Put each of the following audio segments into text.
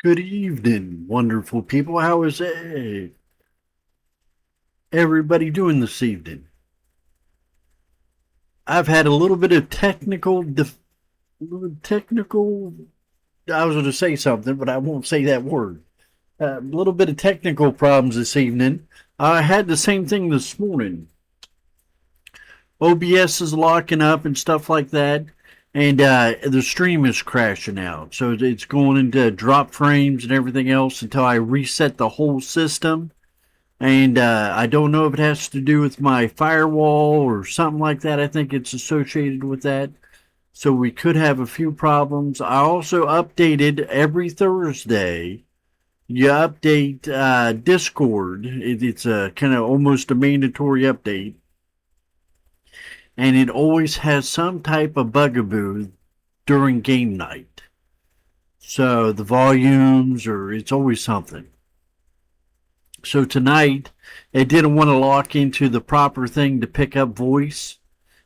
Good evening, wonderful people. How is everybody doing this evening? I've had a little bit of technical. I was going to say something, but I won't say that word. A little bit of technical problems this evening. I had the same thing this morning. OBS is locking up and stuff like that, and the stream is crashing out. So it's going into drop frames and everything else until I reset the whole system. And I don't know if it has to do with my firewall or something like that. I think it's associated with that. So we could have a few problems. I also updated every Thursday. You update Discord. It's a kind of almost a mandatory update. And it always has some type of bugaboo during game night. So the volumes, or it's always something. So tonight, it didn't want to lock into the proper thing to pick up voice.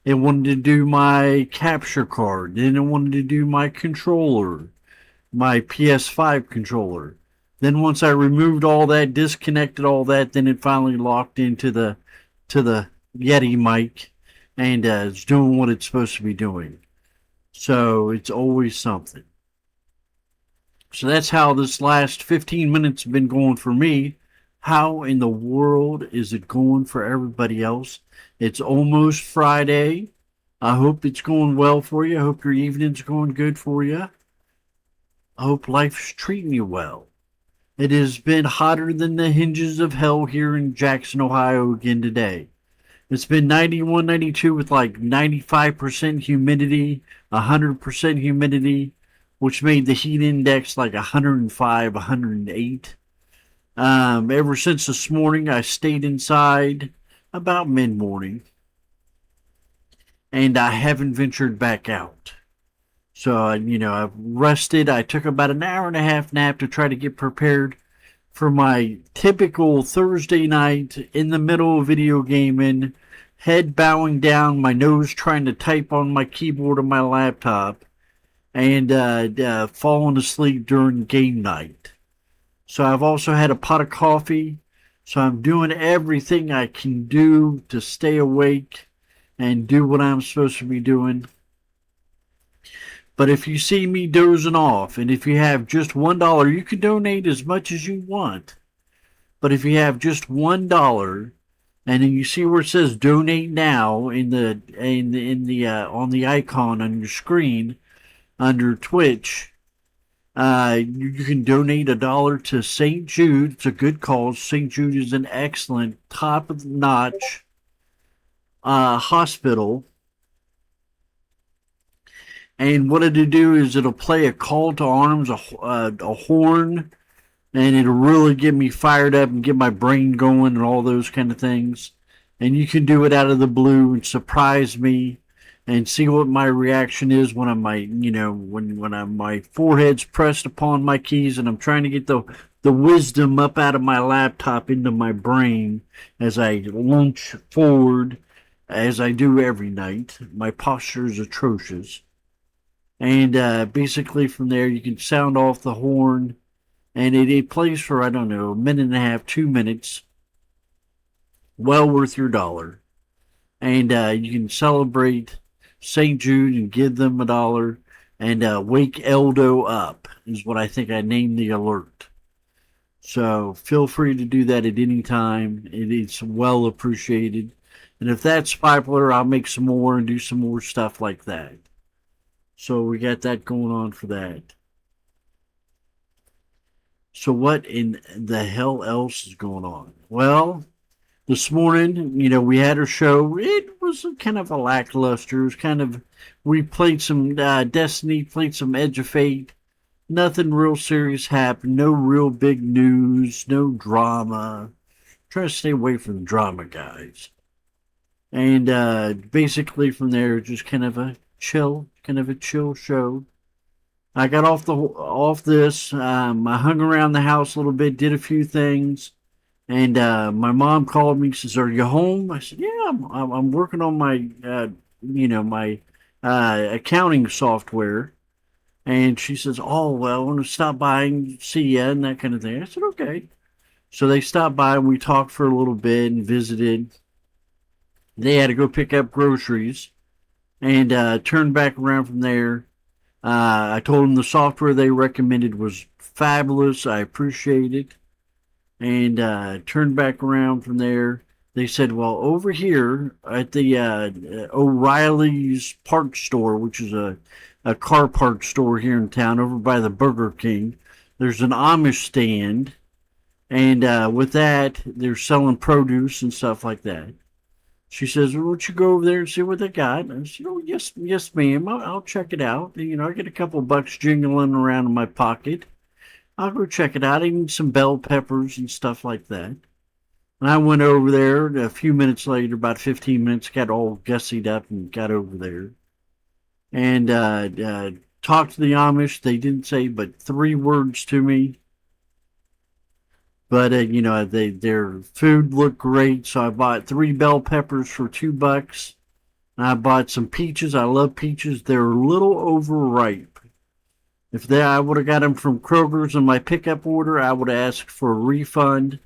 It wanted to do my capture card. Then it wanted to do my controller, my PS5 controller. Then once I removed all that, disconnected all that, then it finally locked into the Yeti mic, and it's doing what it's supposed to be doing. So it's always something. So that's how this last 15 minutes have been going for me. How in the world is it going for everybody else? It's almost Friday. I hope it's going well for you. I hope your evening's going good for you. I hope life's treating you well. It has been hotter than the hinges of hell here in Jackson, Ohio again today. It's been 91, 92 with like 95% humidity, 100% humidity, which made the heat index like 105, 108. Ever since this morning, I stayed inside about mid morning, and I haven't ventured back out. So, I've rested. I took about an hour and a half nap to try to get prepared for my typical Thursday night in the middle of video gaming, head bowing down, my nose trying to type on my keyboard on my laptop, and falling asleep during game night. So I've also had a pot of coffee. So I'm doing everything I can do to stay awake and do what I'm supposed to be doing. But if you see me dozing off, and if you have just $1, you can donate as much as you want. But if you have just $1, and then you see where it says "Donate Now" on the icon on your screen under Twitch, you can donate $1 to St. Jude. It's a good cause. St. Jude is an excellent, top-notch hospital. And what it'll do is it'll play a call to arms, a horn, and it'll really get me fired up and get my brain going and all those kind of things. And you can do it out of the blue and surprise me and see what my reaction is when I'm my forehead's pressed upon my keys and I'm trying to get the wisdom up out of my laptop into my brain as I lunge forward, as I do every night. My posture is atrocious. And basically from there you can sound off the horn, and it plays for, I don't know, a minute and a half, 2 minutes. Well worth your $1. And you can celebrate St. Jude and give them $1, and wake Eldo up is what I think I named the alert. So feel free to do that at any time. It's well appreciated. And if that's popular, I'll make some more and do some more stuff like that. So we got that going on for that. So what in the hell else is going on? Well, this morning, we had our show. It was kind of a lackluster. It was kind of, we played some Destiny, played some Edge of Fate. Nothing real serious happened. No real big news. No drama. Try to stay away from the drama, guys. And basically from there, just kind of a chill show. I got off this. I hung around the house a little bit, did a few things. And my mom called me. She says, "Are you home?" I said, "Yeah, I'm working on my, my accounting software." And she says, "Oh, well, I want to stop by and see you," and that kind of thing. I said, "Okay." So they stopped by and we talked for a little bit and visited. They had to go pick up groceries and turned back around from there. I told them the software they recommended was fabulous. I appreciate it. And turned back around from there. They said, "Well, over here at the O'Reilly's Park Store, which is a car park store here in town, over by the Burger King, there's an Amish stand. And with that, they're selling produce and stuff like that." She says, "Well, won't you go over there and see what they got?" And I said, "Oh, yes, yes, ma'am. I'll check it out. You know, I get a couple bucks jingling around in my pocket. I'll go check it out. I need some bell peppers and stuff like that." And I went over there a few minutes later, about 15 minutes, got all gussied up and got over there. And talked to the Amish. They didn't say but 3 words to me. But you know, their food looked great, so I bought 3 bell peppers for $2. And I bought some peaches. I love peaches. They're a little overripe. If they, I would have got them from Kroger's in my pickup order, I would have asked for a refund.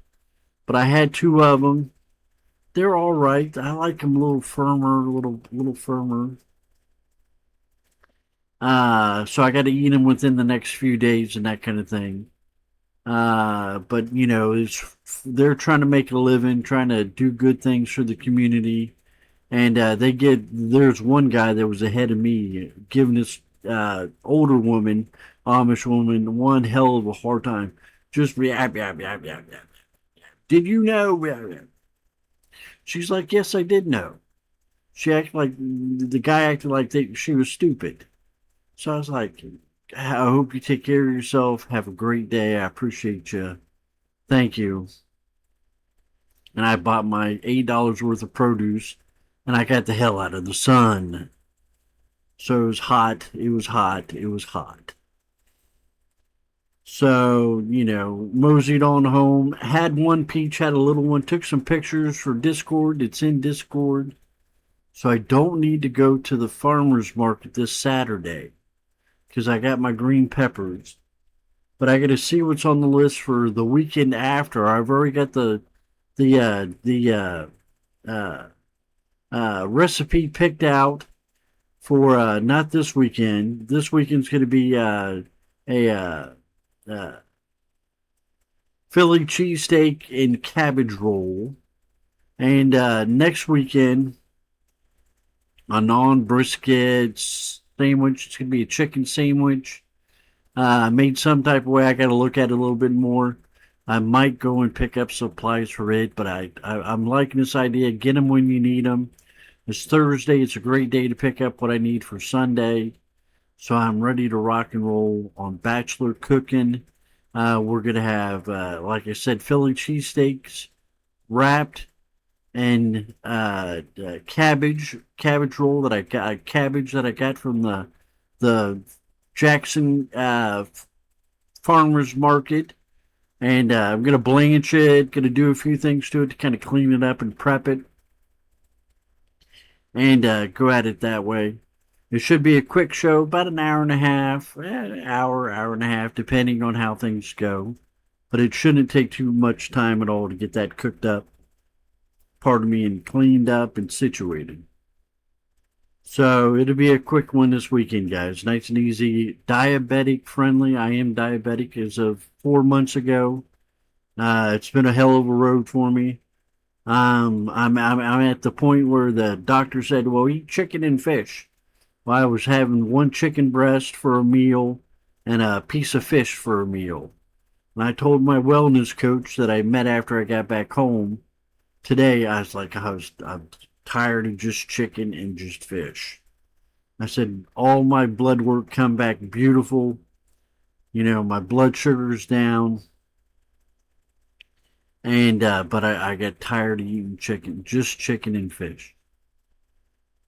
But I had 2 of them. They're all right. I like them a little firmer, a little firmer. So I got to eat them within the next few days and that kind of thing. But you know, they're trying to make a living, trying to do good things for the community, and there's one guy that was ahead of me giving this older woman, Amish woman, one hell of a hard time. Just yap yap yap yap yap. Did you know? Yap, yap. She's like, "Yes, I did know." She acted like the guy acted like she was stupid. So I was like, "I hope you take care of yourself. Have a great day. I appreciate you. Thank you." And I bought my $8 worth of produce and I got the hell out of the sun. So it was hot. It was hot. It was hot. So, you know, moseyed on home. Had one peach, had a little one. Took some pictures for Discord. It's in Discord. So I don't need to go to the farmer's market this Saturday because I got my green peppers. But I got to see what's on the list for the weekend after. I've already got the recipe picked out for not this weekend. This weekend's going to be a uh, Philly cheesesteak and cabbage roll, and next weekend a non brisket sandwich. It's going to be a chicken sandwich. Made some type of way. I got to look at it a little bit more. I might go and pick up supplies for it, but I'm liking this idea. Get them when you need them. It's Thursday. It's a great day to pick up what I need for Sunday. So I'm ready to rock and roll on Bachelor Cooking. We're going to have, like I said, Philly cheesesteaks wrapped and cabbage roll that I got, cabbage that I got from the Jackson Farmers Market. And I'm going to blanch it, going to do a few things to it to kind of clean it up and prep it. And go at it that way. It should be a quick show, about an hour and a half, hour and a half, depending on how things go. But it shouldn't take too much time at all to get that cooked up, pardon me, and cleaned up and situated. So it'll be a quick one this weekend, guys. Nice and easy. Diabetic friendly. I am diabetic as of 4 months ago. It's been a hell of a road for me. I'm at the point where the doctor said, "Well, eat chicken and fish." Well, I was having one chicken breast for a meal and a piece of fish for a meal. And I told my wellness coach that I met after I got back home today, I was like, I'm tired of just chicken and just fish. I said, all my blood work come back beautiful. You know, my blood sugar's down. And, but I got tired of eating chicken, just chicken and fish.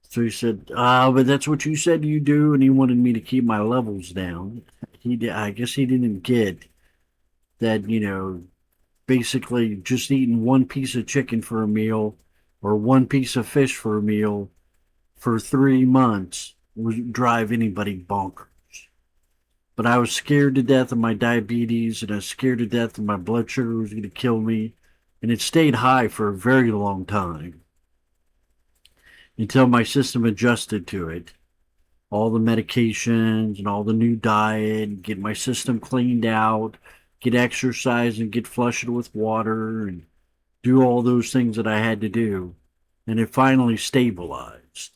So he said, but that's what you said you do. And he wanted me to keep my levels down. I guess he didn't get that, you know, basically just eating one piece of chicken for a meal or one piece of fish for a meal for 3 months would drive anybody bonkers. But I was scared to death of my diabetes, and I was scared to death of my blood sugar was going to kill me. And it stayed high for a very long time until my system adjusted to it. All the medications and all the new diet, get my system cleaned out, get exercise and get flushed with water and do all those things that I had to do. And it finally stabilized.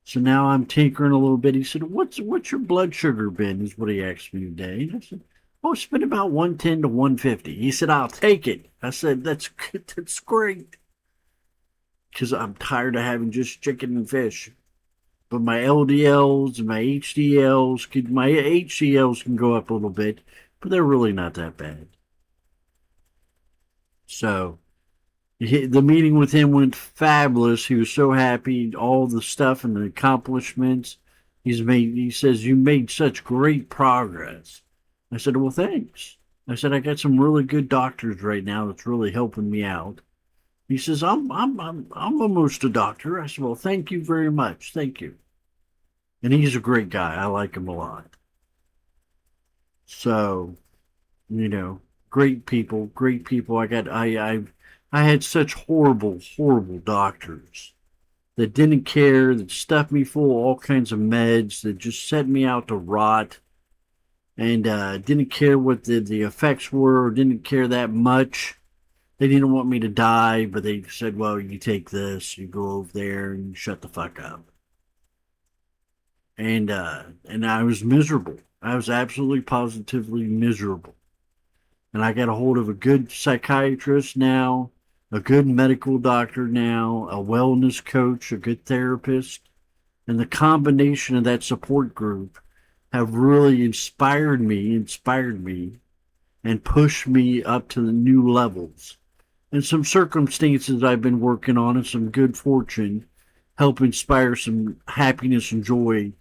So now I'm tinkering a little bit. He said, what's your blood sugar been? Is what he asked me today. And I said, oh, it's been about 110 to 150. He said, I'll take it. I said, that's good. That's great. Because I'm tired of having just chicken and fish. But my LDLs and my HDLs can go up a little bit, but they're really not that bad. So the meeting with him went fabulous. He was so happy, all the stuff and the accomplishments he's made. He says, you made such great progress. I said, well, thanks. I said, I got some really good doctors right now that's really helping me out. He says, I'm almost a doctor. I said, well, thank you very much. Thank you. And he's a great guy. I like him a lot. So, you know, great people, great people. I had such horrible doctors that didn't care, that stuffed me full of all kinds of meds, that just set me out to rot, and didn't care what the effects were, or didn't care that much. They didn't want me to die, but they said, well, you take this, you go over there, and you shut the fuck up. And I was miserable. I was absolutely positively miserable. And I got a hold of a good psychiatrist now, a good medical doctor now, a wellness coach, a good therapist, and the combination of that support group have really inspired me, and pushed me up to the new levels. And some circumstances I've been working on and some good fortune help inspire some happiness and joy,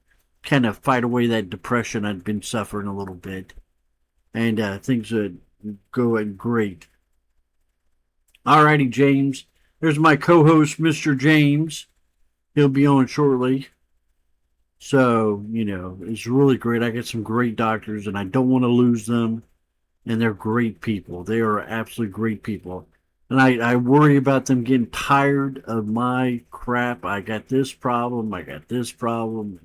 kind of fight away that depression I'd been suffering a little bit. And things are going great. Alrighty, James. There's my co host, Mr. James. He'll be on shortly. So, it's really great. I got some great doctors, and I don't want to lose them. And they're great people. They are absolutely great people. And I worry about them getting tired of my crap. I got this problem. I got this problem.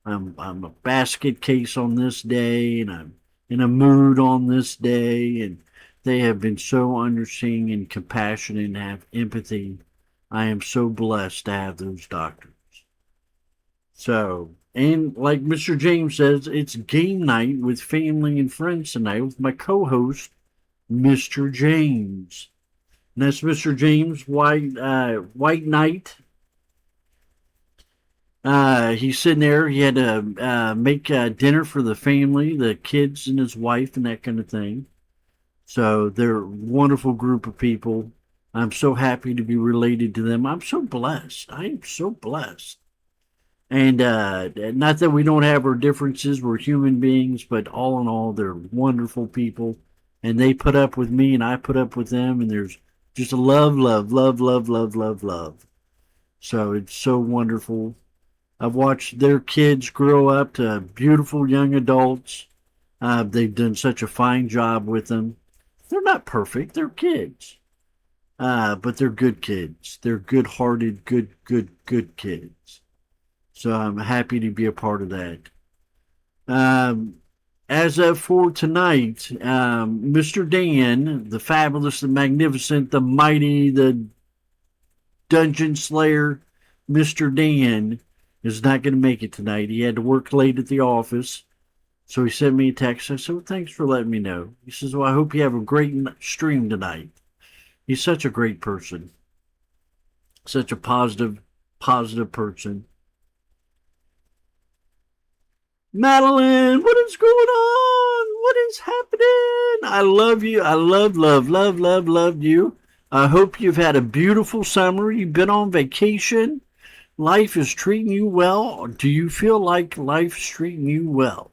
I'm a basket case on this day, and I'm in a mood on this day. And they have been so understanding and compassionate and have empathy. I am so blessed to have those doctors. So, and like Mr. James says, it's game night with family and friends tonight with my co-host, Mr. James. And that's Mr. James White Knight. He's sitting there. He had to make dinner for the family, the kids and his wife, and that kind of thing. So they're a wonderful group of people. I'm so happy to be related to them. I'm so blessed. I am so blessed. And not that we don't have our differences, we're human beings, but all in all, they're wonderful people. And they put up with me, and I put up with them, and there's just a love. So it's so wonderful. I've watched their kids grow up to beautiful young adults. They've done such a fine job with them. They're not perfect, they're kids. But they're good kids. They're good hearted, good kids. So I'm happy to be a part of that. Um, as of for tonight, Mr. Dan, the fabulous, the magnificent, the mighty, the dungeon slayer, Mr. Dan, is not going to make it tonight. He had to work late at the office. So he sent me a text. I said, well, thanks for letting me know. He says, well, I hope you have a great stream tonight. He's such a great person. Such a positive person. Madeline, what is going on? What is happening? I love you. I love you. I hope you've had a beautiful summer. You've been on vacation. Life is treating you well. Do you feel like life's treating you well?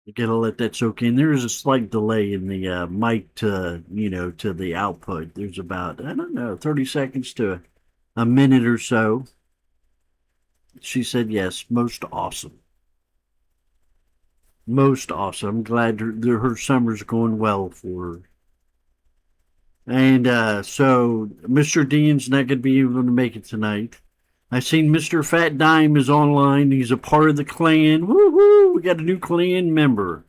You gotta let that soak in. There is a slight delay in the mic to to the output. There's about, I don't know, 30 seconds to a minute or so. She said yes, most awesome, most awesome. I'm glad her summer's going well for her. And so Mr. Dean's not going to be able to make it tonight. I seen Mr. Fat Dime is online. He's a part of the clan. Woo hoo! We got a new clan member.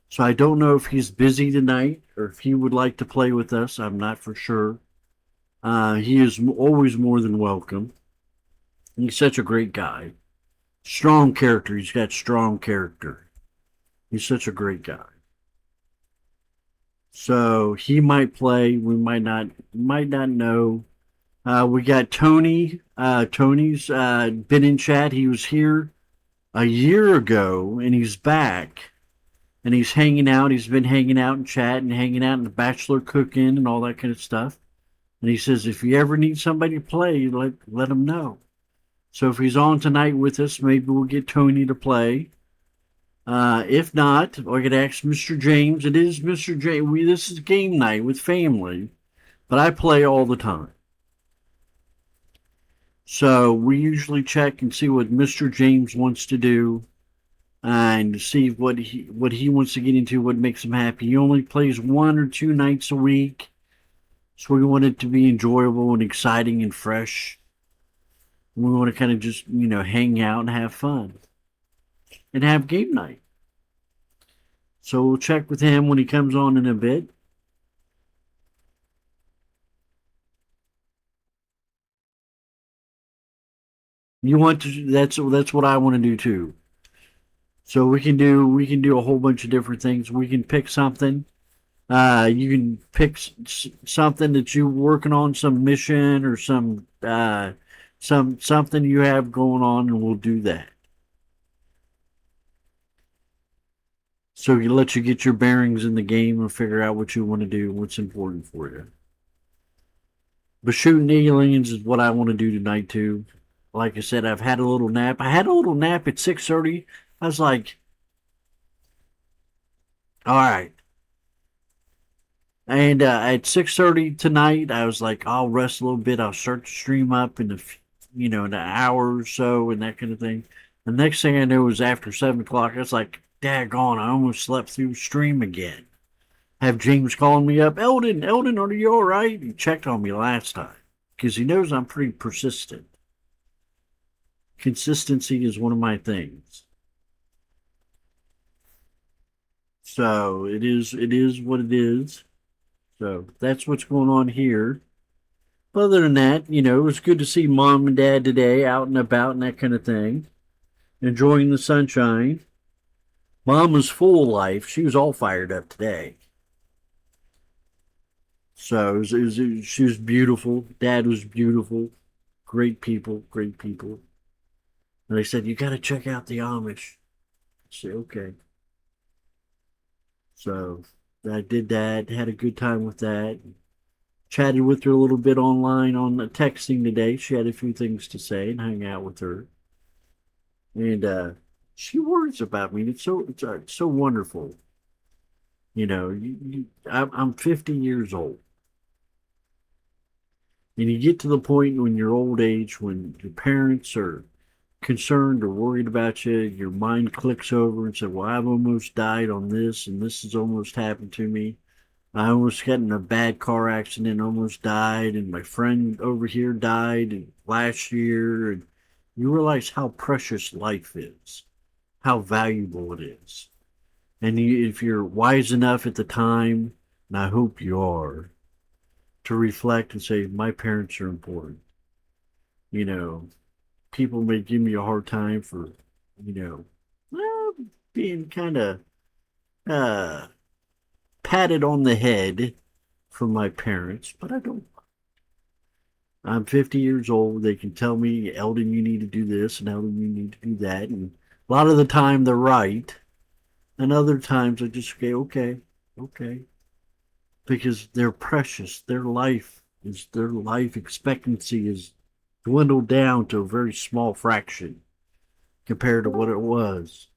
So I don't know if he's busy tonight or if he would like to play with us. I'm not for sure. He is always more than welcome. He's such a great guy. Strong character. He's got strong character. He's such a great guy. So he might play. We might not know. We got Tony. Tony's been in chat. He was here a year ago, and he's back. And he's hanging out. He's been hanging out in chat and hanging out in the bachelor cooking and all that kind of stuff. And he says if you ever need somebody to play, let him know. So if he's on tonight with us, maybe we'll get Tony to play. If not, I could ask Mr. James. It is Mr. James. This is game night with family, but I play all the time. So we usually check and see what Mr. James wants to do and see what he wants to get into, what makes him happy. He only plays 1 or 2 nights a week, so we want it to be enjoyable and exciting and fresh. We want to kind of just hang out and have fun and have game night. So we'll check with him when he comes on in a bit. You want to? That's what I want to do too. So we can do a whole bunch of different things. We can pick something. You can pick something that you're working on, some mission or something you have going on, and we'll do that. So he lets you get your bearings in the game and figure out what you want to do, what's important for you. But shooting aliens is what I want to do tonight too. Like I said, I've had a little nap. I had a little nap at 6:30. I was like, all right. And at 6:30 tonight, I was like, I'll rest a little bit. I'll start to stream up in in an hour or so and that kind of thing. The next thing I knew was after 7 o'clock. I was like, daggone, I almost slept through stream again. Have James calling me up, Eldon, are you all right? He checked on me last time because he knows I'm pretty persistent. Consistency is one of my things. So it is what it is. So that's what's going on here. Other than that, it was good to see mom and dad today out and about and that kind of thing, enjoying the sunshine. Mom was full of life. She was all fired up today. So she was beautiful. Dad was beautiful. Great people, great people. And they said, you got to check out the Amish. I said, okay. So I did that, had a good time with that. Chatted with her a little bit online on texting today. She had a few things to say and hung out with her. And she worries about me. It's so wonderful. I'm 50 years old. And you get to the point when you're old age when your parents are concerned or worried about you, your mind clicks over and says, well, I've almost died on this and this has almost happened to me. I almost got in a bad car accident, almost died, and my friend over here died last year. And you realize how precious life is, how valuable it is. And if you're wise enough at the time, and I hope you are, to reflect and say, my parents are important. You know, people may give me a hard time for, you know, well, being kind of uh, patted on the head from my parents, but I don't. I'm 50 years old. They can tell me, Eldon, you need to do this, and Eldon, you need to do that. And a lot of the time they're right. And other times I just say, okay, okay. Because they're precious. Their life expectancy is dwindled down to a very small fraction compared to what it was.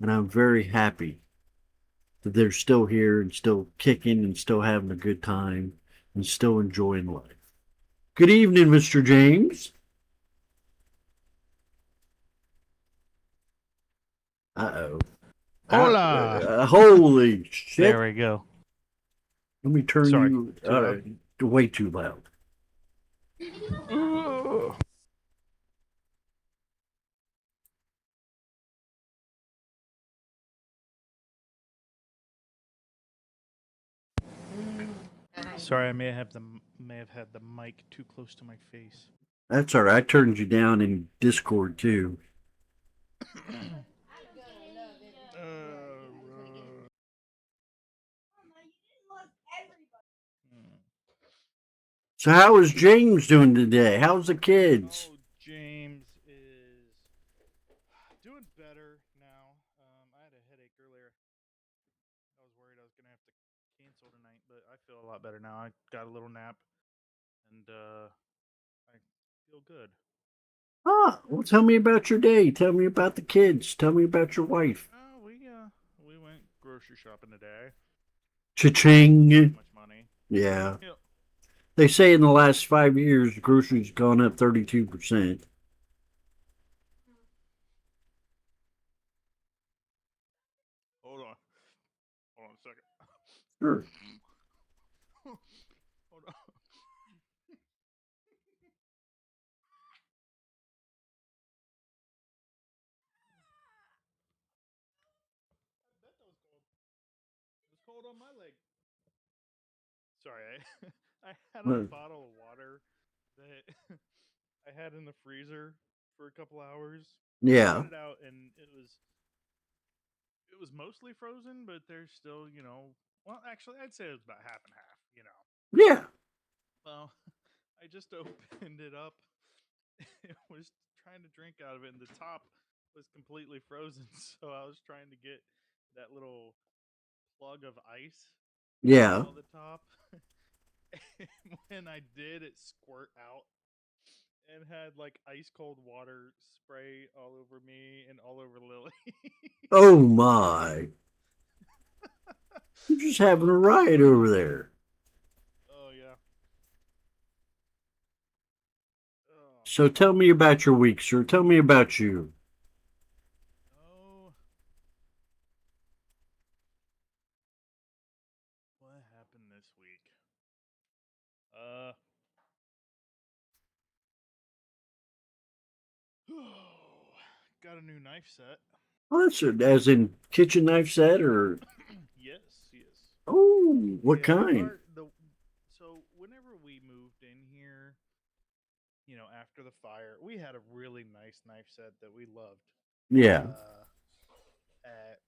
And I'm very happy. that they're still here and still kicking and still having a good time and still enjoying life. Good evening, Mr. James. Uh oh. Hola. Holy shit. There we go. Let me turn Sorry, you too loud. way too loud. Ugh. Sorry, I may have had the mic too close to my face. That's all right. I turned you down in Discord too. So how is James doing today? How's the kids? Oh, James is doing better now. I had a headache earlier. I was worried I was gonna have to cancel tonight, but I feel a lot better now. I got a little nap, and I feel good. Ah, well, tell me about your day. Tell me about the kids. Tell me about your wife. Oh, we went grocery shopping today. Cha-ching. Too much money. Yeah. Yep. They say in the last 5 years, groceries gone up 32%. Hold on. Hold on a second. Sure. Hold on. I bet that was cold. It was cold on my leg. Sorry, I had a Uh, bottle of water that I had in the freezer for a couple hours. Got Yeah. it out and it was mostly frozen, but there's still, well, actually I'd say it was about half and half. Yeah. Well, I just opened it up. It was trying to drink out of it and the top was completely frozen, so I was trying to get that little plug of ice to Yeah. thaw the top. And when I did, it squirt out and had like ice cold water spray all over me and all over Lily. Oh my. You're just having Oh, a riot over there. oh yeah. Oh So man. tell me about your week, sir. Tell me about you. Oh, what happened this week? Uh, got a new knife set. Oh, that's as in kitchen knife set or Yes, yes. oh, what Yeah, kind? our the so whenever we moved in here, after the fire, we had a really nice knife set that we loved. Yeah. Uh, at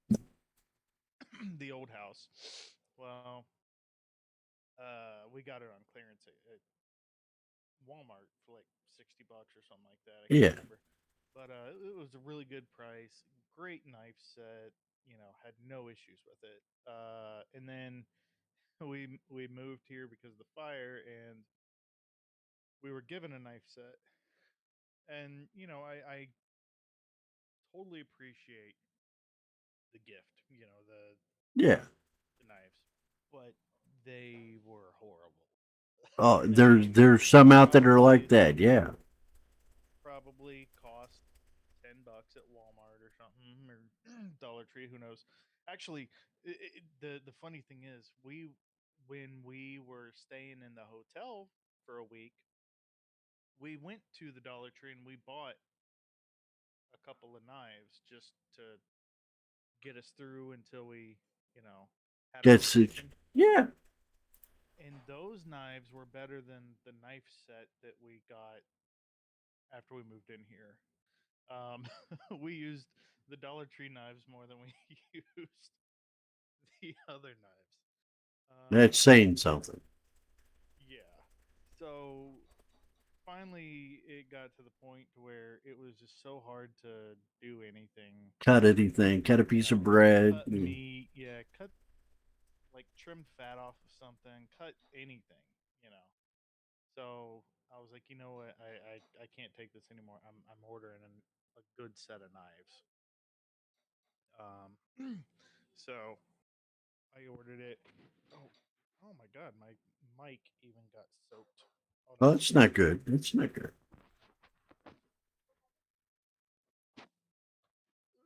the old house. Well, we got it on clearance at Walmart for like $60 or something like that. I can't Yeah. remember, but it was a really good price. Great knife set. Had no issues with it. And then we moved here because of the fire, and we were given a knife set. And I totally appreciate the gift. Yeah. The knives, but they were horrible. Oh, there's They there's some out that are like probably that. Yeah. cost $10 at Walmart or something, or Dollar Tree. Who knows? Actually, the funny thing is, when we were staying in the hotel for a week, we went to the Dollar Tree and we bought a couple of knives just to get us through until we, you know, had our own Gets it. kitchen. Yeah. And those knives were better than the knife set that we got after we moved in here. Um, we used the Dollar Tree knives more than we used the other knives. That's Um, saying something. yeah. So finally, it got to the point where it was just so hard to do anything. Cut anything. Cut a piece of bread. Cut meat. Yeah, cut like trim fat off of something. Cut anything. You know. So I was like, you know what? I can't take this anymore. I'm ordering a good set of knives. Um, so I ordered it. Oh, oh my God, my mic even got soaked. Hold Oh, on. that's not good. That's not good.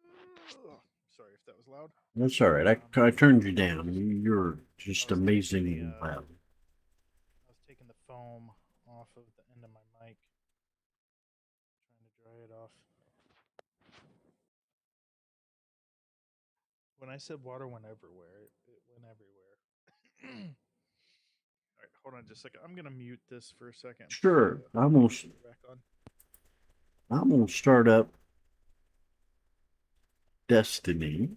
Ugh. Sorry if that was loud. That's all right. I turned you down. You're I just was taking amazingly the loud. I was taking the foam off of the end of my mic, trying to dry it off. When I said water went everywhere, it went everywhere. All right, hold on just a second. I'm gonna mute this for a second. Put Sure. the computer back on. I'm gonna start up Destiny.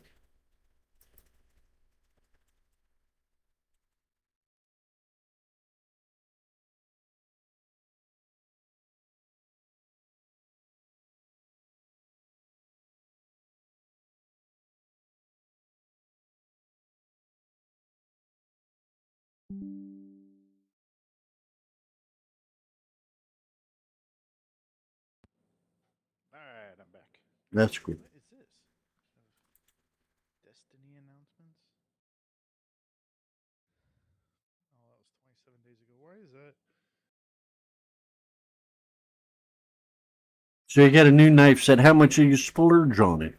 All right, I'm back. That's good. What is this? Destiny announcements? Oh, that was 27 days ago. Why is that? So you got a new knife set. How much did you splurge on it?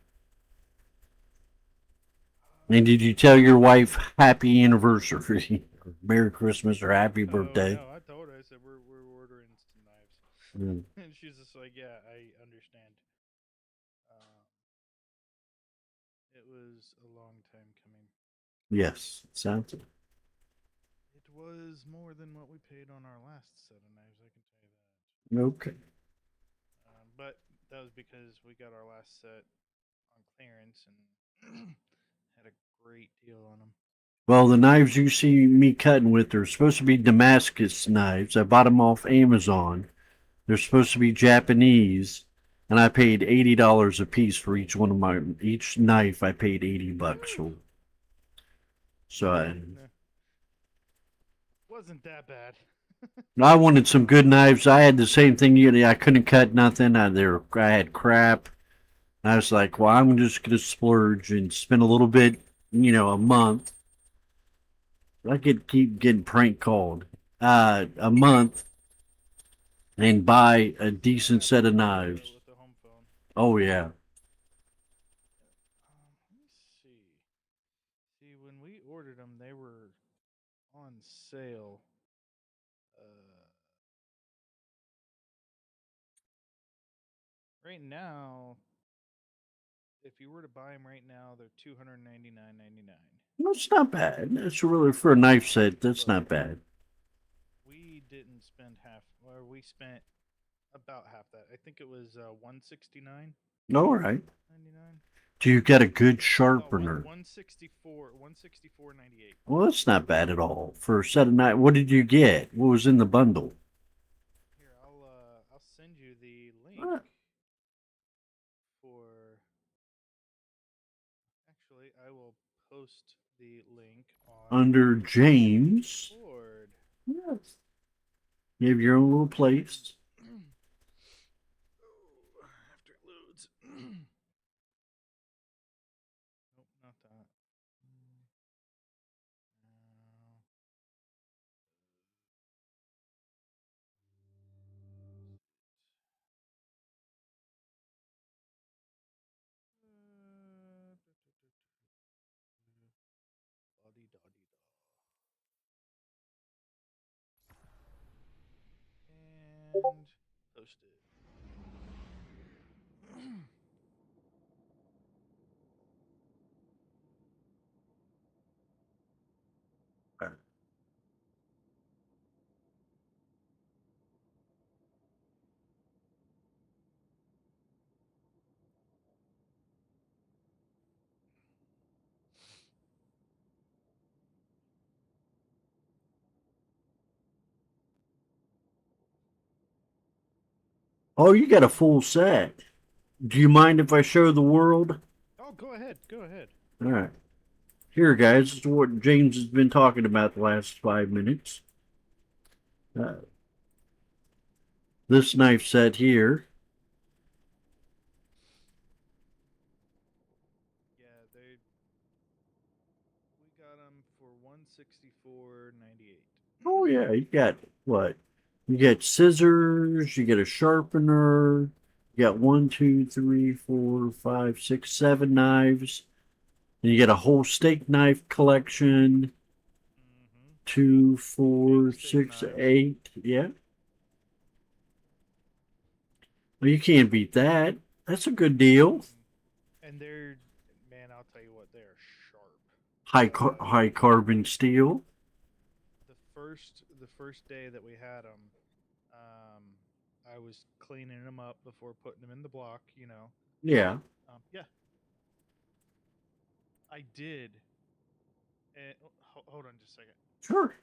And did you tell your wife happy anniversary, or Merry Christmas, or happy Oh birthday? no, I told her. I said we're ordering some knives, Mm, and she's just like, yeah, I understand. Um, it was a long time coming. yes, sounds it. It was more than what we paid on our last set of knives. I can tell you that. Okay. But that was because we got our last set on clearance and had a great deal on them. Well, the knives you see me cutting with are supposed to be Damascus knives. I bought them off Amazon. They're supposed to be Japanese, and I paid $80 a piece for each one of my each knife. I paid $80 for. So Wasn't that bad. I wanted some good knives. I had the same thing. I couldn't cut nothing. I had crap. I was like, well, I'm just gonna splurge and spend a little bit, a month. I could keep getting prank called. A month and buy a decent set of knives. With the home phone. Oh yeah. Let me see. See, when we ordered them, they were on sale. Right now, if you were to buy them right now, they're $299.99. That's not bad. That's really for a knife set. That's not bad. We didn't spend half, or we spent about half that. I think it was 169 All right. 99. Do you got a good Oh, one, sharpener? 164.98. Well, that's not bad at all for a set of knife. What did you get? What was in the bundle? Here, I'll send you the link Uh, for. Actually, I will post the link on Under James, Discord. yes. You have your own little place. After it loads. Nope, not that. No. Dotty dotty da. And post it. Oh, you got a full set. Do you mind if I show the world? Oh, go ahead. Go ahead. All right. Here, guys, this is what James has been talking about the last 5 minutes. Uh, this knife set here. Yeah, we got them $164.98. Oh yeah, you got what? You got scissors, you get a sharpener, you got one, two, three, four, five, six, 7 knives, and you get a whole steak knife collection. Mm-hmm. Two, Big four, steak six, knives. 8. Yeah. Well, you can't beat that. That's a good deal. Mm-mm. And they're, man, I'll tell you what, they are sharp. High carbon steel. The first day that we had them, I was cleaning them up before putting them in the block. Yeah. Yeah, I did. And hold on just a second. Sure.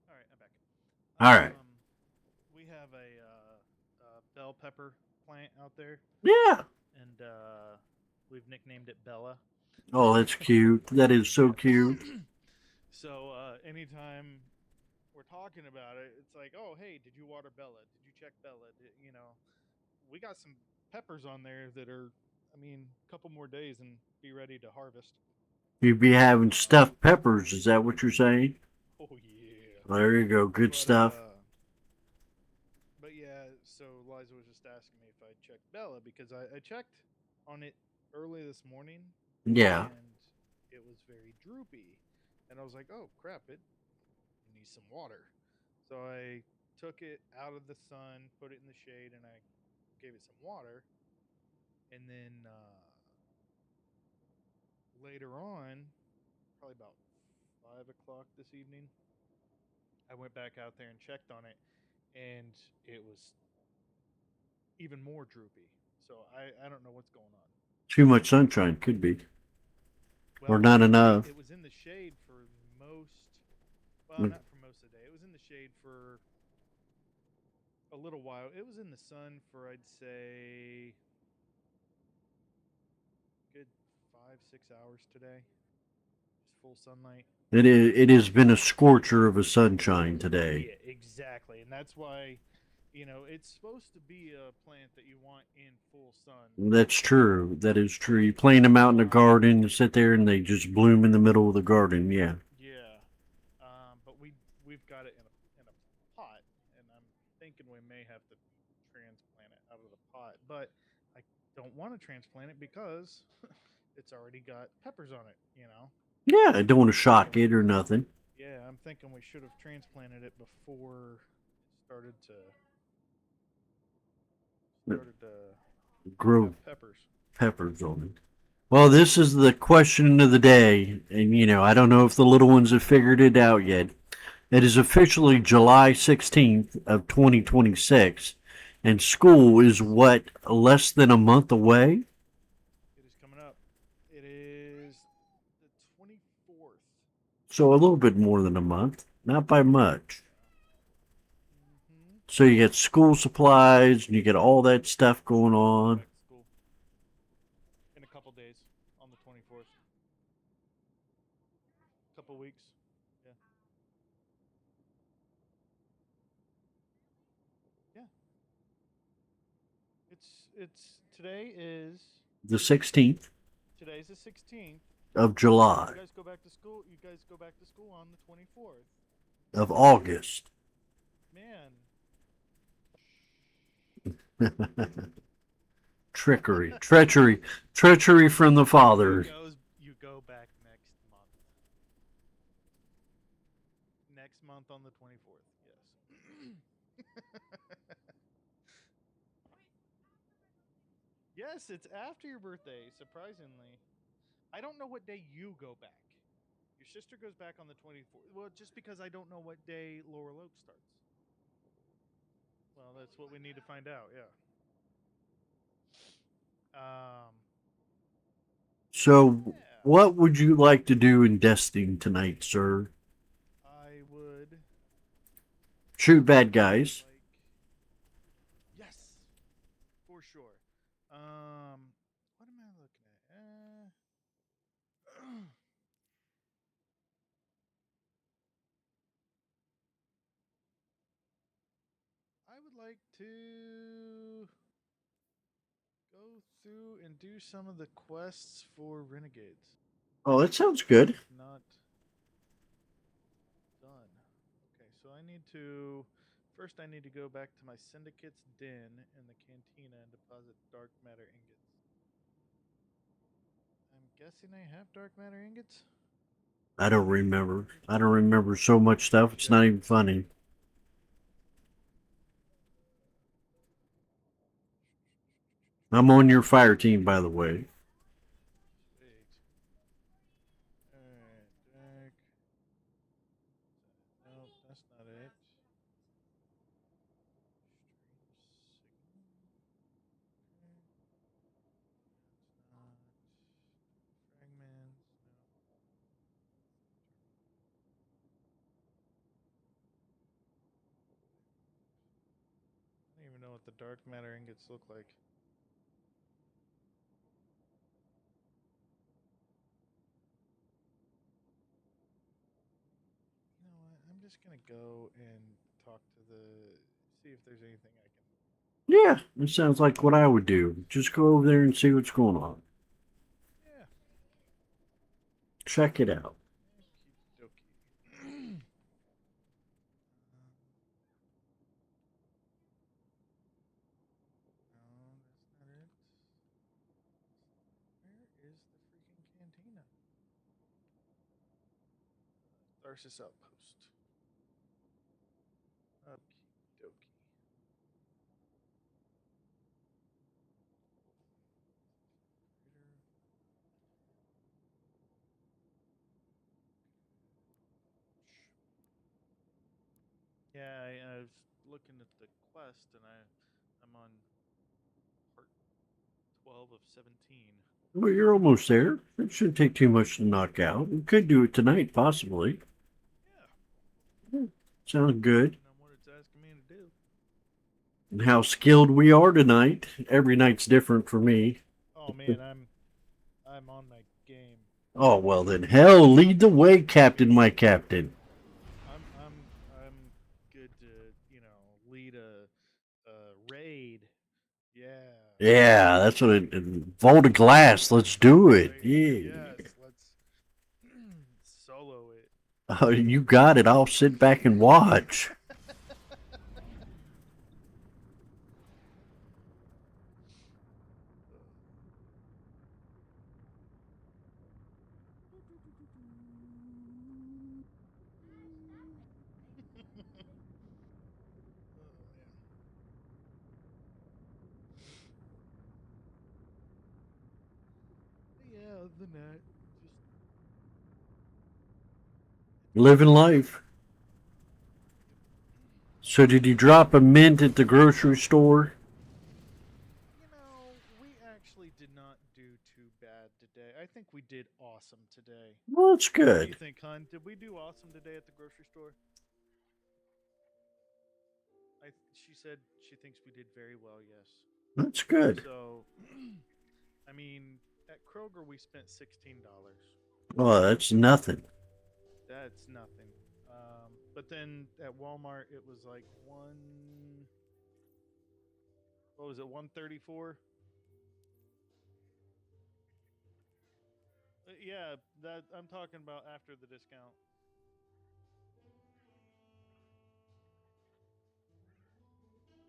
All right, I'm back. All right. We have a bell pepper plant out there, Yeah. and we've nicknamed it Bella. Oh, that's cute. That is so cute. So anytime we're talking about it, it's like, oh, hey, did you water Bella? Did you check Bella? We got some peppers on there that are, I mean, a couple more days and be ready to harvest. You'd be having Um, stuffed peppers. Is that what you're saying? oh yeah, There you go. Good but stuff. uh, but yeah. So Liza was just asking me if I checked Bella because I checked on it early this morning Yeah. and it was very droopy, and I was like, oh crap, it needs some water. So I took it out of the sun, put it in the shade, and I gave it some water. And then later on, probably about 5 o'clock this evening, I went back out there and checked on it, and it was even more droopy. So I don't know what's going on. Too much sunshine could be, or Well, not enough. it was in the shade for most. Well, not for most of the day. It was in the shade for a little while. It was in the sun for, I'd say, good 5 6 hours today. Just full sunlight. It has been a scorcher of a sunshine today. Yeah, exactly. And that's why, it's supposed to be a plant that you want in full sun. That's true. That is true. You But plant them out in the garden, you sit there, and they just bloom in the middle of the garden. Yeah. yeah, but we've got it in a pot, and I'm thinking we may have to transplant it out of the pot. But I don't want to transplant it because it's already got peppers on it. Yeah. I don't want to I'm shock thinking, it or nothing. yeah, I'm thinking we should have transplanted it before it started to Grow have peppers. peppers on it. Well, this is the question of the day, and I don't know if the little ones have figured it out yet. It is officially July 16th of 2026, and school is what, less than a month away? It is coming up. It is the 24th. So a little bit more than a month, not by much. Mm-hmm. So you get school supplies and you get all that stuff going Go on. back to school in a couple days on the 24th. Couple weeks. Yeah. Yeah. It's The 16th today's the 16th. of You July guys go back to school. You guys go back to school on the 24th. of August. Man. Trickery, treachery, treachery from the father. You go back next month. Next month on the 24th. Yes. Yes, it's after your birthday, surprisingly. I don't know what day you go back. Your sister goes back on the 24th. Well, just because I don't know what day Laurel Oak starts. Well, that's what we need to find out, yeah. Um, So, yeah. what would you like to do in Destiny tonight, sir? Shoot bad guys. Like, yes, for sure. What am I looking at? I would like to go through and do some of the quests for Renegades. Oh, that sounds I good. have not done. Okay, so I need to. First, I need to go back to my syndicate's den in the cantina and deposit dark matter ingots. I'm guessing I have dark matter ingots? I don't remember. I don't remember so much stuff. It's not even funny. I'm on your fire team, by the way. Sweet. Alright, dark. No, that's not it. Stream signal. Okay. That's not. Fragments. No. I don't even know what the dark matter ingots look like. You know what? I'm just gonna go and talk to the. See if there's anything I can. Yeah, it sounds like what I would do. Just go over there and see what's going on. Yeah. Check it out. Okie dokie. No, that's not it. Where is the freaking cantina? Tharsis Outpost. Okie dokie. Yeah, I was looking at the quest and I'm on part 12 of 17. Well, you're almost there. It shouldn't take too much to knock out. We could do it tonight, possibly. Yeah, Sounds good. depending on what it's asking me to do. And how skilled we are tonight. Every night's different for me. Oh man, I'm on my game. Oh, well then, hell, lead the way, Captain, my captain. I'm good to, lead a raid. Yeah. Yeah, that's what it. Vault of glass. Let's do it. Right. Yeah. Yes, let's solo it. Oh, you got it. I'll sit back and watch. Oh man. Yeah, other than that, just Living life. So, did you drop a mint at the grocery store? we actually did not do too bad today. I think we did awesome today. Well, that's What do you good. think, hun? Did we do awesome today at the grocery store? She said she thinks we did very well. Yes. That's good. So, I mean, at Kroger we spent $16. Oh, that's nothing. That's nothing. But then at Walmart it was like what was it, 134? Yeah, that I'm talking about after the discount.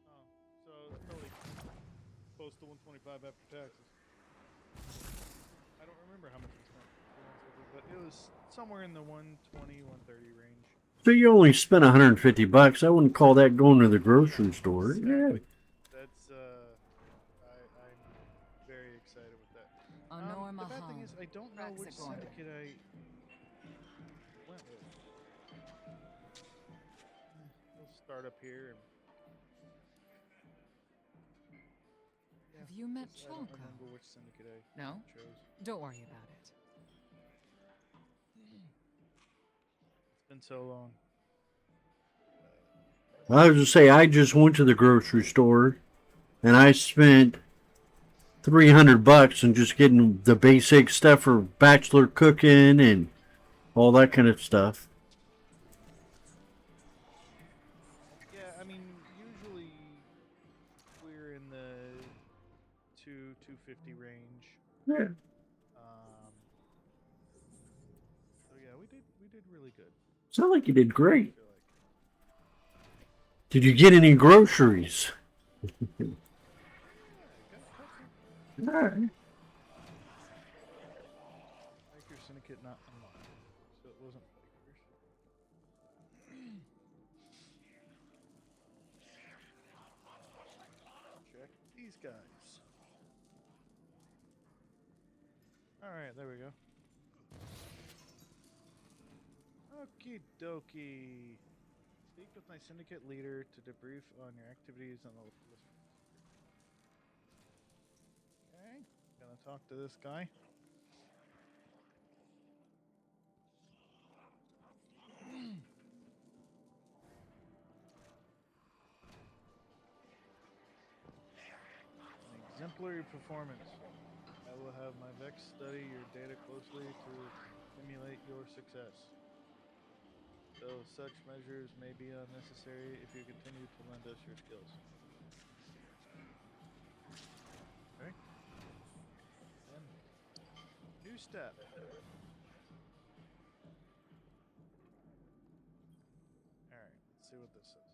Oh, so it's probably close to 125 after taxes. I don't remember how much we spent, to be honest with you, but it was somewhere in the 120, 130 range. So you only spent $150. I wouldn't call that going to the grocery store. Yeah. Exactly. That's I'm very excited with that. Honor The bad thing Mahal. is I don't know which Praxagor. syndicate I went with. We'll start up here and yeah, Have you met I don't Chalko? remember which syndicate I No? chose. Don't worry about it. It's been so long. I was just say I just went to the grocery store and I spent $300 on just getting the basic stuff for bachelor cooking and all that kind of stuff. Yeah, I mean, usually we're in the 250 range. Yeah. Um, so yeah, we did really good. Sound like you did I great. feel like. Did you get any groceries? Yeah, I got a couple. All right. Biker Syndicate not unlocked, so it wasn't bikers. Check these guys. All right, there we go. Okie dokie. Speak with my syndicate leader to debrief on your activities on the list. Okay, gonna talk to this guy. An exemplary performance. I will have my Vex study your data closely to emulate your success. Though such measures may be unnecessary if you continue to lend us your skills. Okay. Then, new step. All right, let's see what this says.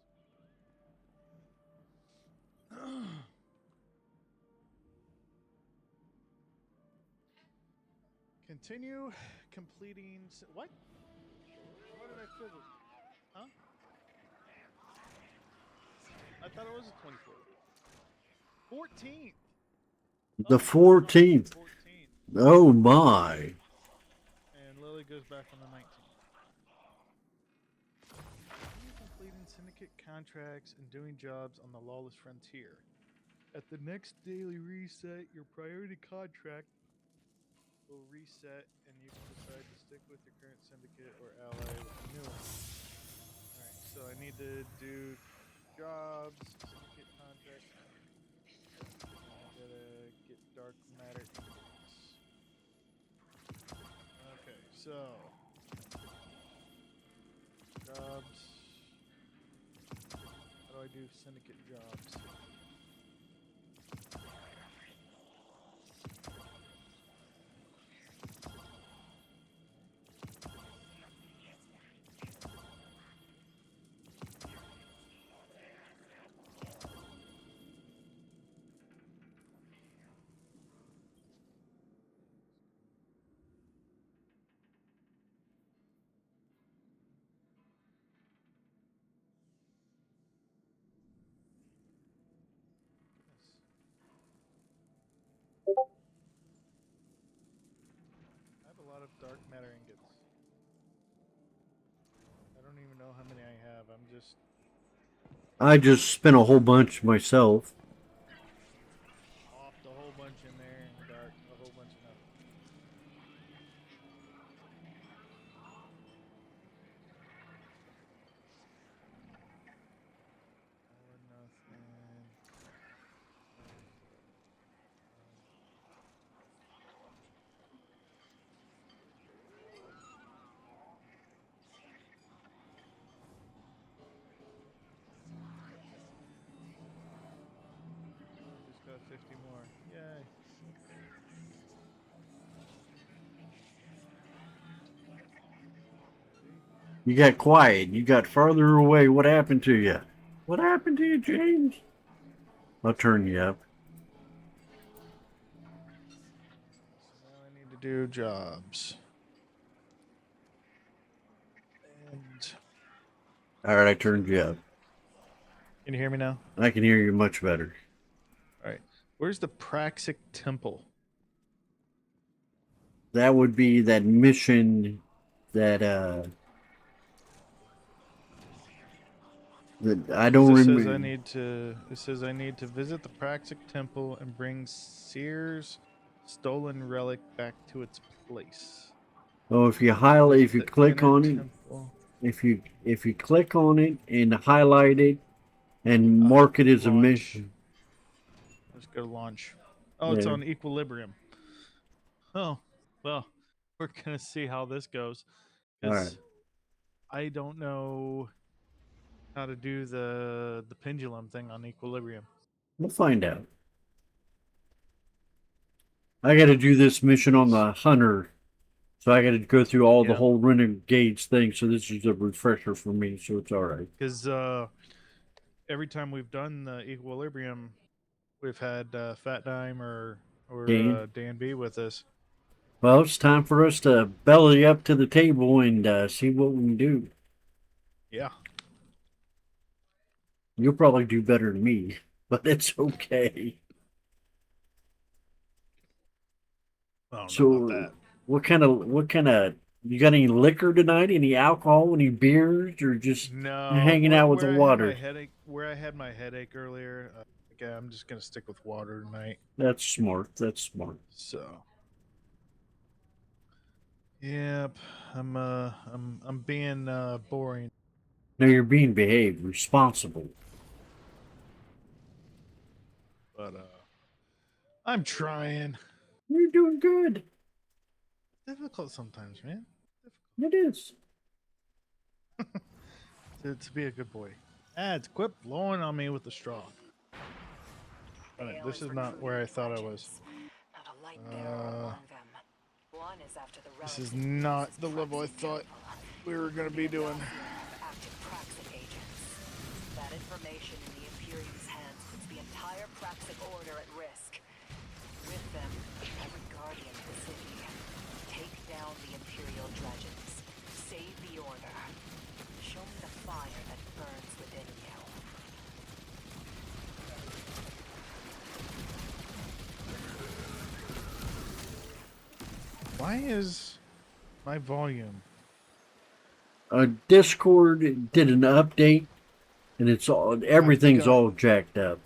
Continue completing. What? Why did I fill it? Huh? I thought it was the 24th. 14th. The Oh, I'm on the 14th. 14th. Oh my. And Lily goes back on the 19th. Continue completing syndicate contracts and doing jobs on the lawless frontier. At the next daily reset, your priority contract will reset, and you can decide to stick with your current syndicate or ally with a new one. Alright, so I need to do jobs, syndicate contracts, and I gotta get dark matter ingots. Okay, so jobs. How do I do syndicate jobs? Goodness. I have a lot of dark matter ingots. I don't even know how many I have. I'm just I just spent a whole bunch myself. offed a whole bunch in there and got a whole bunch of nothing. All or nothing. Oh, I just got 50 more. Yay. See? You got quiet. You got farther away. What happened to you? What happened to you, James? I'll turn you up. So now I need to do jobs. And All right, I turned you up. can you hear me now? I can hear you much better. All right. Where's the Praxic Temple? That would be that mission that that I don't It says remember. I need to. It says I need to visit the Praxic Temple and bring Seer's stolen relic back to its place. Oh, if you highlight, if you The click inner on it, temple. if you click on it and highlight it and mark it as a Launch. mission. Let's go launch. Oh, it's Yeah. on equilibrium. Oh, well, we're gonna see how this goes All right. because I don't know how to do the pendulum thing on equilibrium. We'll find out. I got to do this mission on Because the Hunter, so I got to go through all the yeah, whole Renegades thing. So this is a refresher for me. So it's all right. because every time we've done the equilibrium, we've had Fat Dime or Dan. Dan B with us. Well, it's time for us to belly up to the table and see what we can do. Yeah. You'll probably do better than me, but it's okay. I don't know about So, that. what kind of, you got any liquor tonight? Any alcohol? Any beers? Or just No, hanging out with the where I had my water? headache, where I had my headache earlier. Okay, I'm just gonna stick with water tonight. That's smart. That's smart. So, yep, I'm being boring, Now you're being behaved, responsible. but I'm trying. You're doing good. Difficult sometimes, man. It is. To be a good boy. Ads, quit blowing on me with the straw. Alright, this is not where I thought I was. This is not the level I thought we were gonna be doing. That information in the Imperium's hands puts the entire Praxic Order at risk. With them, every guardian of the city. Take down the Imperial dredges. Save the Order. Show me the fire that burns within you. Why is my volume? Discord did an update, and it's all everything's got- all jacked up.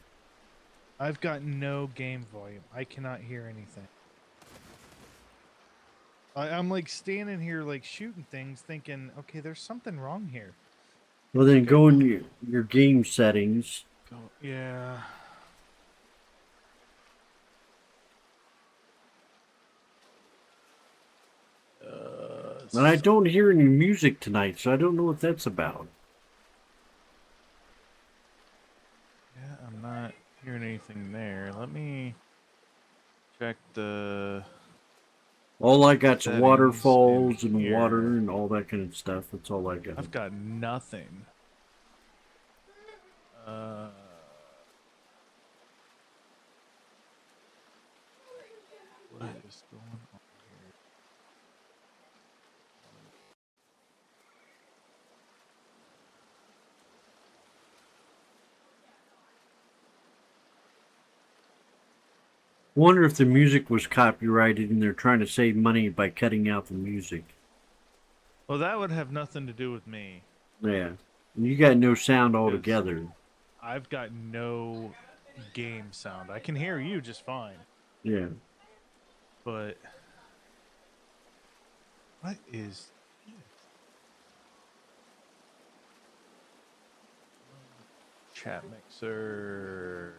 I've got no game volume. I cannot hear anything. I'm like standing here like shooting things thinking, okay, there's something wrong here. Well, then Okay. go in your game settings. Yeah. And I don't hear any music tonight, so I don't know what that's about. Yeah, I'm not hearing anything there. Let me check the All I got's settings waterfalls in and here. water and all that kind of stuff. That's all I got. I've got nothing. What is going on here? Wonder if the music was copyrighted and they're trying to save money by cutting out the music. Well, that would have nothing to do with me. Yeah. You got no sound altogether. I've got no game sound. I can hear you just fine. Yeah. But what is chat mixer?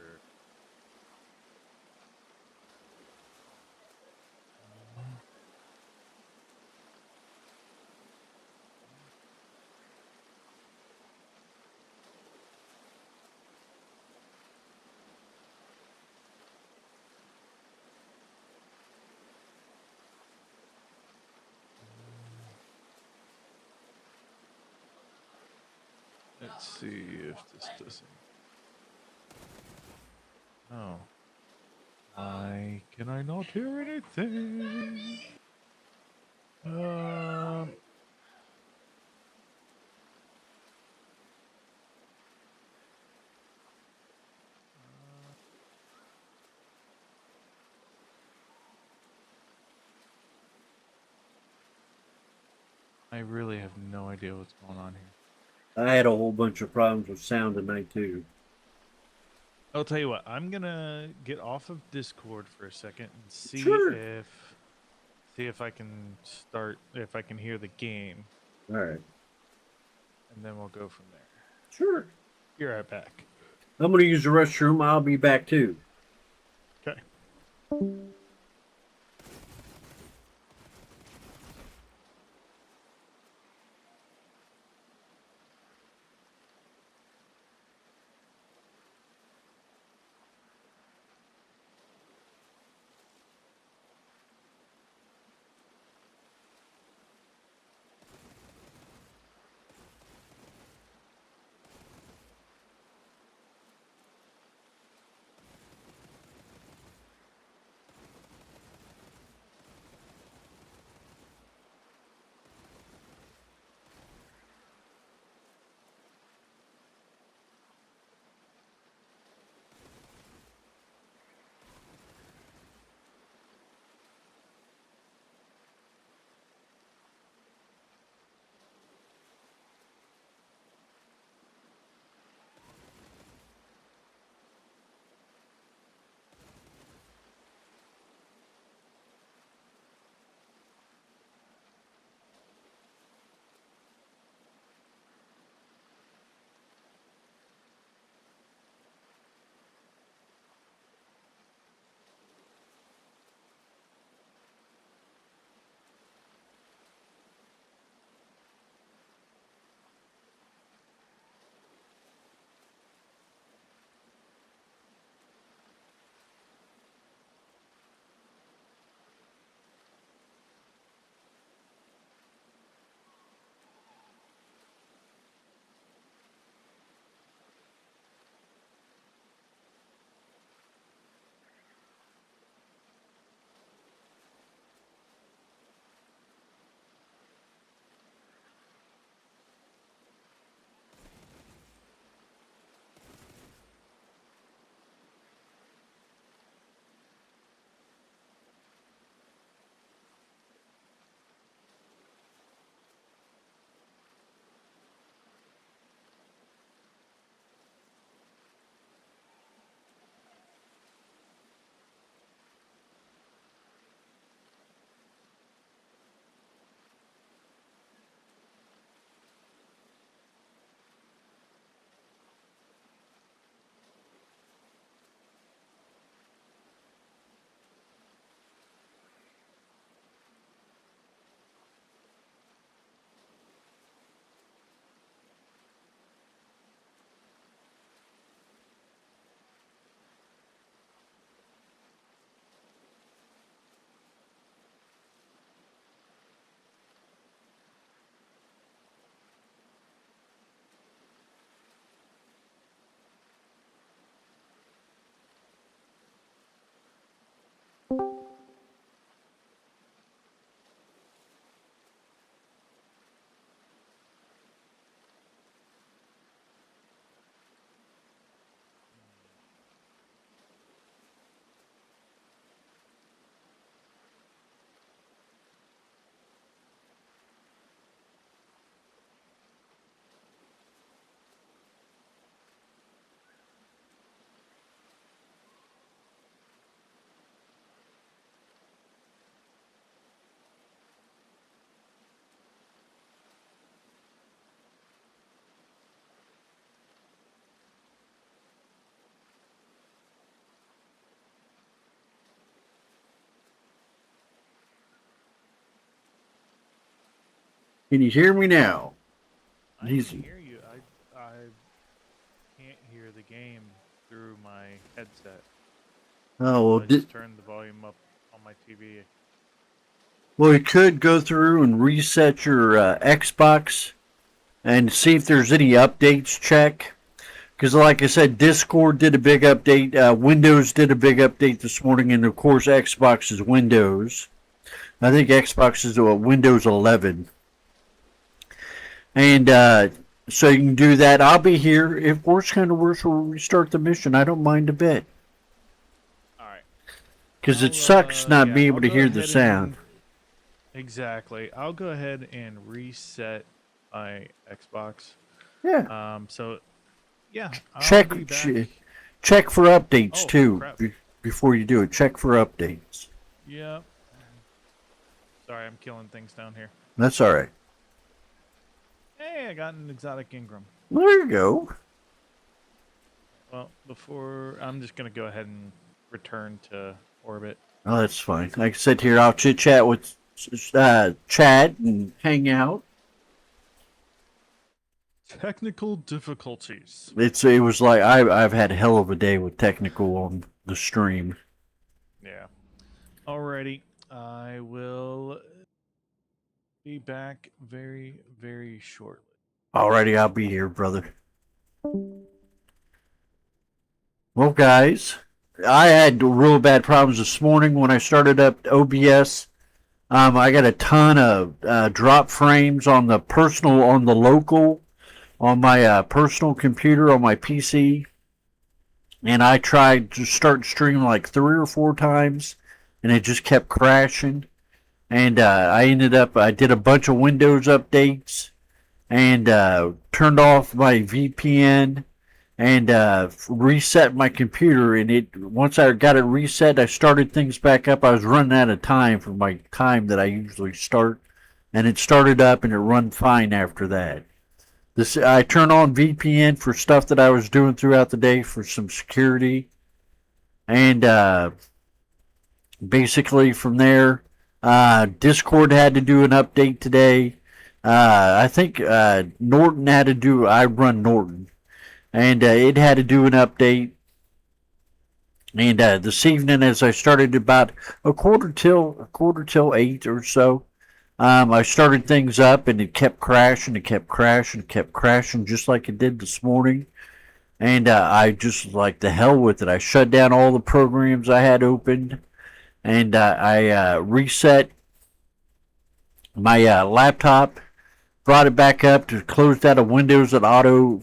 Let's see if this doesn't. Oh. Why can I not hear anything? I really have no idea what's going on here. I had a whole bunch of problems with sound tonight too. I'll tell you what, I'm gonna get off of Discord for a second and see Sure. if I can hear the game. All right. and then we'll go from there. Sure. Be right back. I'm going to use the restroom. I'll be back too. Okay. Can you hear me now? I He's- can hear you. I can't hear the game through my headset. Oh, well, I just turned the volume up on my TV. well, you could go through and reset your Xbox and see if there's any updates. Check. Because, like I said, Discord did a big update. Windows did a big update this morning. And, of course, Xbox is Windows. I think Xbox is Windows 11. And so you can do that. I'll be here. If worse kind of worse, we'll restart the mission. I don't mind a bit. All right. Because it sucks not yeah, being able I'll to go hear the ahead sound. Exactly. I'll go ahead and reset my Xbox. Yeah. So yeah, I'll Check be back. check for updates Oh, too crap. before you do it. Check for updates. Hey, I got an exotic Ingram. There you go. Well, before I'm just gonna go ahead and return to orbit. Oh, that's fine. I can sit here. I'll chit chat with chat and hang out. Technical difficulties. It was like I've had a hell of a day with technical on the stream. Yeah. Alrighty. I will be back very, very shortly. Alrighty, I'll be here, brother. Well, guys, I had real bad problems this morning when I started up OBS. I got a ton of drop frames on the personal, on the local, on my personal computer, on my PC. And I tried to start streaming like 3 or 4 times, and it just kept crashing. And I did a bunch of Windows updates and turned off my VPN and reset my computer. And once I got it reset, I started things back up. I was running out of time for my time that I usually start, and it started up and it run fine after that. I turned on VPN for stuff that I was doing throughout the day for some security, and basically from there, Discord had to do an update today. I think Norton had to do. I run Norton, and it had to do an update. And this evening, as I started about a quarter till 8 or so, I started things up, and it kept crashing. It kept crashing. It kept crashing, just like it did this morning. And I just like the hell with it. I shut down all the programs I had opened, and I reset my laptop, brought it back up to closed out of Windows that auto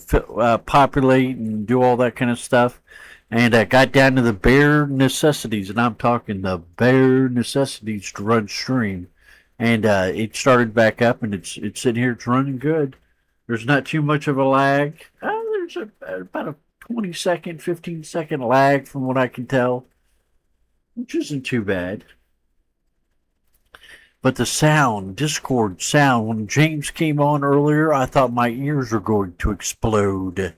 populate and do all that kind of stuff. And I got down to the bare necessities, and I'm talking the bare necessities to run stream. And it started back up, and it's sitting here. It's running good. There's not too much of a lag. There's about a 20-second, 15-second lag from what I can tell, which isn't too bad. But the sound, Discord sound, when James came on earlier, I thought my ears were going to explode.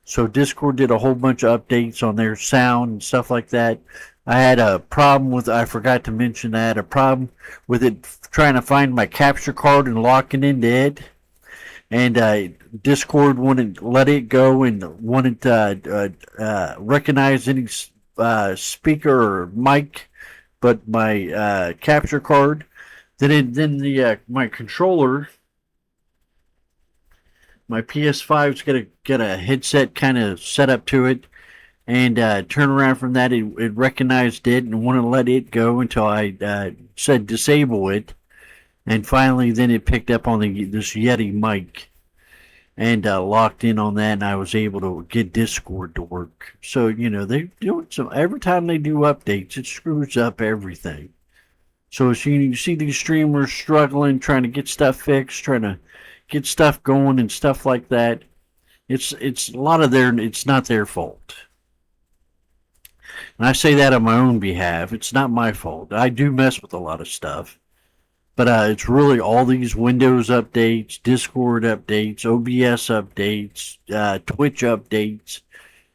So Discord did a whole bunch of updates on their sound and stuff like that. I had a problem with, I forgot to mention, I had a problem with it trying to find my capture card and locking into it. And Discord wouldn't let it go and wouldn't recognize any speaker or mic but my capture card. Then my controller, my PS5's got a headset kind of set up to it, and turn around from that, it recognized it and wouldn't let it go until I said disable it, and finally then it picked up on this Yeti mic and locked in on that, and I was able to get Discord to work. So they do it. So every time they do updates, it screws up everything. So as you see these streamers struggling, trying to get stuff fixed, trying to get stuff going and stuff like that. It's a lot of it's not their fault. And I say that on my own behalf. It's not my fault. I do mess with a lot of stuff. But it's really all these Windows updates, Discord updates, OBS updates, Twitch updates,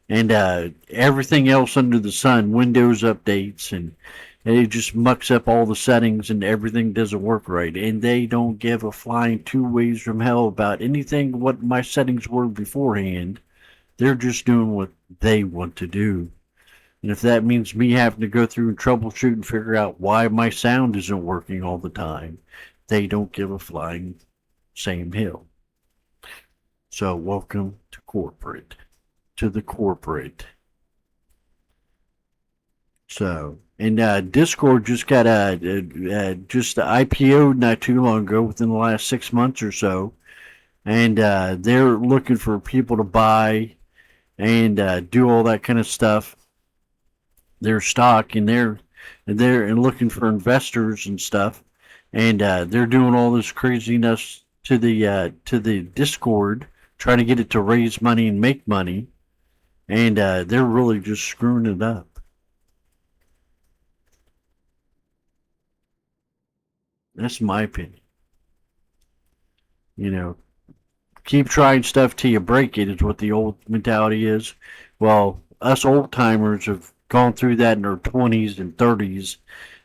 and everything else under the sun, Windows updates, and it just mucks up all the settings and everything doesn't work right. And they don't give a flying two ways from hell about anything what my settings were beforehand. They're just doing what they want to do. And if that means me having to go through and troubleshoot and figure out why my sound isn't working all the time, they don't give a flying same hill. So welcome to corporate. To the corporate. So, and Discord just got just IPO'd not too long ago, within the last 6 months or so, and they're looking for people to buy and do all that kind of stuff. Their stock, and they're looking for investors and stuff, and they're doing all this craziness to the Discord, trying to get it to raise money and make money, and they're really just screwing it up. That's my opinion. keep trying stuff till you break it is what the old mentality is. Well, us old timers have gone through that in our 20s and 30s,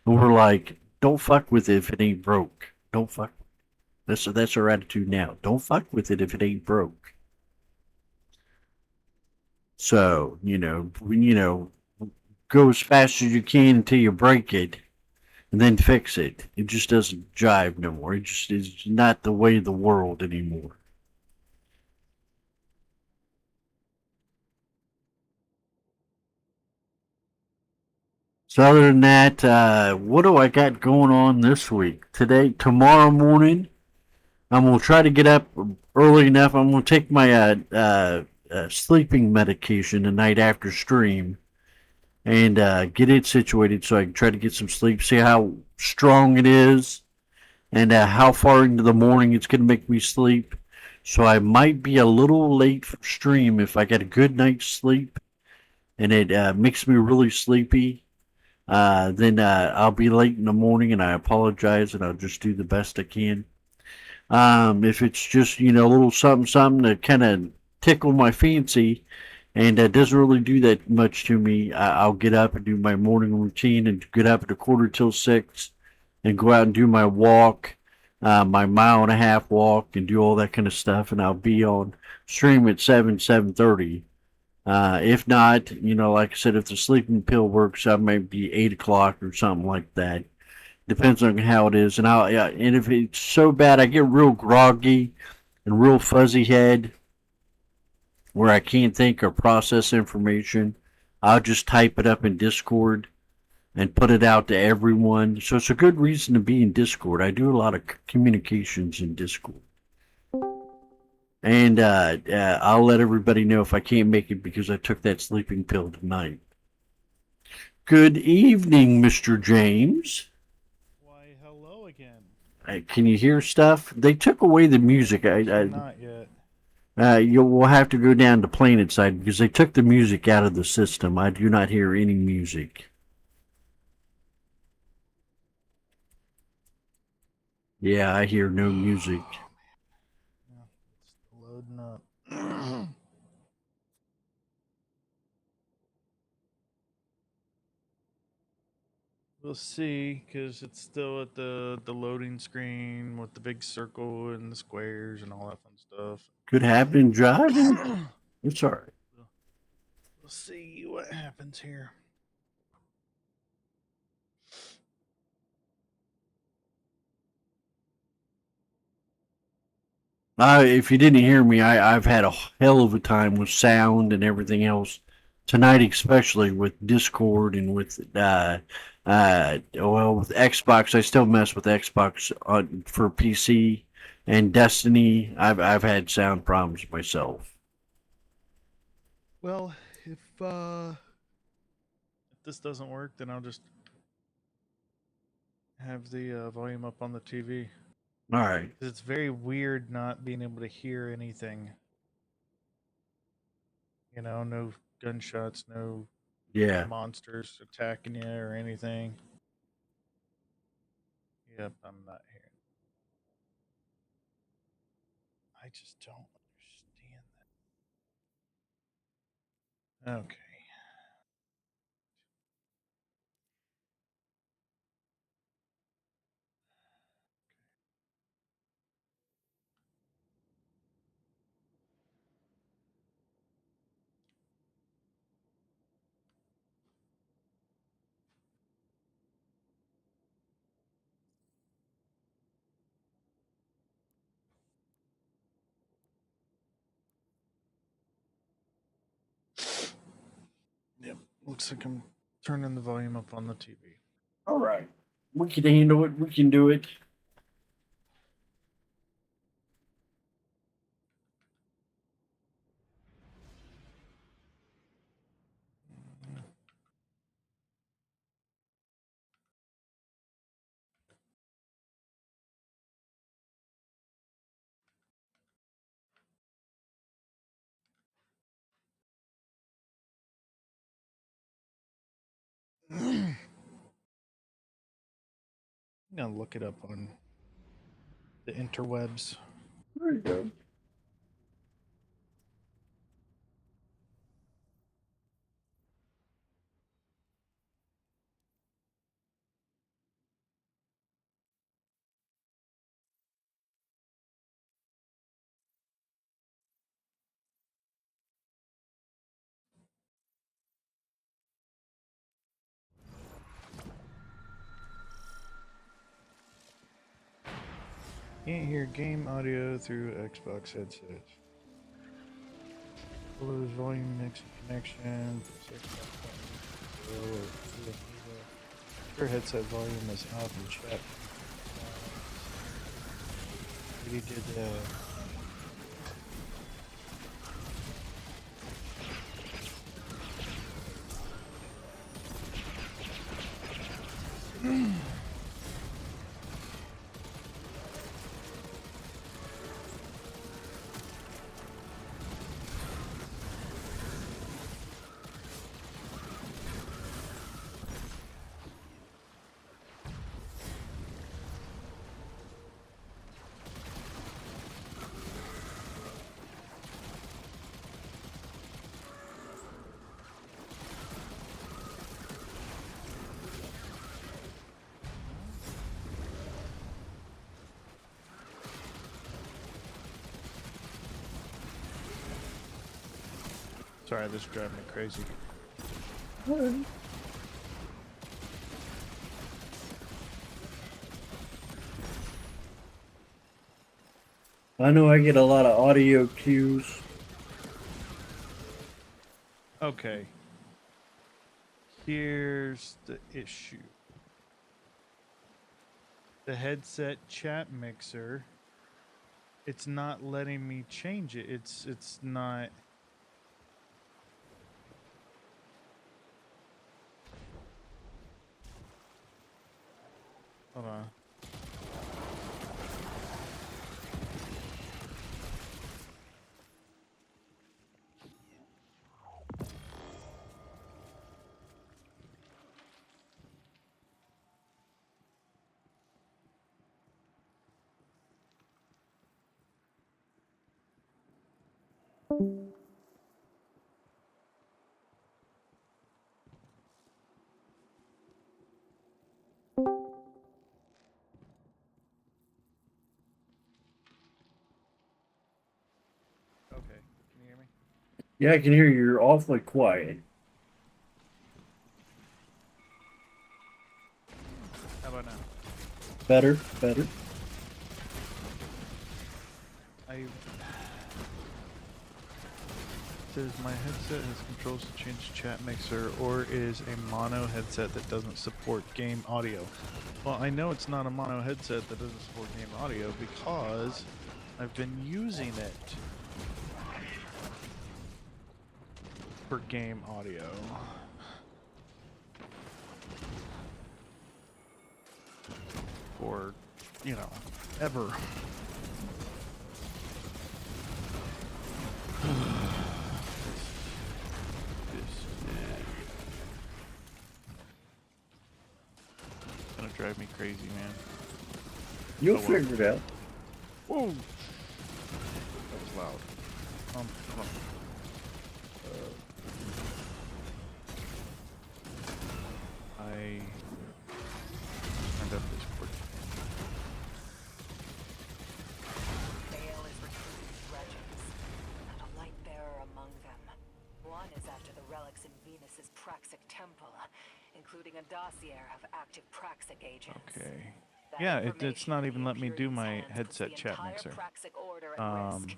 and we're like, don't fuck with it if it ain't broke. Don't fuck. That's our attitude now. Don't fuck with it if it ain't broke. So go as fast as you can until you break it, and then fix it. It just doesn't jive no more. It just is not the way of the world anymore. So other than that, what do I got going on this week? Tomorrow morning, I'm gonna try to get up early enough. I'm gonna take my sleeping medication the night after stream and get it situated so I can try to get some sleep. See how strong it is and how far into the morning it's gonna make me sleep. So I might be a little late for stream if I get a good night's sleep and it makes me really sleepy. Then I'll be late in the morning, and I apologize, and I'll just do the best I can. If it's just a little something something to kind of tickle my fancy, and doesn't really do that much to me, I'll get up and do my morning routine, and get up at a quarter till 6, and go out and do my walk, my mile and a half walk, and do all that kind of stuff, and I'll be on stream at 7:30. If not, like I said, if the sleeping pill works, I might be 8 o'clock or something like that. Depends on how it is, and and if it's so bad, I get real groggy and real fuzzy head where I can't think or process information. I'll just type it up in Discord and put it out to everyone. So it's a good reason to be in Discord. I do a lot of communications in Discord. And I'll let everybody know if I can't make it because I took that sleeping pill tonight. Good evening, Mr. James. Why, hello again. Can you hear stuff? They took away the music. Not yet. We'll have to go down to Planet Side because they took the music out of the system. I do not hear any music. Yeah, I hear no music. Yeah, it's loading up. We'll see, because it's still at the loading screen with the big circle and the squares and all that fun stuff. Could happen driving. It's all right. We'll see what happens here. If you didn't hear me, I've had a hell of a time with sound and everything else tonight, especially with Discord and with with Xbox. I still mess with Xbox for PC and Destiny. I've had sound problems myself. Well, if this doesn't work, then I'll just have the volume up on the TV. All right. It's very weird not being able to hear anything. No gunshots, no Yeah. monsters attacking you or anything. Yep, I'm not hearing. I just don't understand that. Okay. Yep, looks like I'm turning the volume up on the TV. All right. We can handle it. We can do it. I'm gonna look it up on the interwebs. There you go. Can't hear game audio through Xbox headsets. Close volume mix connection. Your headset volume is off in chat. We did Sorry, this is driving me crazy. I know I get a lot of audio cues. Okay. Here's the issue. The headset chat mixer, it's not letting me change it. It's not. Hold on. Okay, can you hear me? Yeah, I can hear you're awfully quiet. How about now? Better, better. I says my headset has controls to change chat mixer or is a mono headset that doesn't support game audio. Well, I know it's not a mono headset that doesn't support game audio because I've been using it for game audio. For, you know, ever. It's gonna drive me crazy, man. You'll Oh, well. figure it out. Whoa! That was loud. Hold on. I turned up this cord. Bale is recruiting dredges, and a light bearer among them. One is after the relics in Venus's Praxic temple, including a dossier of active Praxic agents. Okay. That Yeah, it's information not in even the letting me do Imperium's my hands puts headset the chat entire mixer. Praxic order at risk.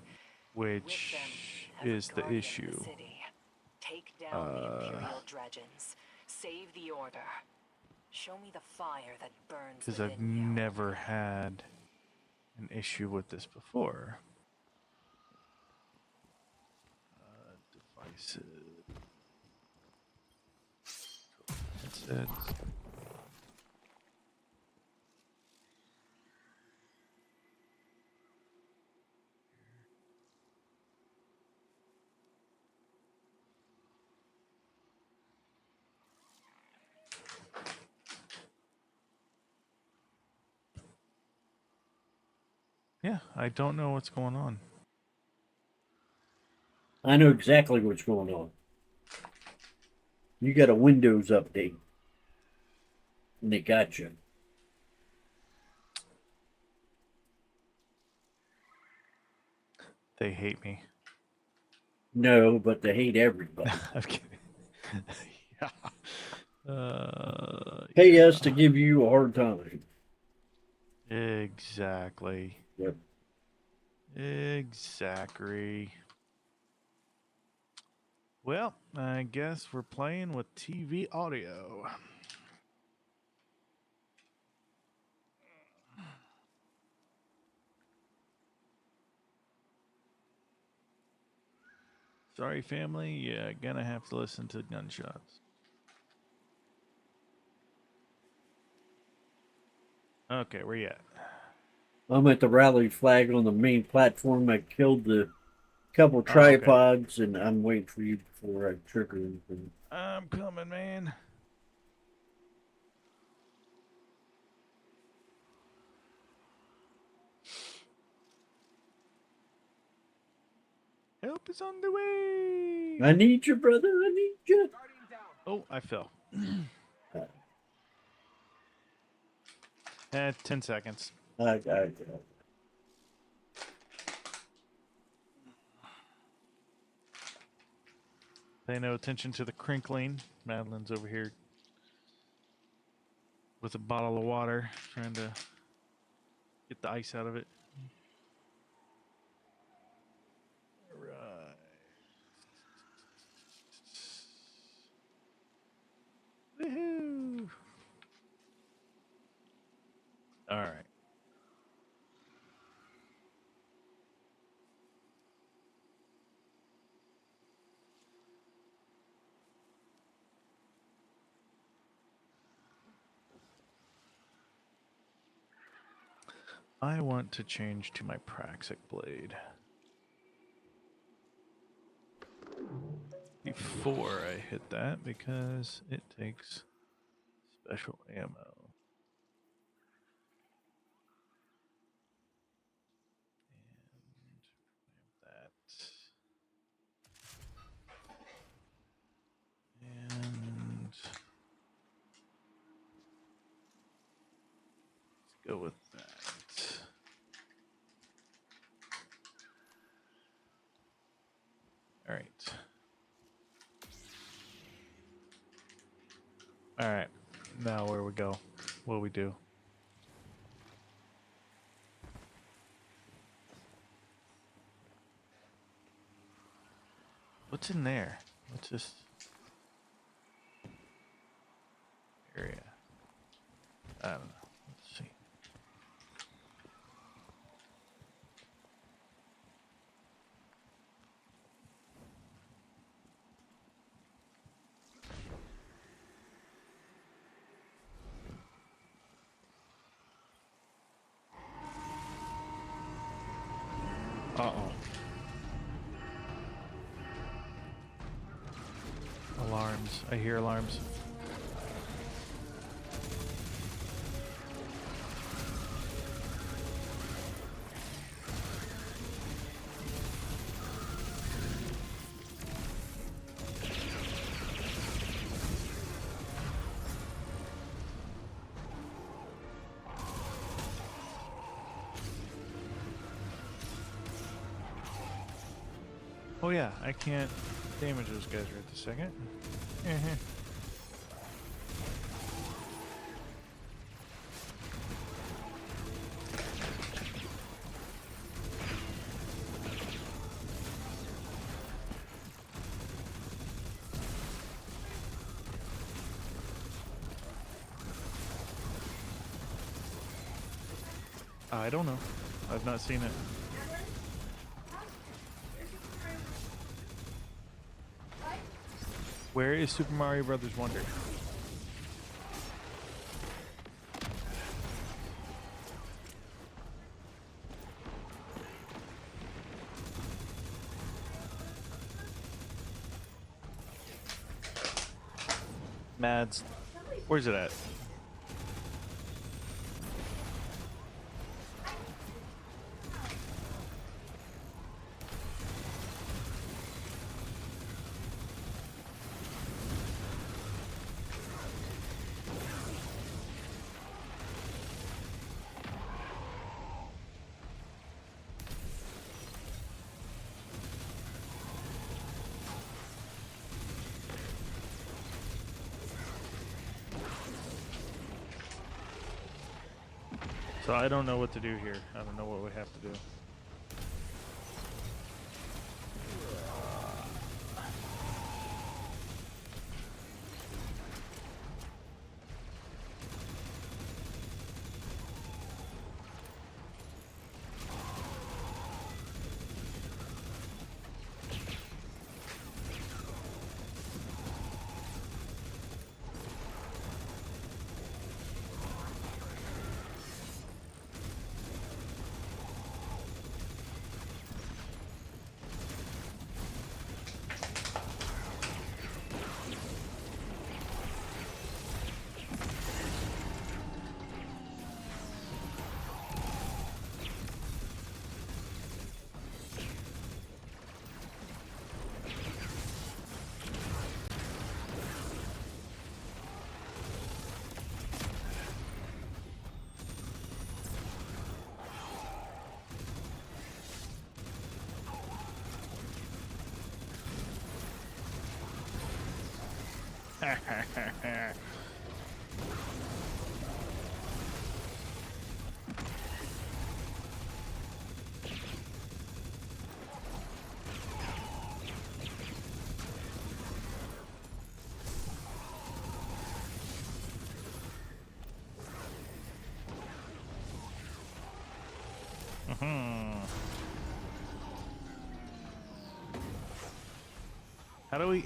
With Which them, as is a the guardian of issue. city, take down the Imperial dredgens. Save the order. Show me the fire that burns Because within I've you. never had an issue with this before. Devices. Headsets. Yeah, I don't know what's going on. I know exactly what's going on. You got a Windows update. And they got you. They hate me. No, but they hate everybody. I'm kidding. Yeah. Pay Yeah. us to give you a hard time. Exactly. Yep. Exactly. Well, I guess we're playing with TV audio. Sorry, family. Yeah, gonna have to listen to gunshots. Okay, where you at? I'm at the rally flag on the main platform. I killed the couple Oh, okay. tripods, and I'm waiting for you before I trigger anything. I'm coming, man. Help is on the way. I need you, brother. I need you. Oh, I fell. 10 seconds. I Pay no attention to the crinkling. Madeline's over here with a bottle of water, trying to get the ice out of it. Right. Woohoo! All right. I want to change to my Praxic blade. Before I hit that, because it takes special ammo. And let's go with that. All right. All right. Now where we go? What do we do? What's in there? What's this area? I don't know. Let's see. Uh-oh. Alarms. I hear alarms. Oh yeah, I can't damage those guys right this second. I don't know. I've not seen it. Where is Super Mario Brothers Wonder? Mads, where's it at? So I don't know what to do here. I don't know what we have to do.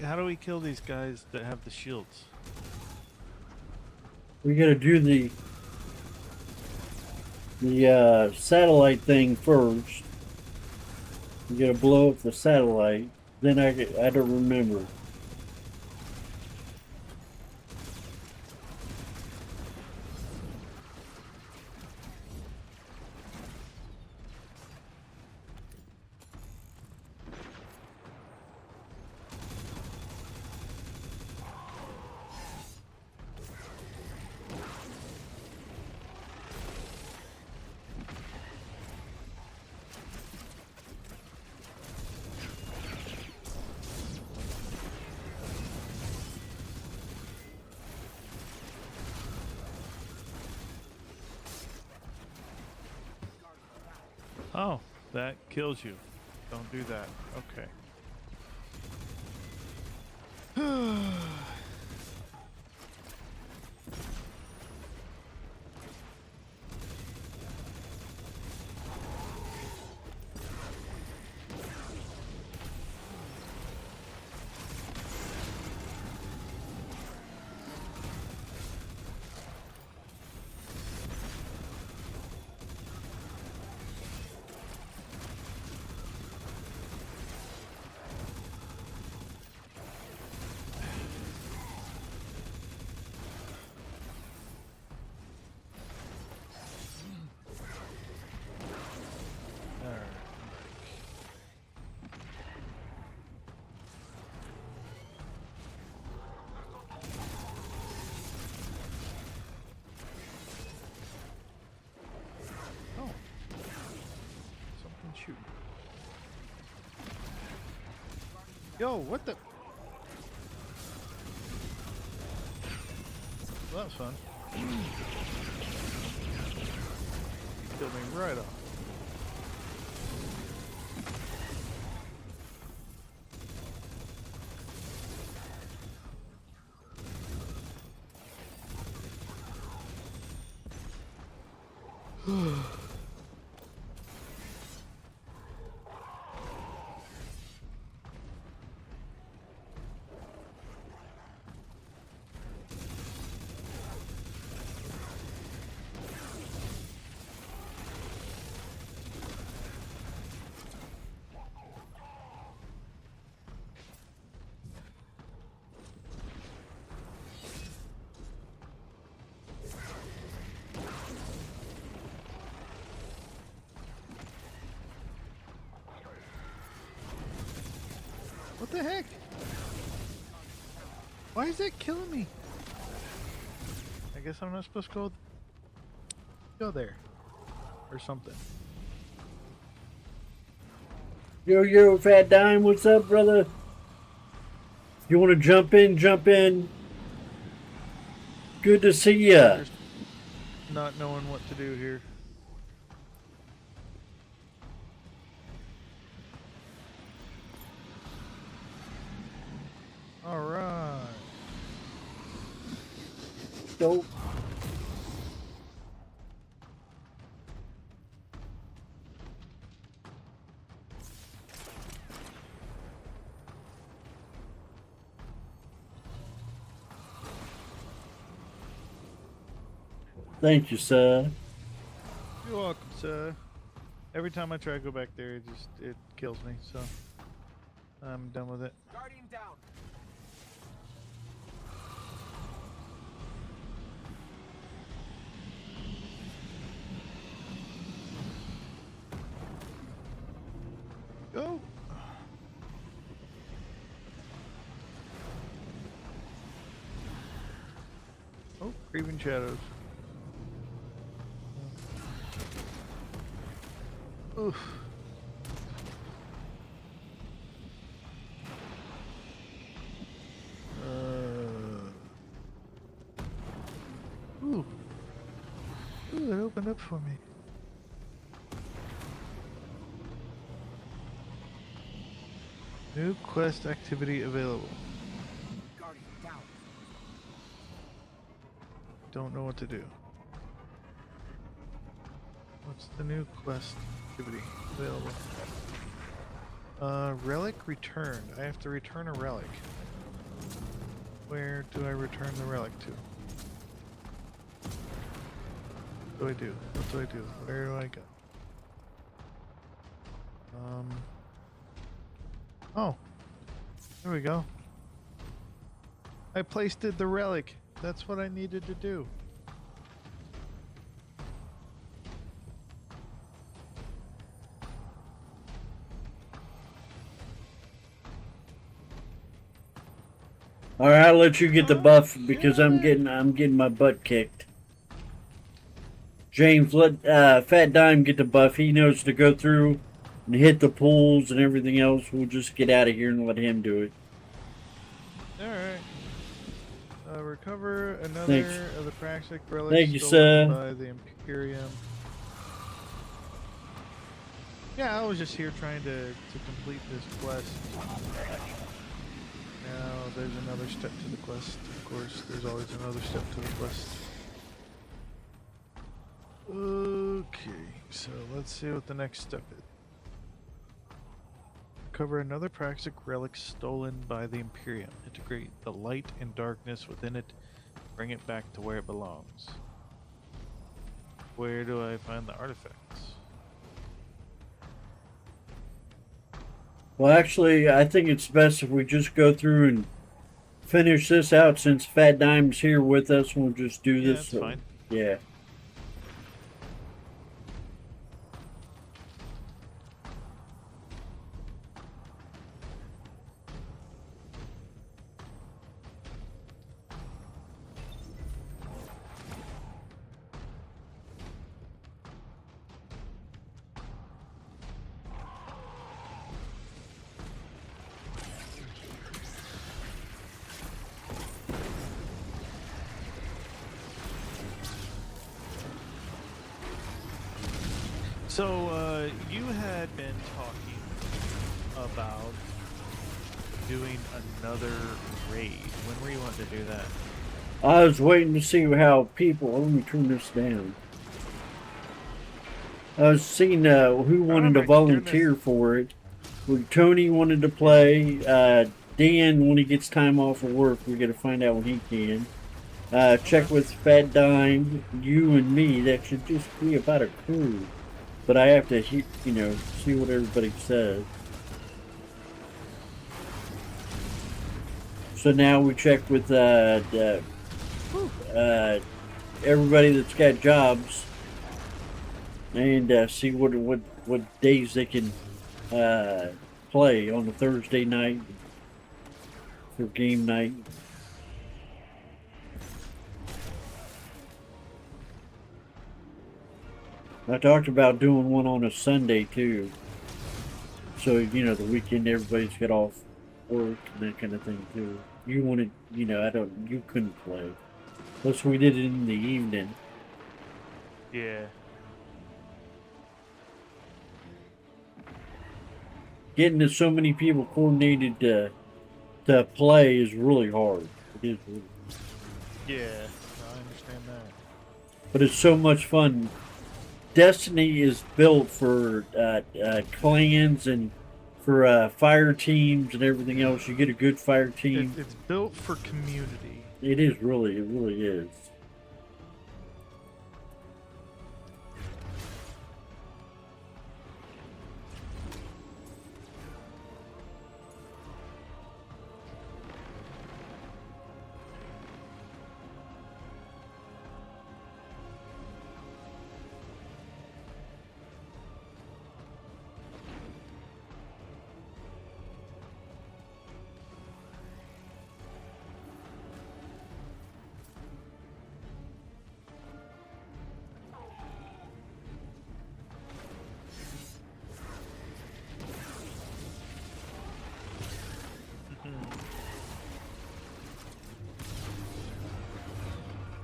How do we kill these guys that have the shields? We gotta do the satellite thing first. You gotta blow up the satellite. Then I don't remember. Oh, that kills you. Don't do that. Okay. Oh. Something shooting. Yo, what the? Well, that was fun. Killed me right off. What the heck? Why is that killing me? I guess I'm not supposed to go there. Or something. Yo, Fat Dime, what's up, brother? You want to jump in? Jump in. Good to see ya. Not knowing what to do here. All right. Dope. Thank you, sir. You're welcome, sir. Every time I try to go back there, it kills me. So I'm done with it. Guardian down. Go. Oh, Creeping Shadows. Oof. Ooh. Ooh, it opened up for me. New quest activity available. Guardian down. Don't know what to do. What's the new quest activity available? Relic returned. I have to return a relic. Where do I return the relic to? What do I do? What do I do? Where do I go? Oh. There we go. I placed the relic. That's what I needed to do. All right, I'll let you get the buff because I'm getting my butt kicked. James, let Fat Dime get the buff. He knows to go through and hit the pools and everything else. We'll just get out of here and let him do it. Alright. Recover another Thanks. of the Praxic relics Thank you, stolen sir. by the Imperium. Yeah, I was just here trying to complete this quest. Now there's another step to the quest. Of course, there's always another step to the quest. Okay, so let's see what the next step is. Recover another Praxic relic stolen by the Imperium. Integrate the light and darkness within it. Bring it back to where it belongs. Where do I find the artifacts? Well, actually, I think it's best if we just go through and finish this out since Fat Dime's here with us. We'll just do Yeah, this. that's fine. Yeah. So, you had been talking about doing another raid. When were you wanting to do that? I was waiting to see how people. Let me turn this down. I was seeing who wanted to my volunteer for it. Tony wanted to play. Dan, when he gets time off of work, we got to find out when he can. Check with Fat Dime, you and me. That should just be about a crew. But I have to, see what everybody says. So now we check with everybody that's got jobs and see what days they can play on a Thursday night for game night. I talked about doing one on a Sunday too. So, the weekend everybody's got off work and that kind of thing too. You wanted, you couldn't play. Plus we did it in the evening. Yeah. Getting to so many people coordinated to play is really hard. It is, really, Yeah, I understand that. but it's so much fun. Destiny is built for clans and for fire teams and everything else. You get a good fire team. It's built for community. It is really, it really is.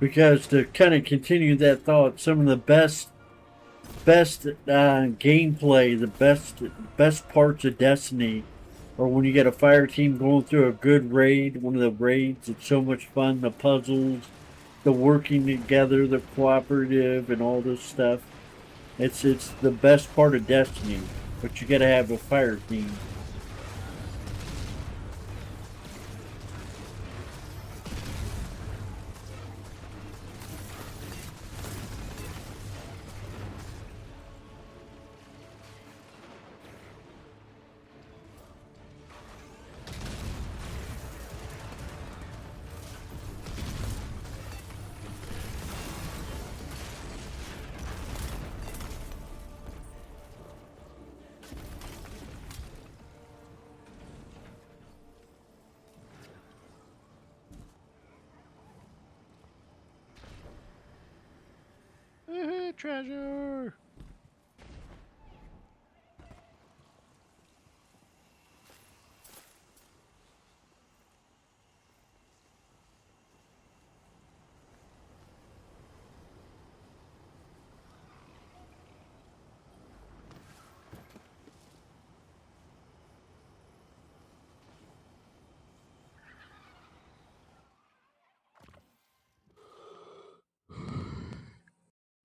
Because to kind of continue that thought, some of the best gameplay, the best parts of Destiny, are when you get a fire team going through a good raid. One of the raids, it's so much fun. The puzzles, the working together, the cooperative, and all this stuff. It's the best part of Destiny. But you got to have a fire team. Treasure.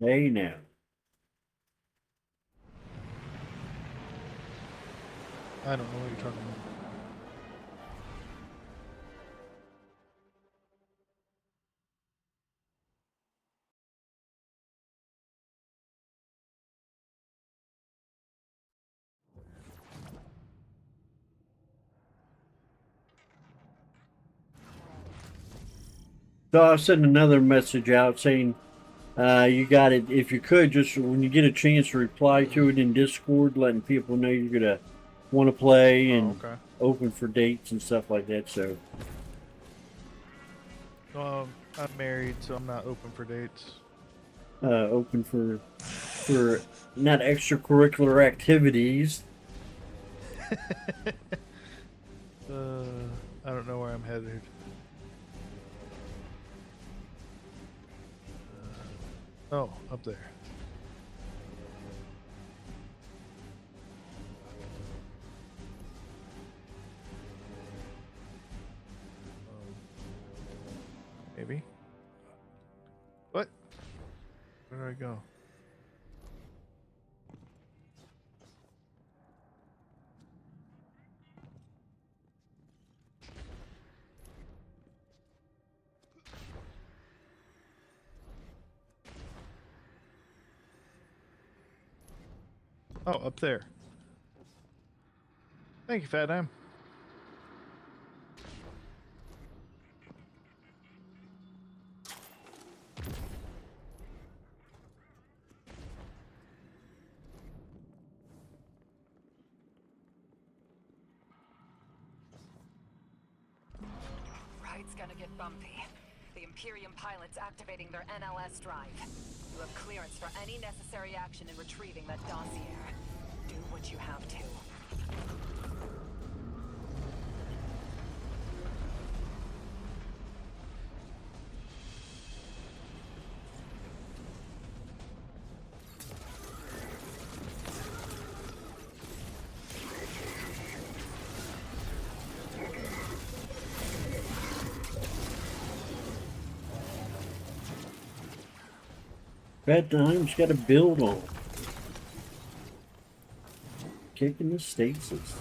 Hey now. I don't know what you're talking about. So I'll send another message out saying you got it. If you could, just when you get a chance, reply to it in Discord, letting people know you're gonna want to play and okay. open for dates and stuff like that. So I'm married, so I'm not open for dates. open for not extracurricular activities. I don't know where I'm headed. Oh, up there. Maybe. What? Where do I go? Oh, up there. Thank you, Fat Dime. Ride's gonna get bumpy. The Imperium pilot's activating their NLS drive. You have clearance for any necessary action in retrieving that dossier. Do what you have to. Bad times got to build on. Kicking the stasis.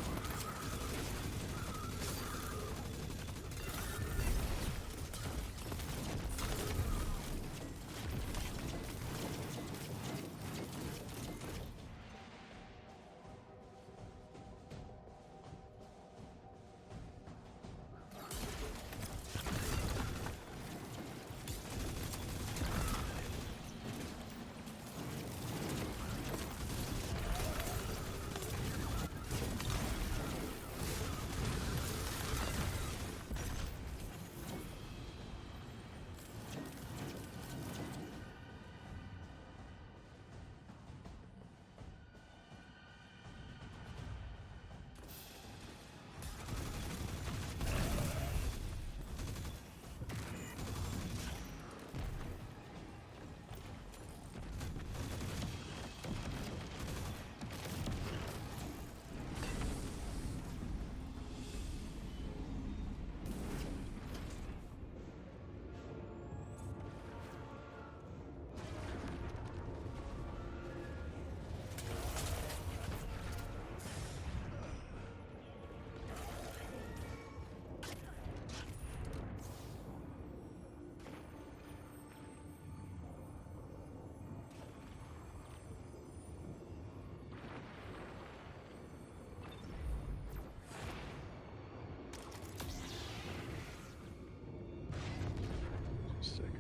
Just a second.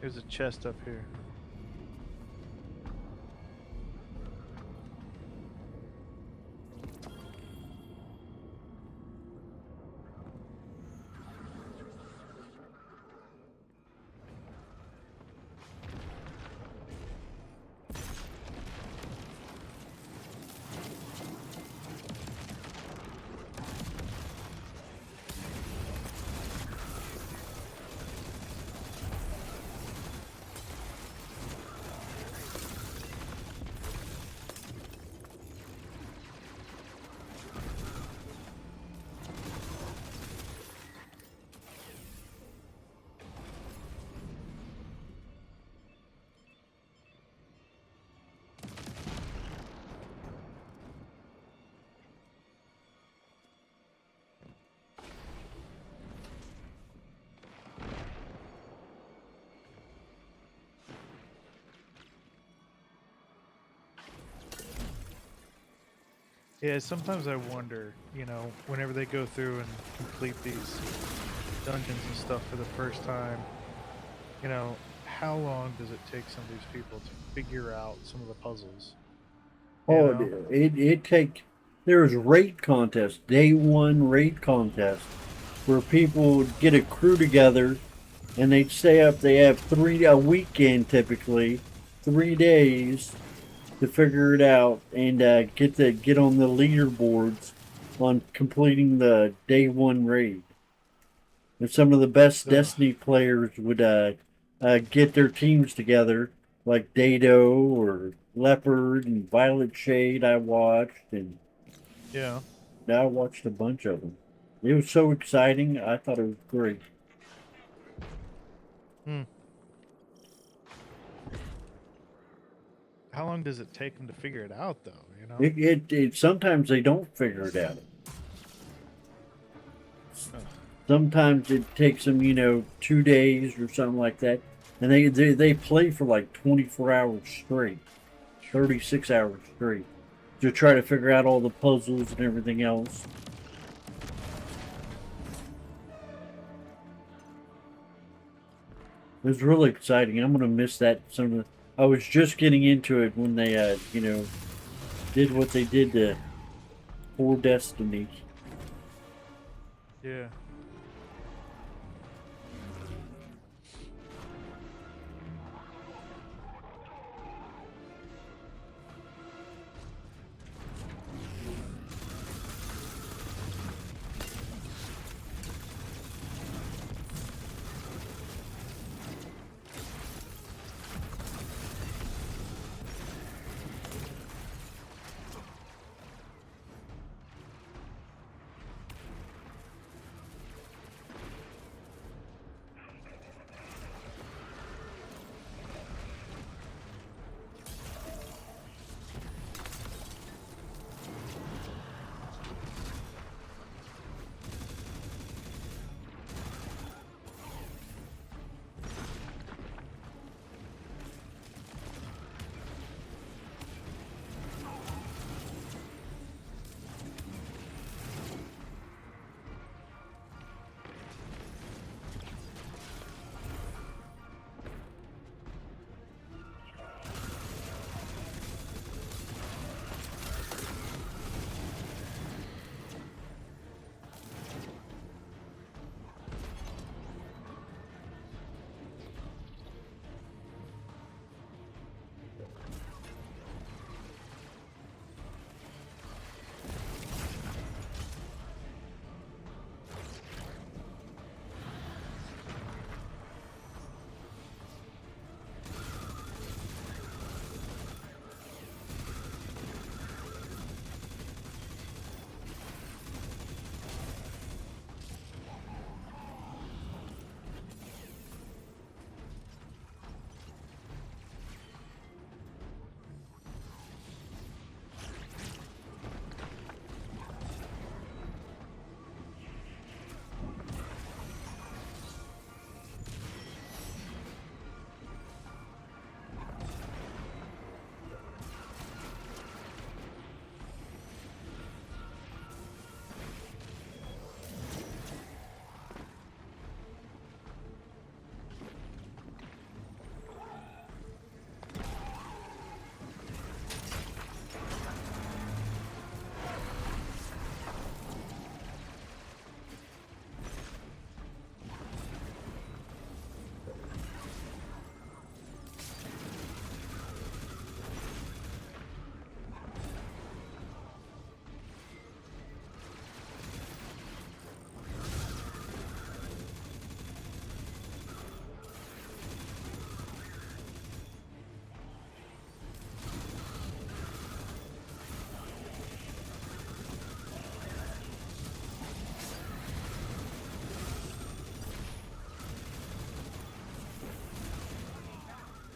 There's a chest up here. Yeah, sometimes I wonder, whenever they go through and complete these dungeons and stuff for the first time, how long does it take some of these people to figure out some of the puzzles? Oh, know? it take. There was raid contest, day one raid contest, where people would get a crew together, and they'd stay up. They have a weekend typically, 3 days to figure it out and get on the leaderboards on completing the day one raid. And some of the best Ugh. Destiny players would get their teams together, like Dado or Leopard and Violet Shade. I watched, and Yeah. I watched a bunch of them. It was so exciting. I thought it was great. Hmm. How long does it take them to figure it out, though? It sometimes they don't figure it out. Ugh. Sometimes it takes them, 2 days or something like that, and they play for like 24 hours straight, 36 hours straight, to try to figure out all the puzzles and everything else. It was really exciting. I'm gonna miss that. I was just getting into it when they, did what they did to poor Destiny. Yeah.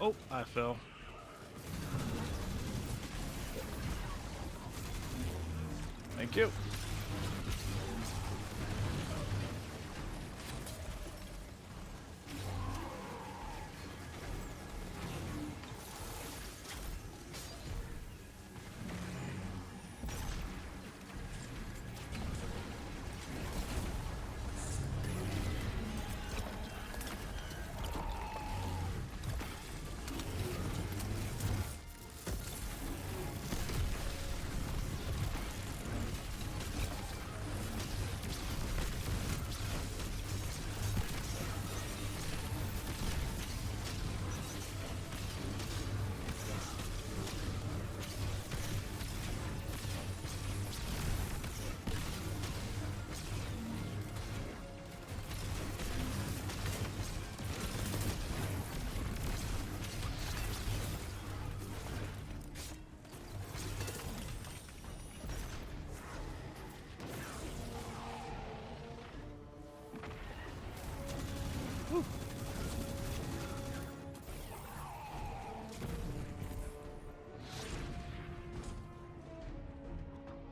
Oh, I fell. Thank you.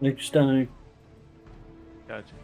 Next time. Gotcha.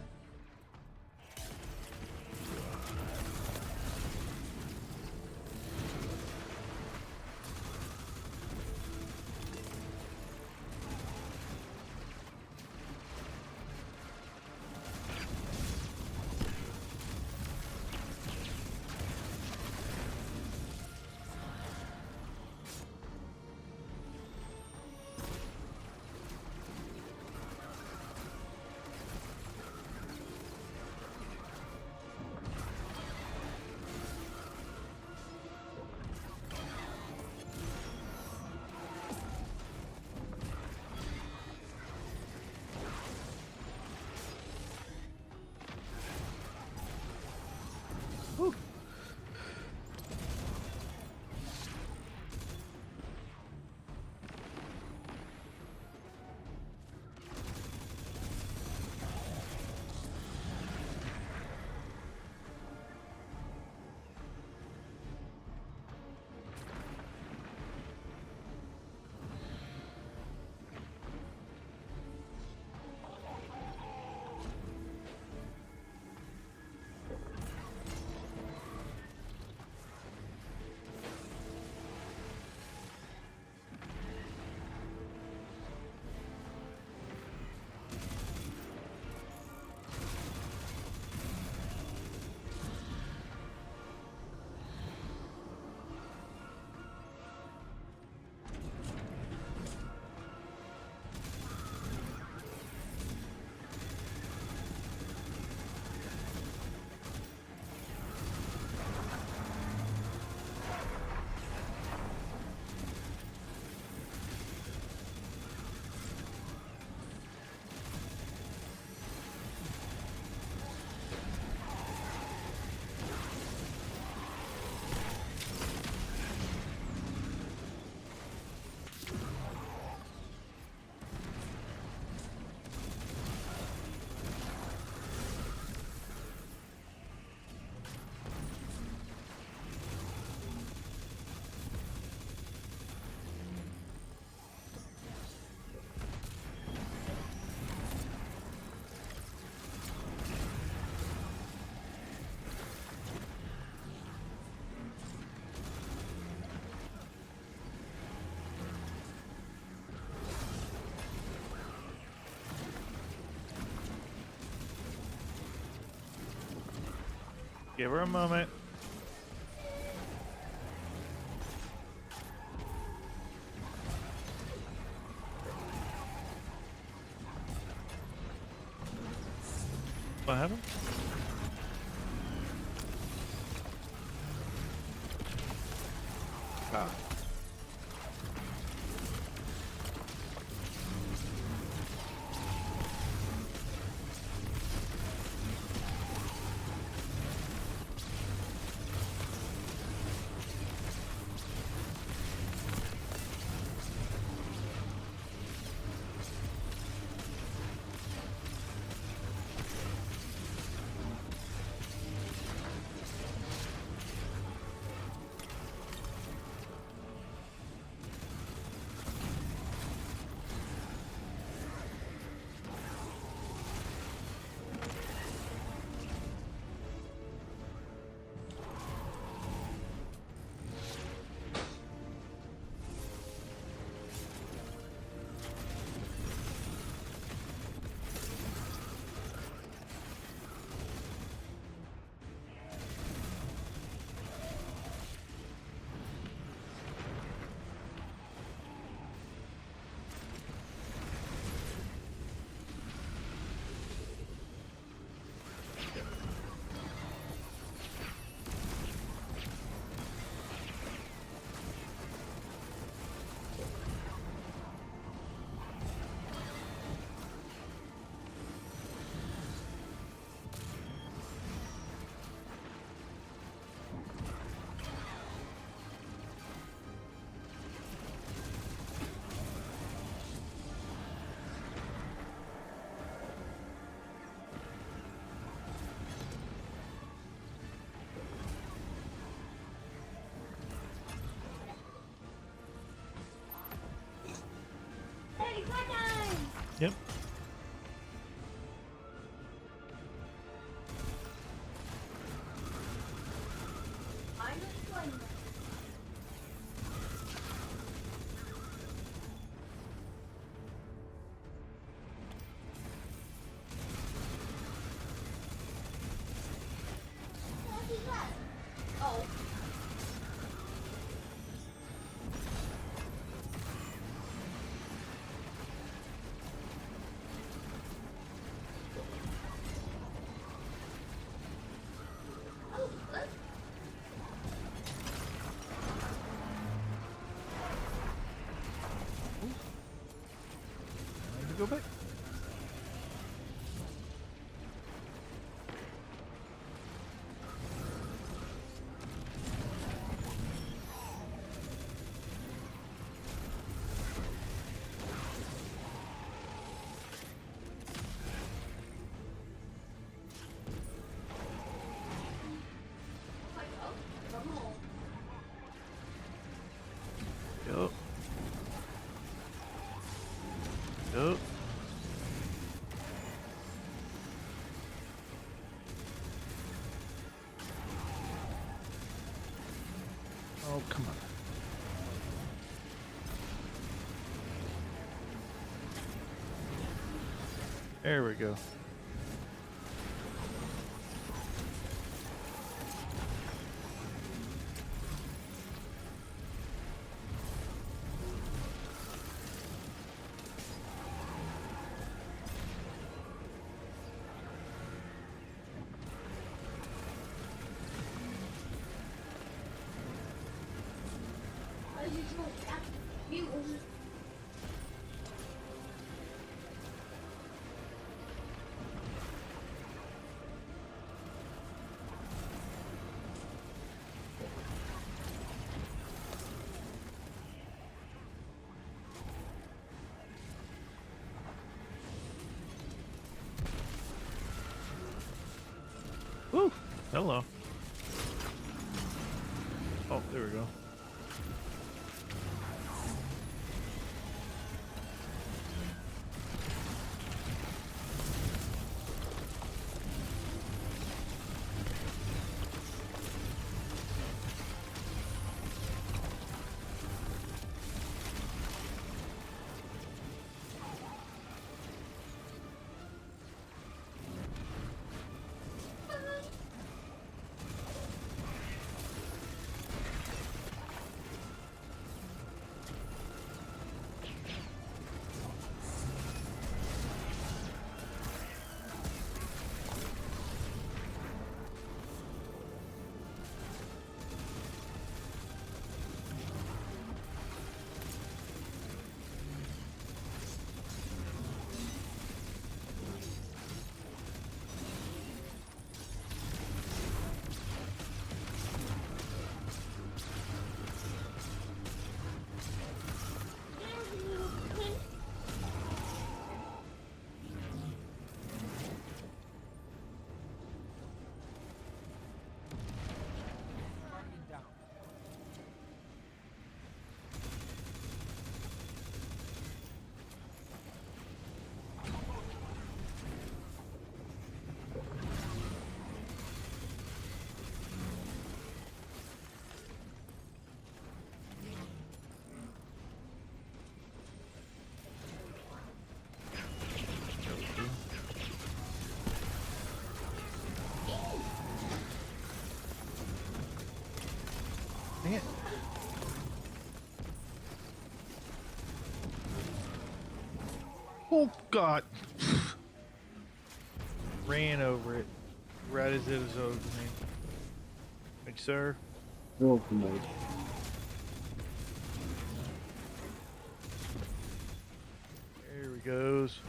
Give her a moment. What happened? Ah. Yep. Go back. Yup. Yup. Oh, come on. There we go. Woo! Hello. Oh, there we go. Dang it. Oh God! Ran over it right as it was over me. Thank you, sir. Welcome, mate. There he goes.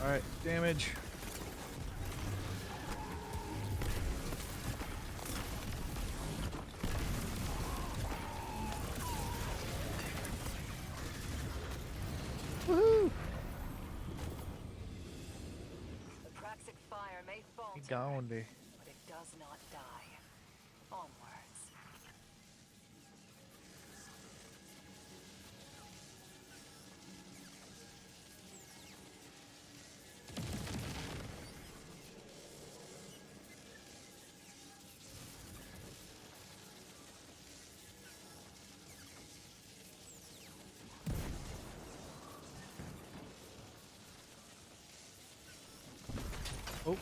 All right, damage. Woohoo! The Praxic fire may falter, He gone there. but it does not die. Onwards. Oh.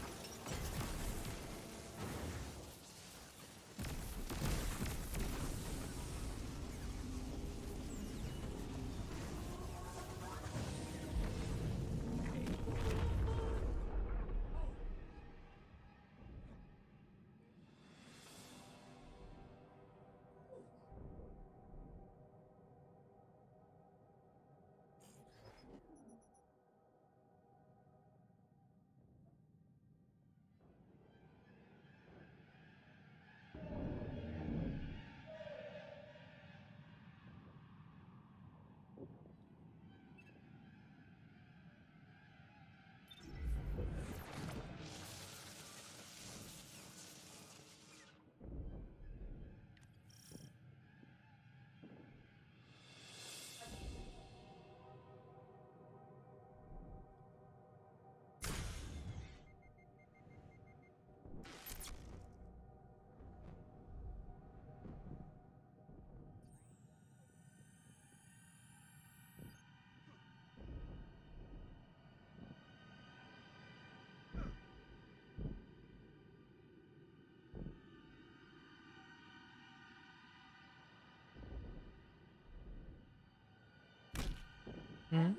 Hmm?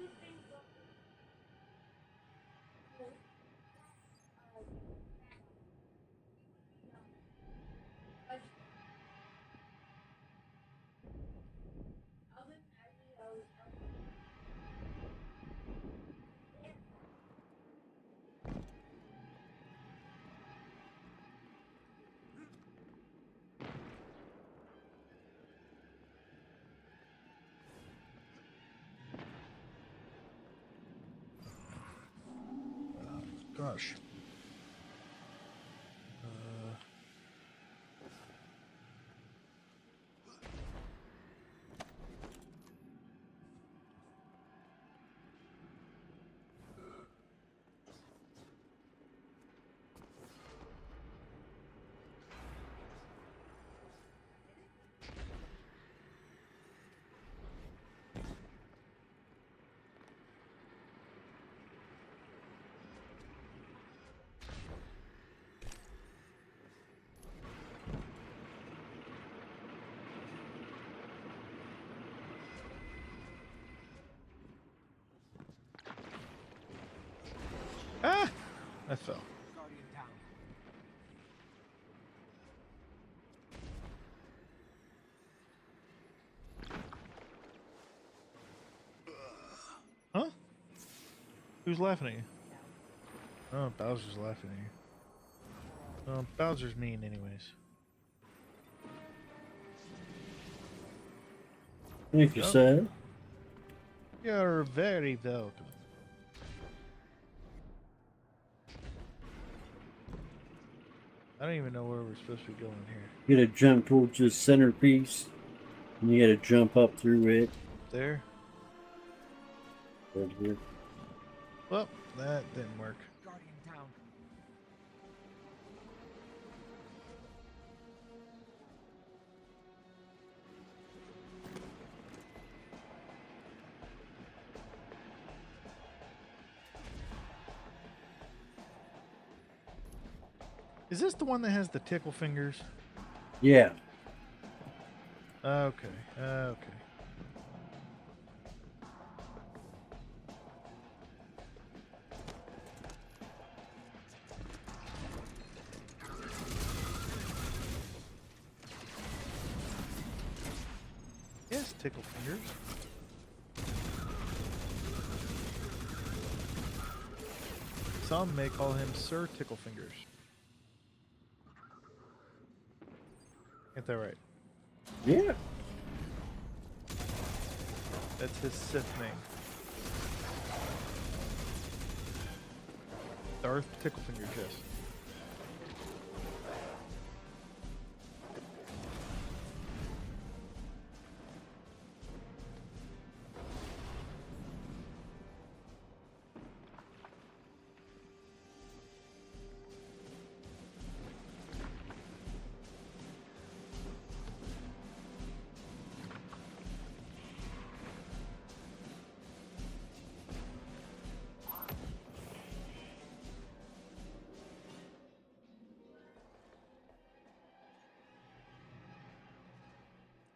Gosh. Ah! I fell. Guardian down. Who's laughing at you? Oh, Bowser's laughing at you. Well, Bowser's mean, anyways. Thank you, Oh. sir. You're very welcome. I don't even know where we're supposed to be going here. You gotta jump towards the centerpiece, and you gotta jump up through it. There? Right here. Well, that didn't work. Guardian down. Is this the one that has the tickle fingers? Yeah. Okay, okay. Yes, tickle fingers. Some may call him Sir Tickle Fingers. Ain't that right? Yeah. That's his Sith name. Darth Tickle Fingers, yes.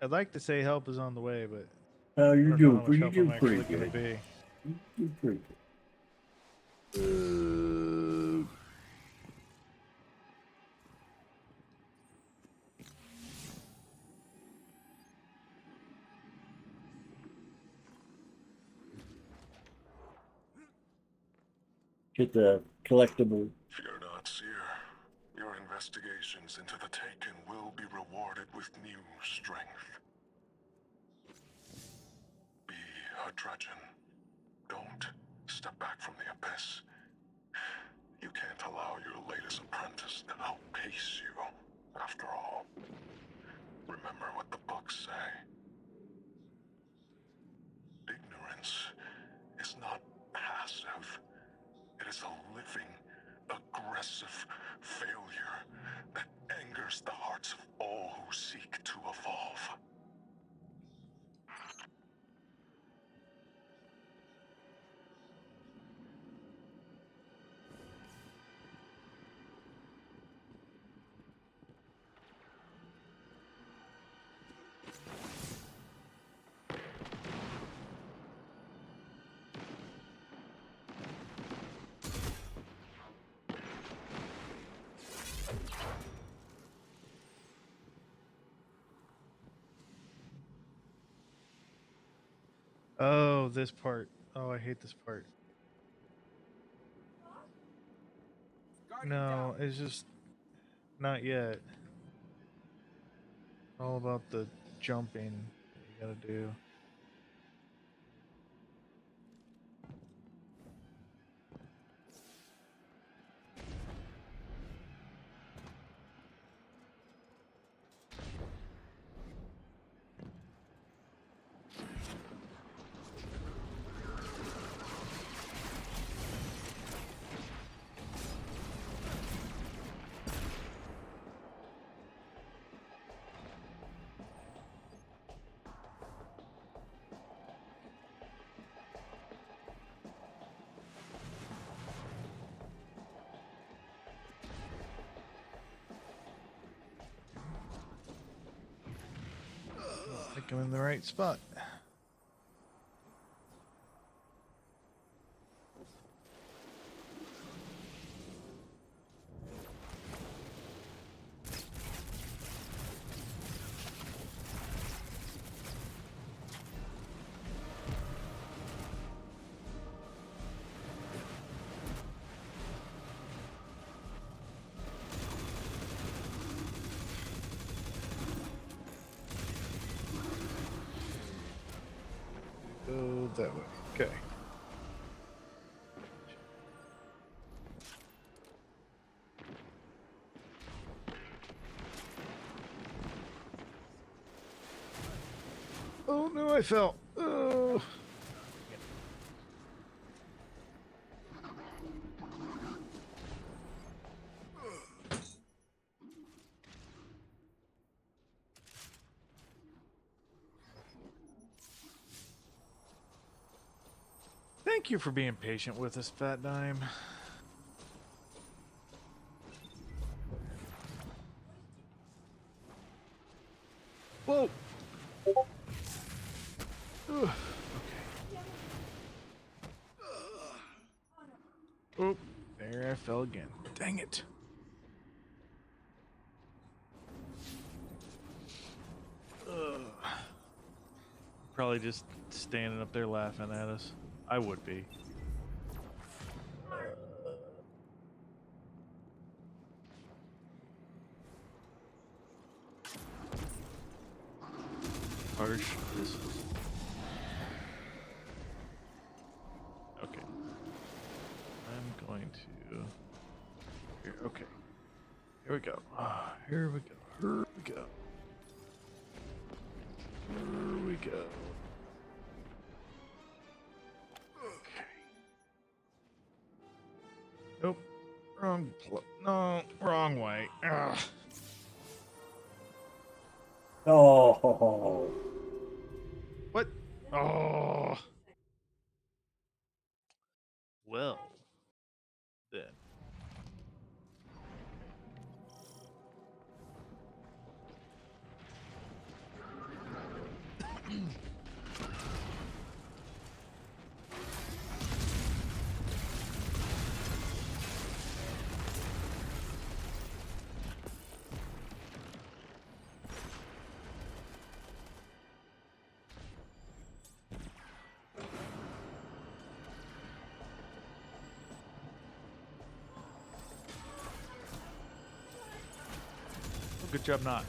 I'd like to say help is on the way, but Oh, I you're don't know how doing, much you're help I'm doing actually pretty going to good. be. You're pretty good. Get the collectible. Fear not, Seer. Your investigations into the Taken will be rewarded with new strength. Be a Drudgeon. Don't step back from the abyss. You can't allow your latest apprentice to outpace you, after all. Remember what the books say. Ignorance is not passive. It is a living, aggressive failure that angers the hearts of all who seek to evolve. Oh, this part. Oh, I hate this part. Guardian No, down. it's just not yet. All about the jumping that you gotta do. I think I'm in the right spot. that way. Okay. Oh no, I fell. Oh. Thank you for being patient with us, Fat Dime. Whoa. Ugh. Oh, there I fell again. Dang it. Ugh. Probably just standing up there laughing at us. I would be. Harsh. This is okay. I'm going to. Here, okay. Here we go. Here we go. Here we go. Here we go. Okay. Nope. No, wrong way. Ugh. Oh. What? Oh. Well, then. Good job not.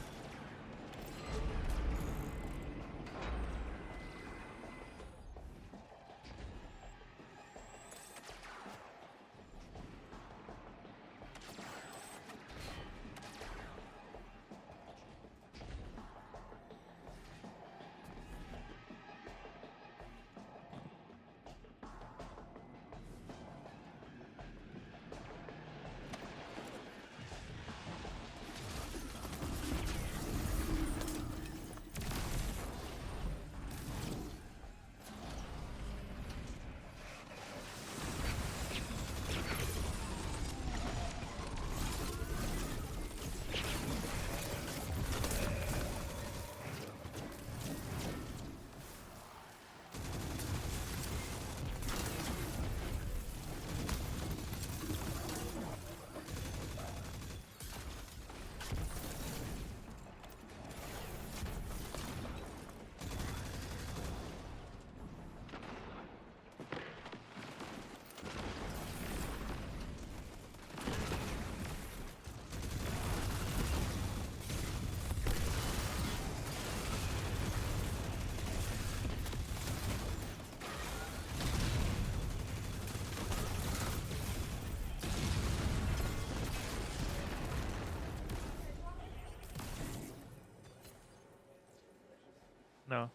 No.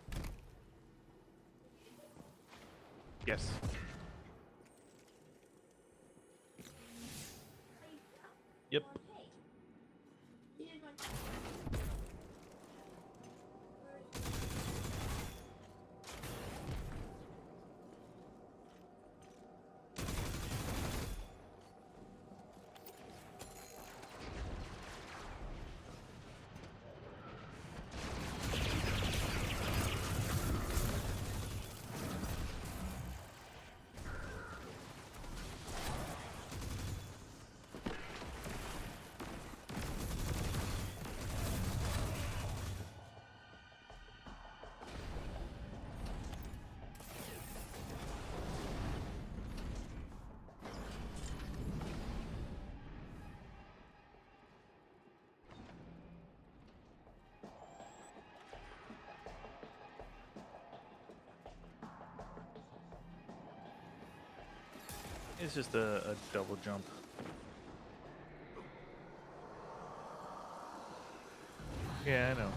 Yes. Yep. It's just a double jump. Yeah, I know.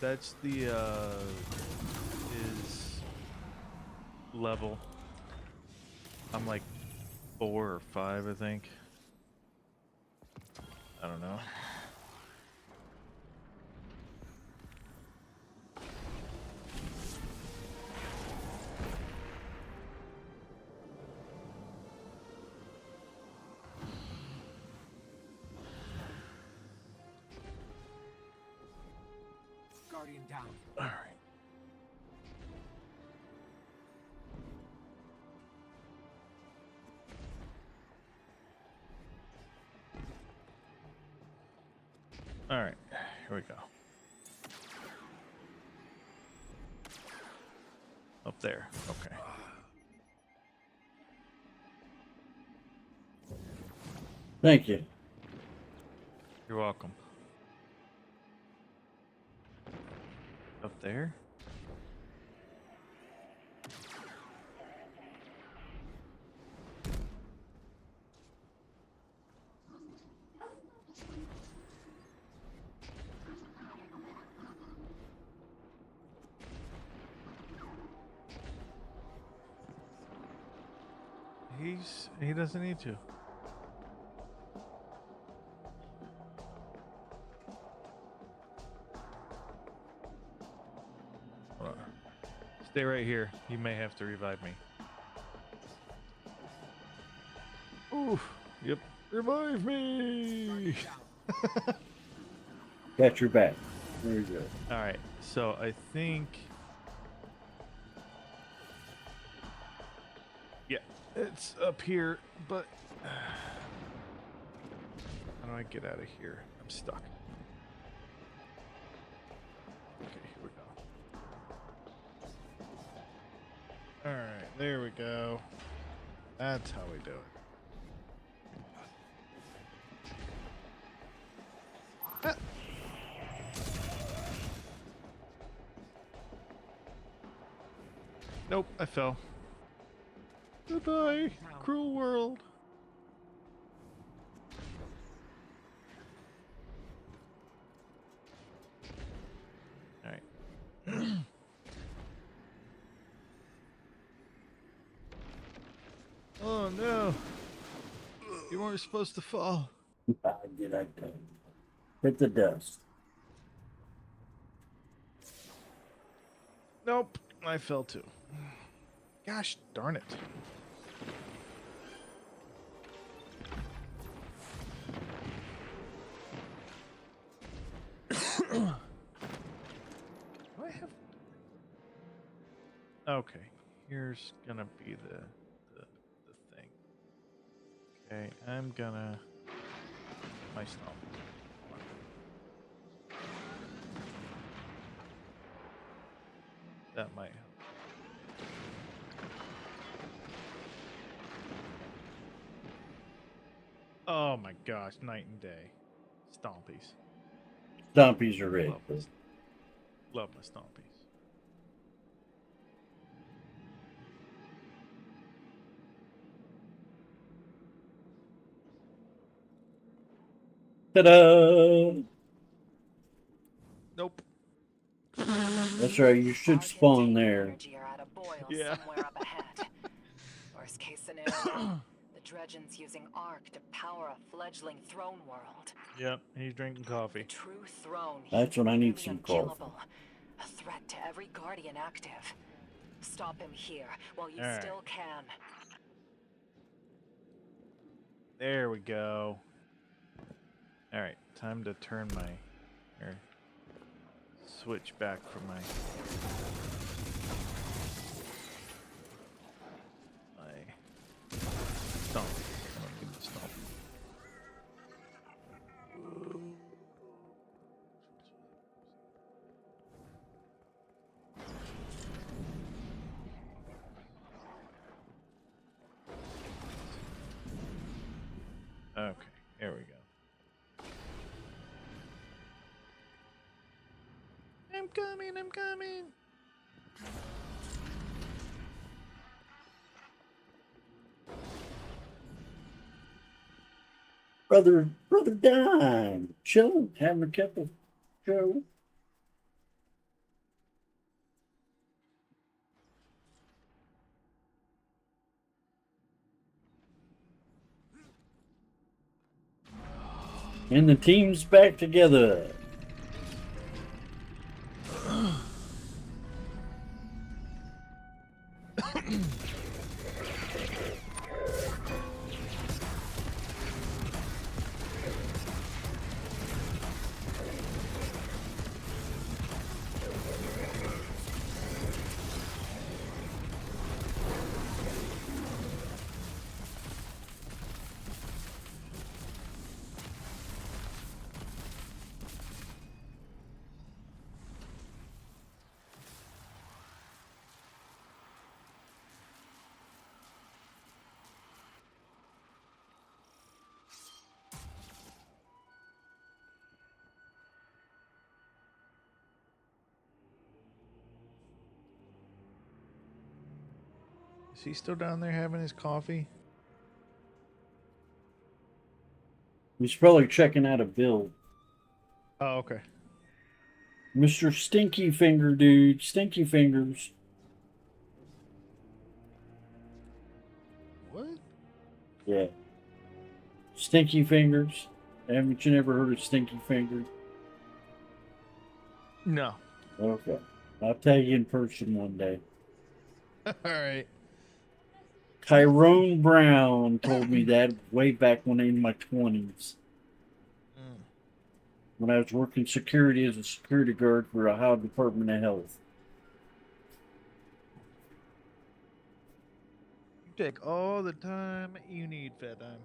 That's the his level. I'm like 4 or 5, I think. I don't know. Guardian down. All right. All right, here we go. Up there. Okay. Thank you. You're welcome. Up there? He doesn't need to. Hold on. Stay right here. You may have to revive me. Oof. Yep. Revive me. Got your back. Very good. All right. So I think. Yeah, it's up here, but how do I get out of here? I'm stuck. Okay, here we go. All right, there we go. That's how we do it. Ah. Nope, I fell. Goodbye, cruel world. All right. Oh no! You weren't supposed to fall. Did I tell you? Hit the dust. Nope, I fell too. Gosh darn it. Do I have... Okay, here's gonna be the thing. Okay, I'm gonna... My stomp. That might help. Oh my gosh, night and day. Stompies. Stompies are red. Love my stompies. Ta-da! Nope. That's right. You should spawn there. Energy are at a boil Yeah. somewhere up ahead. Worst case scenario, the Dredgen's using Ark to power a fledgling throne world. Yep, he's drinking The coffee. true throne. That's what I need, nearly some coffee. unkillable, a threat to every Guardian active. Stop him here while you Alright. still can. There we go. Alright, time to turn my... Or switch back from my Okay, here we go. I'm coming, I'm coming. Brother Don, chilling, having a cup of Joe. And the team's back together. Is he still down there having his coffee? He's probably checking out a bill. Oh, okay. Mr. Stinky Finger, dude. Stinky Fingers. What? Yeah. Stinky Fingers. Haven't you never heard of Stinky Finger? No. Okay. I'll tell you in person one day. All right. Tyrone Brown told me that way back when in my 20s. When I was working security as a security guard for Ohio Department of Health. You take all the time you need, Fat Dime.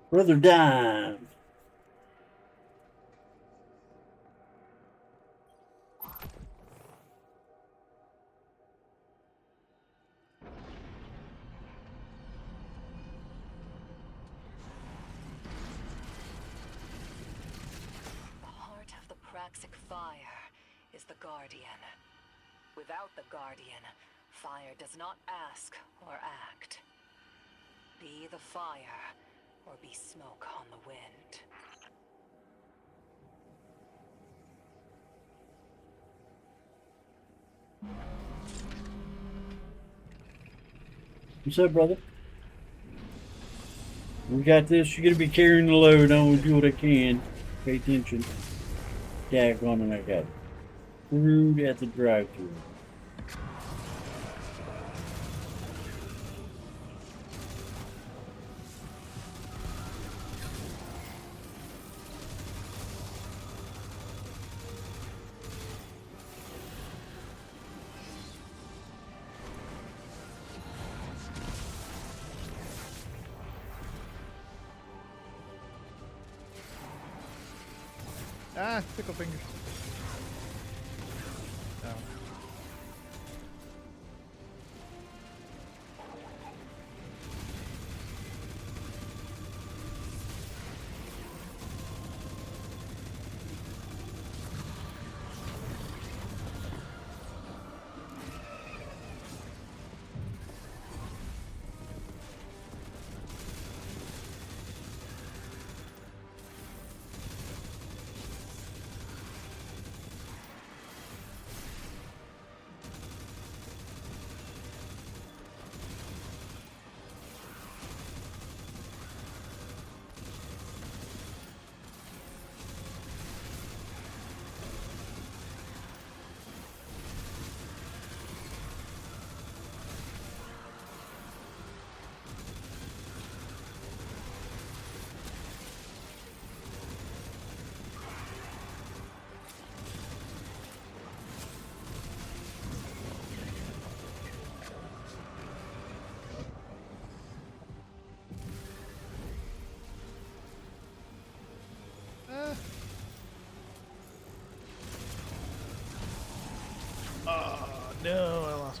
Brother Dime. The heart of the Praxic fire is the Guardian. Without the Guardian, fire does not ask or act. Be the fire, or be smoke on the wind. What's up, brother? We got this. You're going to be carrying the load. I'm going to do what I can. Pay attention. Daggone it, I got screwed at the drive-thru. Ah, pickle fingers. Oh.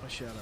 my shadow.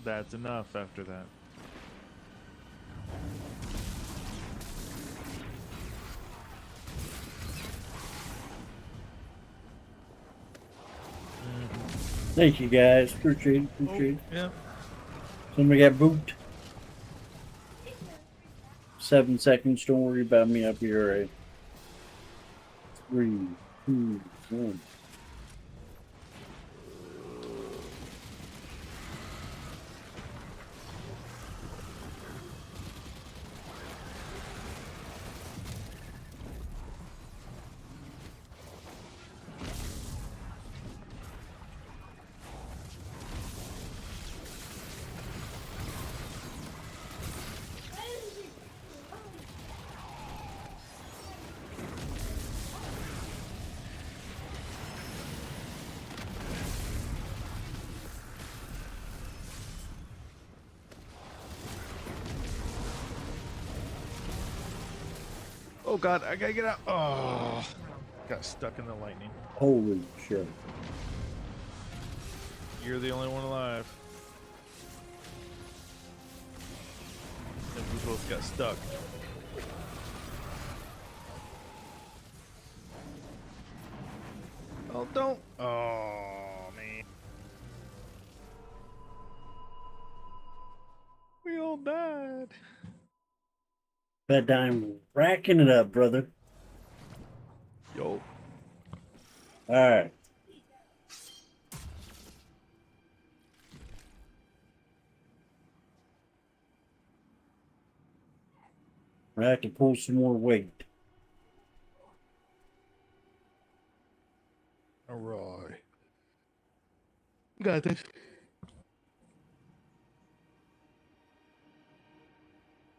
That's enough after that. Thank you guys. Appreciate it. Appreciate it. Yeah. Somebody got booped. 7 seconds. Don't worry about me. I'll be alright. 3, 2, 1. Oh god, I gotta get out. Oh, got stuck in the lightning. Holy shit. You're the only one alive. And we both got stuck. Oh, don't. Oh, man. We all died. Bad time racking it up, brother. Yo. Alright. I have to pull some more weight. All right. Got this.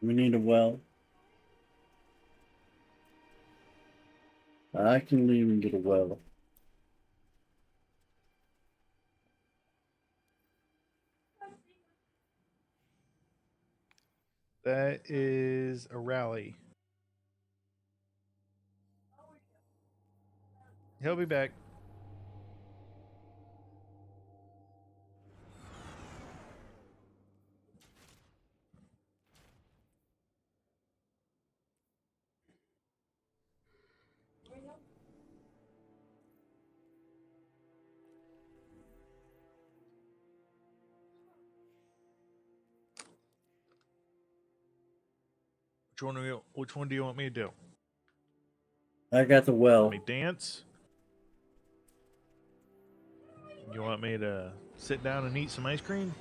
We need a well. I can leave and get a well. That is a rally. He'll be back. Which one do you want me to do? I got the well. Let me dance? You want me to sit down and eat some ice cream?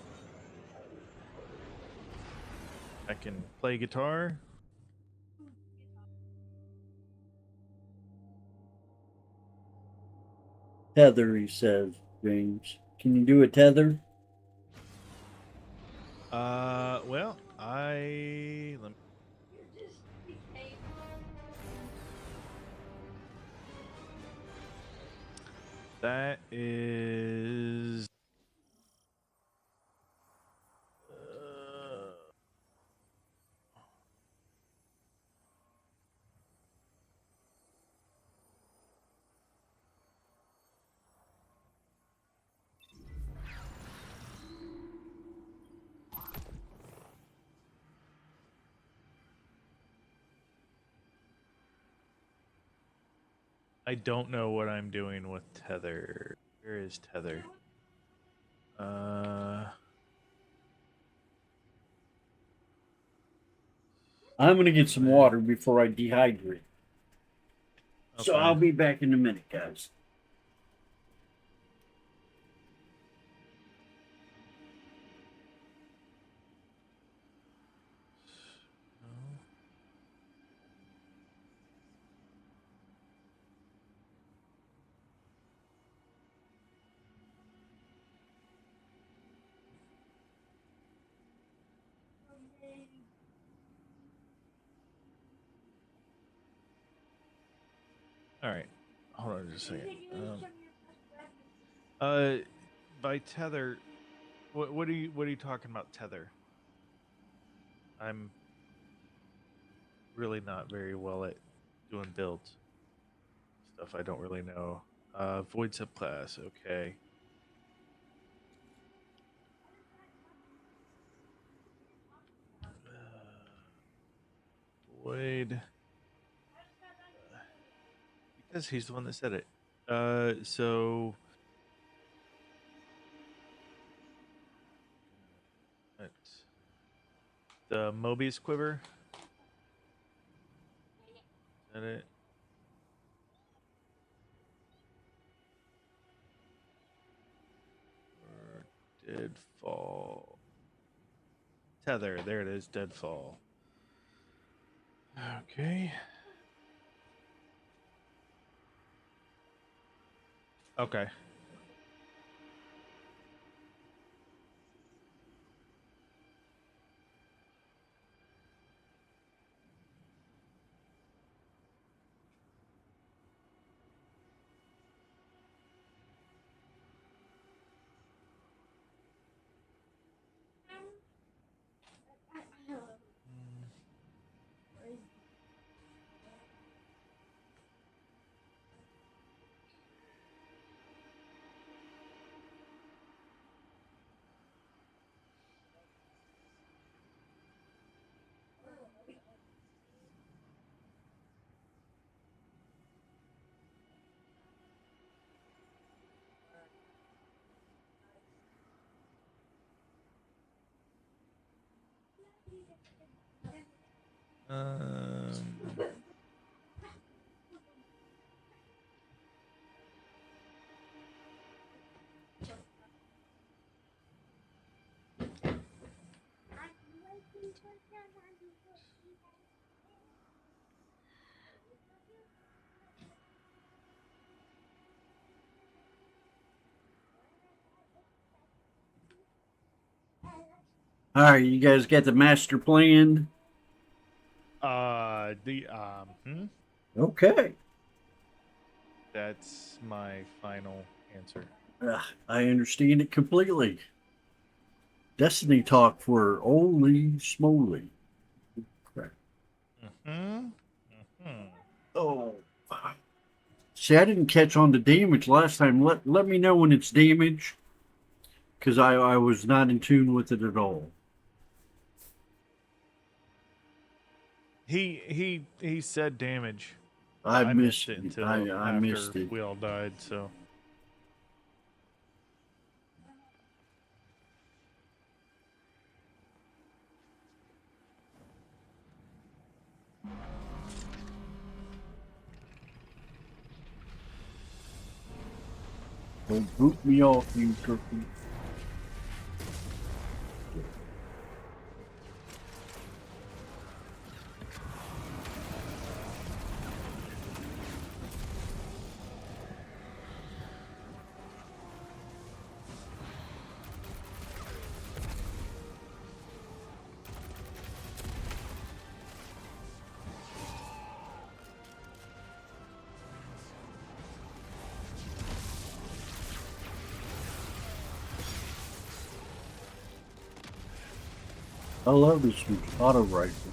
I can play guitar. Tether, he says, James. Can you do a tether? Well, let me. That is. I don't know what I'm doing with Tether. Where is Tether? I'm going to get some water before I dehydrate. So Okay. I'll be back in a minute, guys. All right. Hold on just a second. By Tether, what are you talking about? Tether. I'm really not very well at doing builds. Stuff I don't really know. Void subclass. Okay. Void. Because he's the one that said it. So. Let's, the Mobius quiver. Is that it? Or Deadfall. Tether. There it is. Deadfall. Okay. Okay. All right, you guys got the master plan? Okay. That's my final answer. I understand it completely. Destiny talk for holy smoly. Crap. Oh. See, I didn't catch on to damage last time. Let me know when it's damage, because I was not in tune with it at all. He said damage. I missed it it. until I after missed it. we all died. So Don't boot me off, you turkey. I love this auto rifle.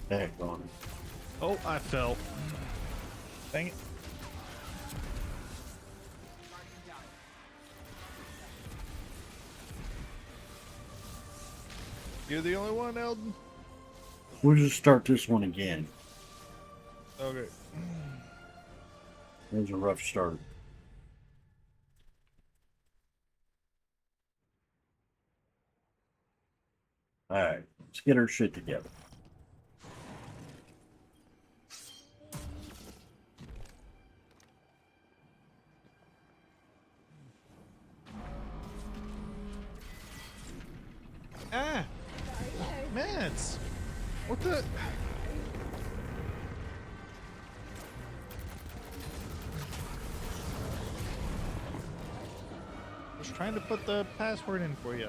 Heck on it. oh, I fell. Dang it! You're the only one, Eldon. We'll just start this one again. Okay. It was a rough start. Alright, let's get our shit together. Ah, Mance, what the? I was trying to put the password in for you.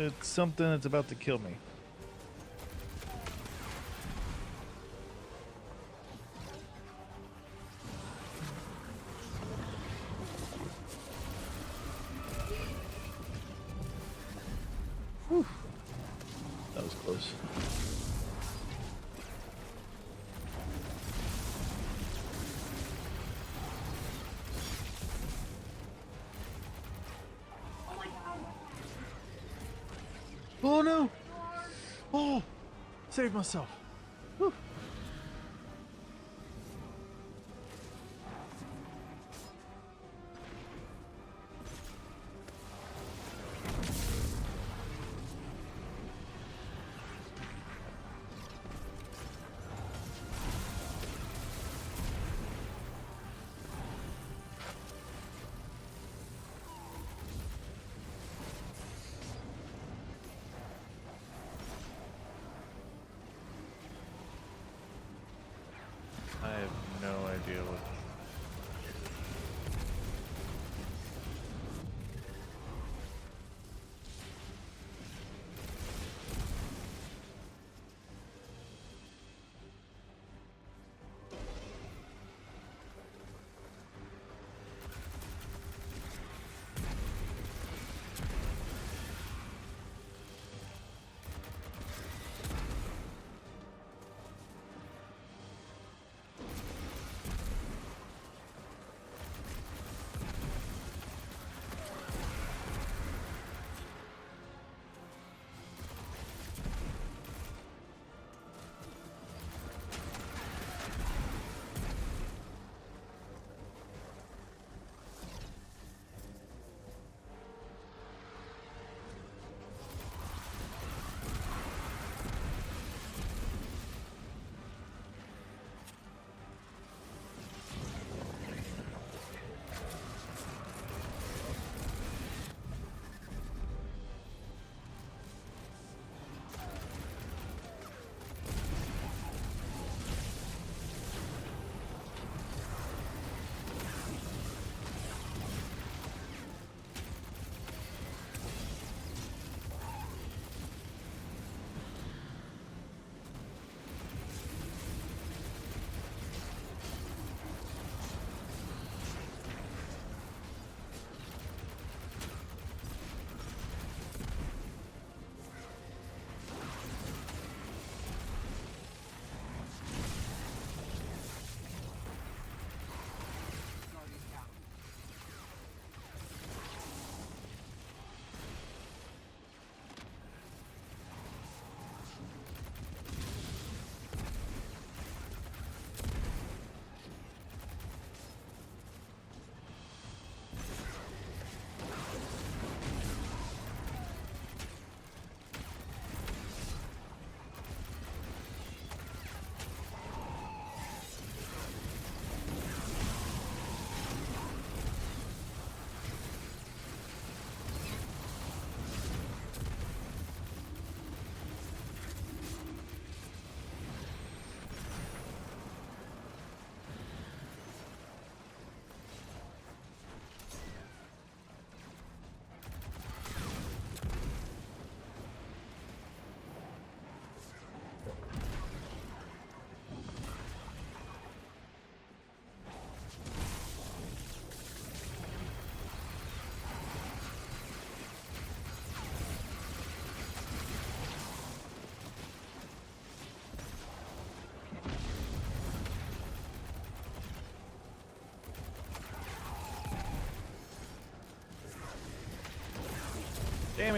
It's something that's about to kill me. Whew. That was close. Oh no! Oh! Saved myself. Whew.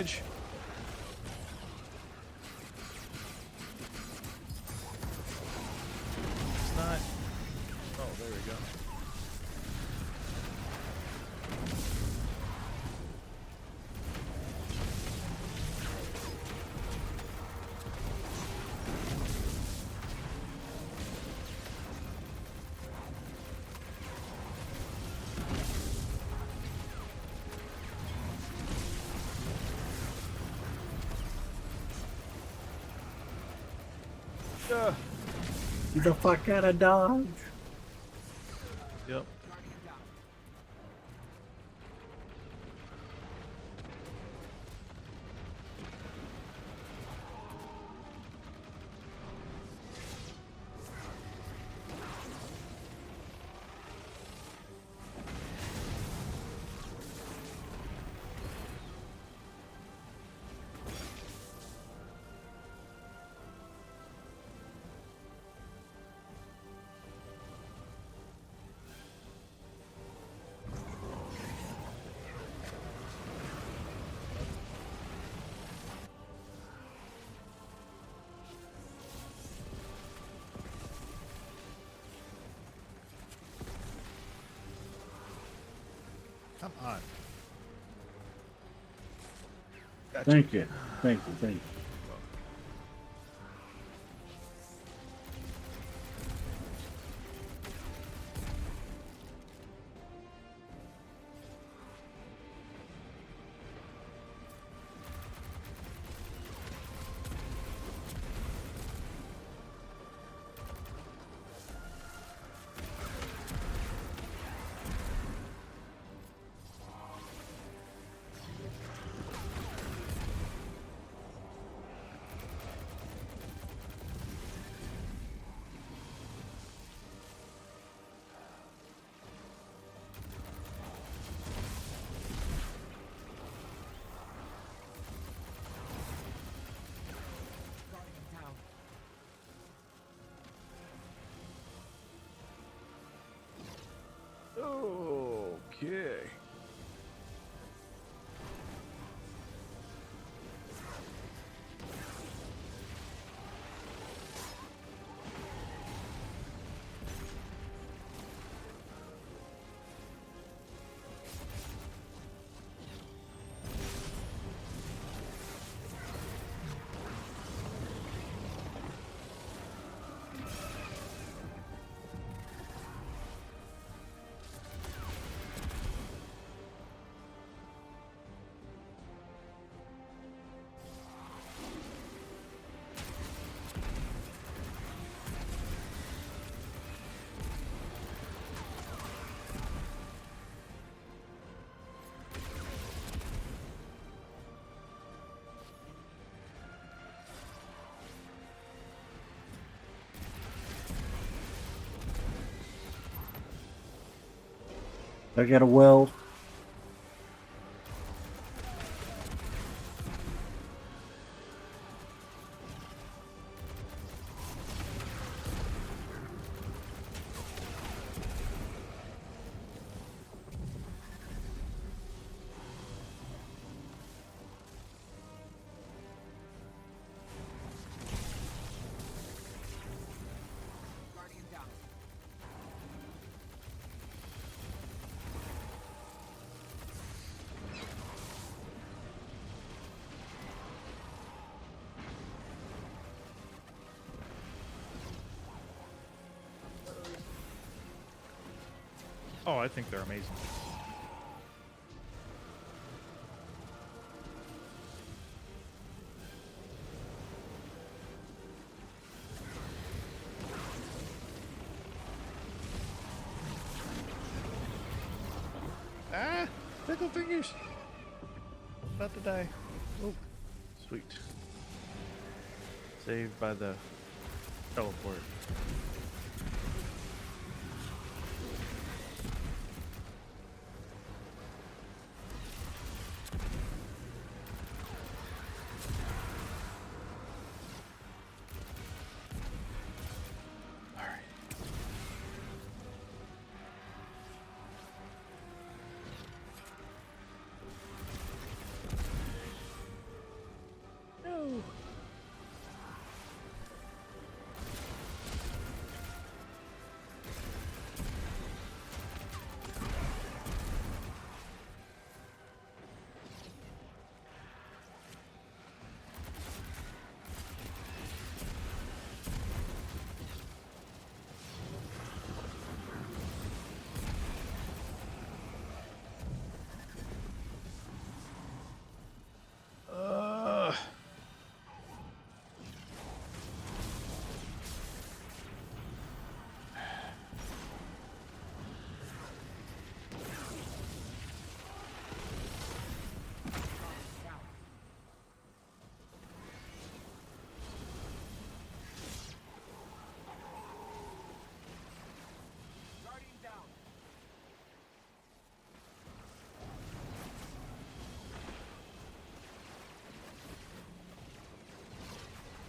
damage. It's not. Oh, there we go. Get the fuck out of Dodge. Yep. Guardian down. Come on. Thank you. Thank you. Thank you. Guardian down. Okay. I got a weld. Guardian down. Oh, I think they're amazing. Ah! Pickle fingers! About to die. Oh, sweet. Saved by the teleport. Alright.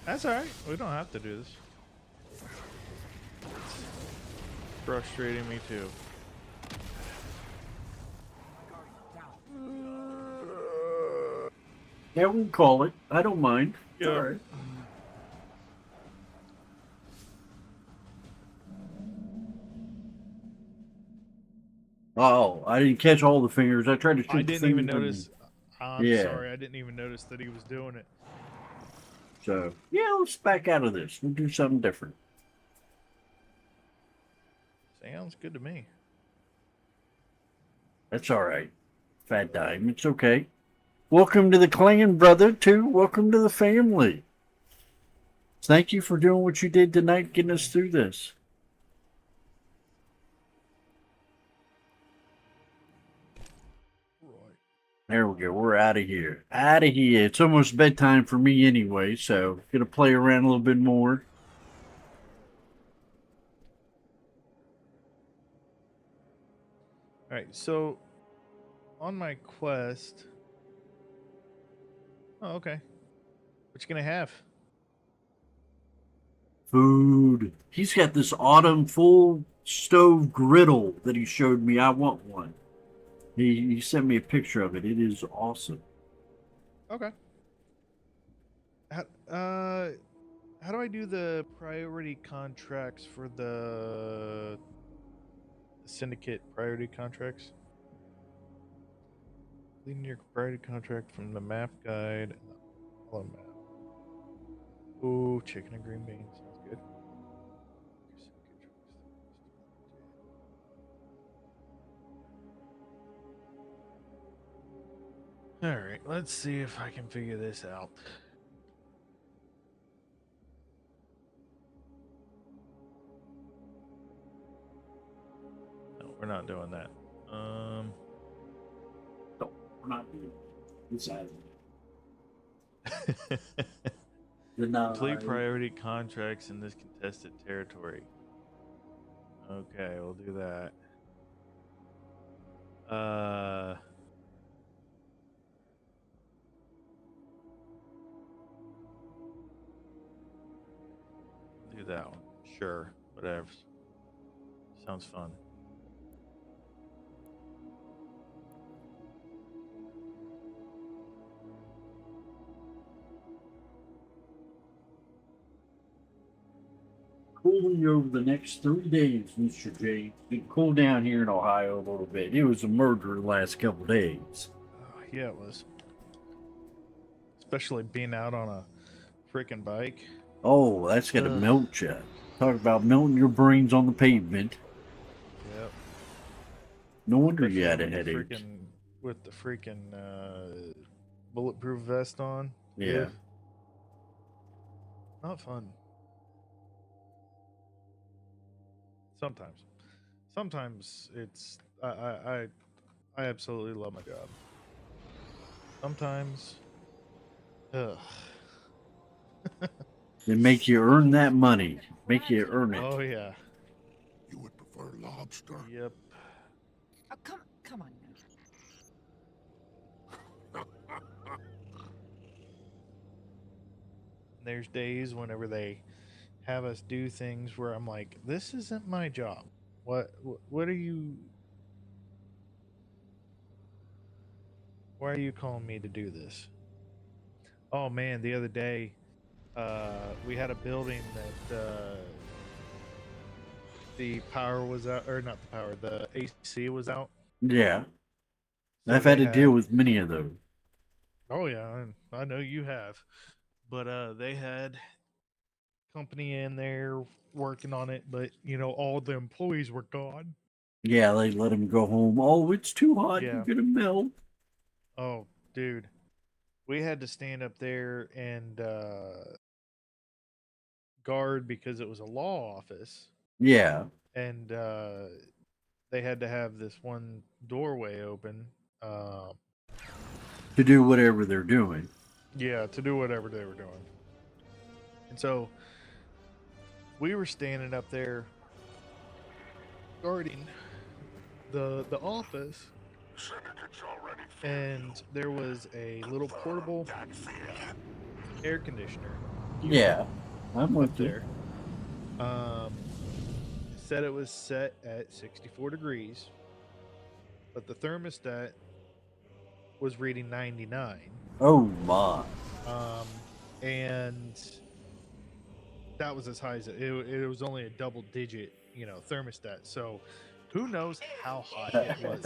That's all right. We don't have to do this. Frustrating me too. Yeah, we can call it. I don't mind. It's Yeah. all right. Oh, I didn't catch all the fingers. I tried to shoot I the didn't even fingers. notice. I'm Yeah. sorry. I didn't even notice that he was doing it. So, yeah, let's back out of this. We'll do something different. Sounds good to me. That's all right. Fat Dime. It's okay. Welcome to the clan, brother, too. Welcome to the family. Thank you for doing what you did tonight, getting us through this. Right. There we go. We're out of here. Out of here. It's almost bedtime for me anyway, so gonna play around a little bit more. All right. So, on my quest. Oh, okay. What you gonna have? Food. He's got this autumn full stove griddle that he showed me. I want one. He sent me a picture of it. It is awesome. Okay. How do I do the priority contracts for the syndicate priority contracts? Leading your priority contract from the map guide and the hollow map. Ooh, chicken and green beans. Sounds good. Alright, let's see if I can figure this out. No, we're not doing that. No, we're not doing this either. Complete priority contracts in this contested territory. Okay, we'll do that. Do that one. Sure, whatever. Sounds fun. Cooling over the next 3 days, Mr. J. It cooled down here in Ohio a little bit. It was a murder the last couple days. Yeah, it was. Especially being out on a freaking bike. Oh, that's got to melt you. Talk about melting your brains on the pavement. Yep. No wonder you had a Especially headache. with the freaking bulletproof vest on. Yeah. Ugh. Not fun. Sometimes it's I absolutely love my job. Sometimes, ugh. They make you earn that money. Make you earn it. Oh yeah. You would prefer lobster? Yep. Oh, come on now. There's days whenever they have us do things where I'm like, this isn't my job. What are you? Why are you calling me to do this? Oh man, the other day, we had a building that the power was out, or not the power, the AC was out. Yeah. So I've had they to deal with many of those. Oh yeah, I know you have, but they had company in there working on it, but all the employees were gone. Yeah, they let him go home. Oh, it's too hot. Yeah. You're going to melt. Oh, dude, we had to stand up there and guard because it was a law office, Yeah. and they had to have this one doorway open. To do whatever they're doing. Yeah, to do whatever they were doing. And so we were standing up there guarding the office, Syndicate's already and there was a little portable air conditioner Yeah, I'm up with you. there. Said it was set at 64 degrees, but the thermostat was reading 99. Oh my. And that was as high as it was only a double digit, thermostat. So who knows how hot it was.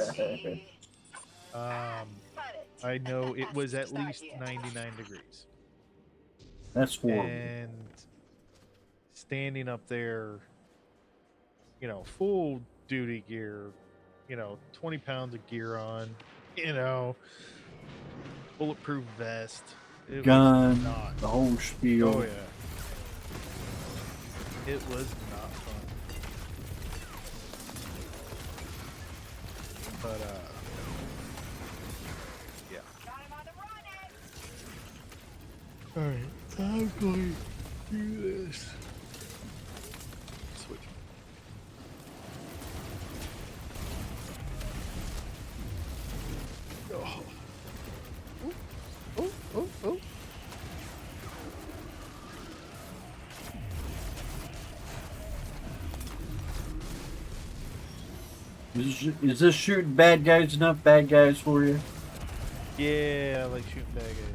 I know it was at least 99 degrees. That's horrible. And standing up there, full duty gear, 20 pounds of gear on, bulletproof vest. It was Gun, not. the whole spiel. Oh, yeah. It was not fun. But, yeah. Alright, I'm going to do this. Switch. Oh. Oh. Is this shooting bad guys enough bad guys for you? Yeah, I like shooting bad guys.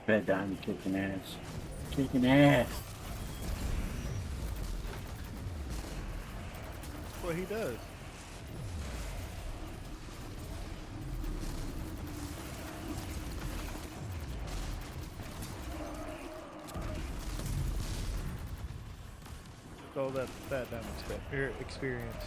Bad Diamond kicking ass. Kicking ass. That's what he does. All that diamond experience.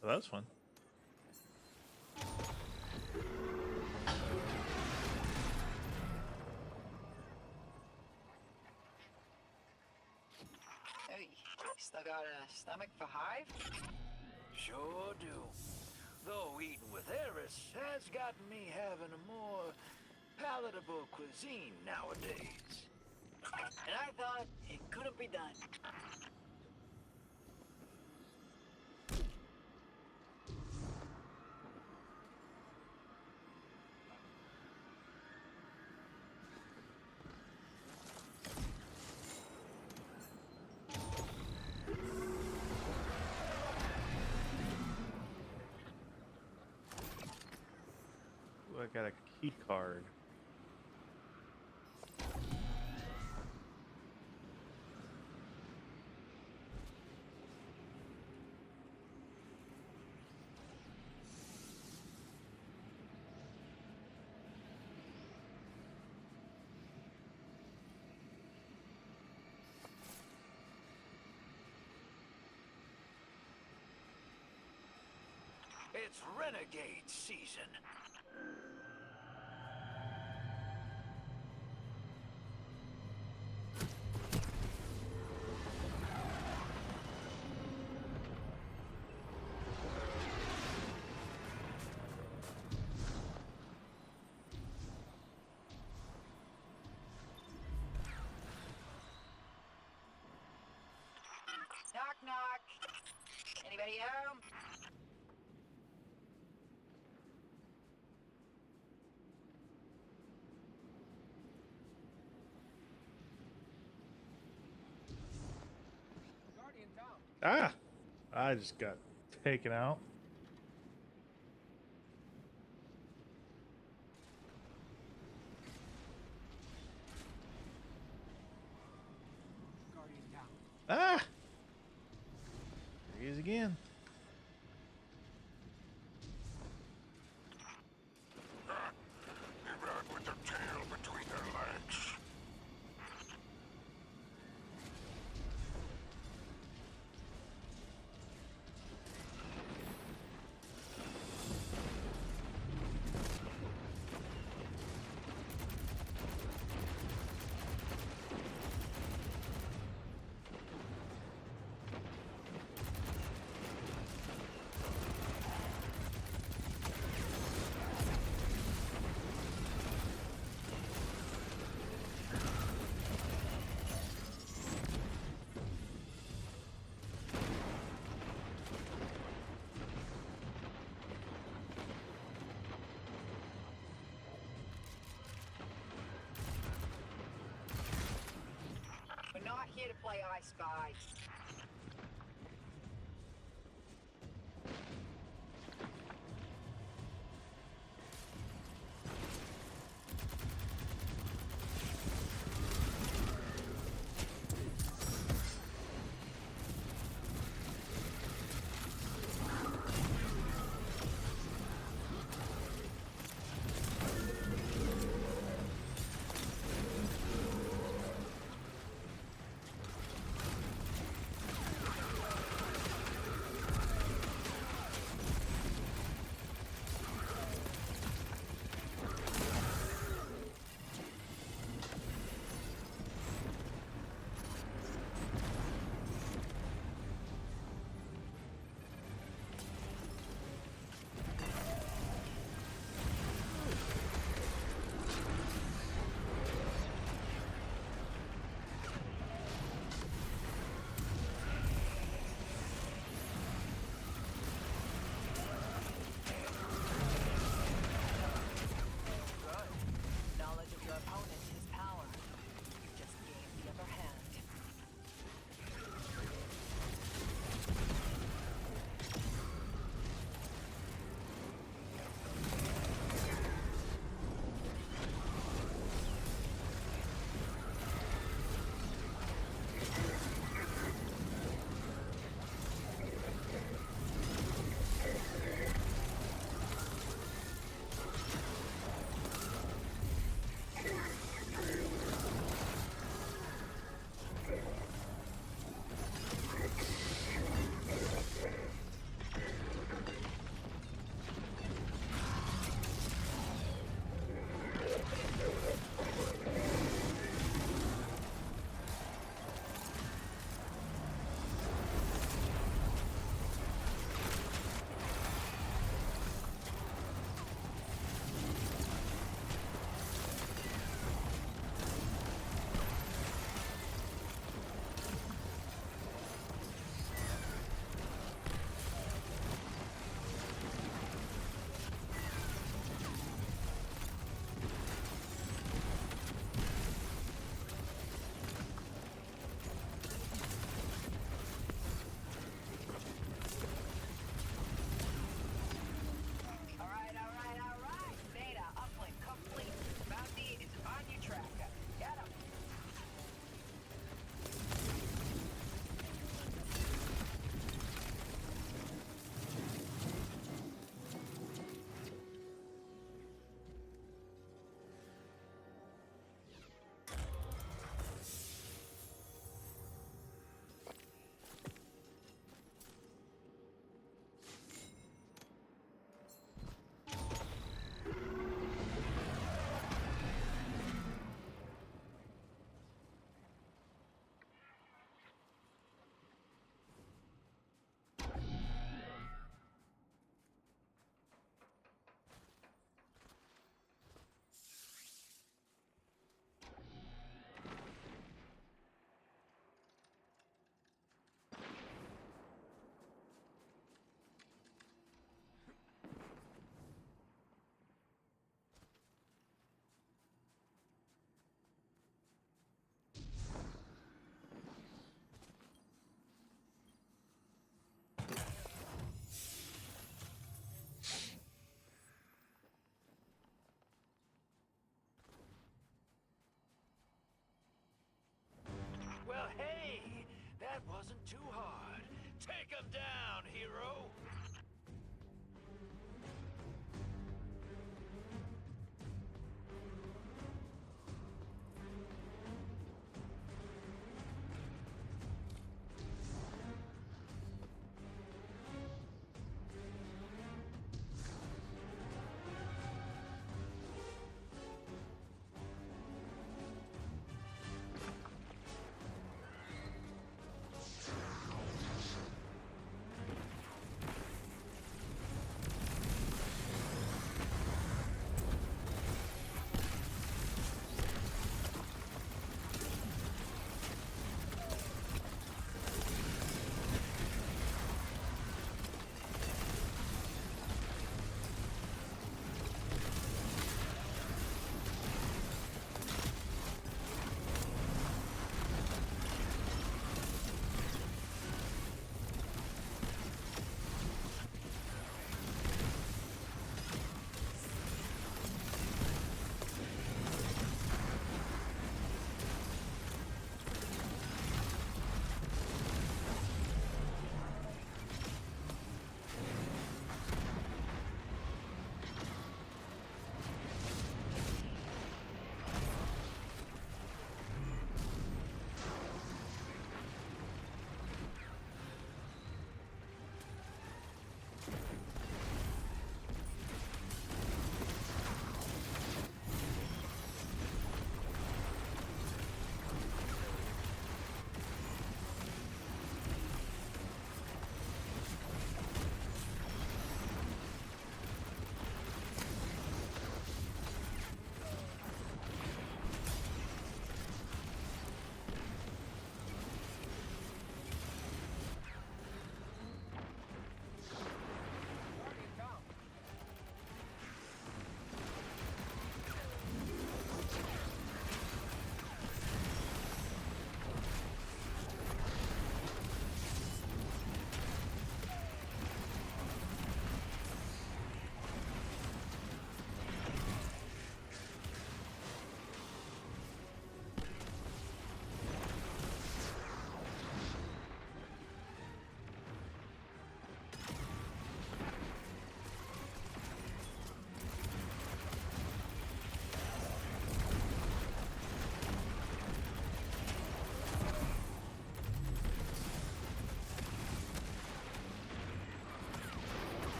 Well, that was fun. Hey, still got a stomach for Hive? Sure do. Though eating with Eris has gotten me having a more palatable cuisine nowadays. And I thought it couldn't be done. got a key card. It's renegade season. Knock, knock. Anybody home? Ah! I just got taken out. Ah! There he is again. They ran with their tail between their legs. We're not here to play I Spy.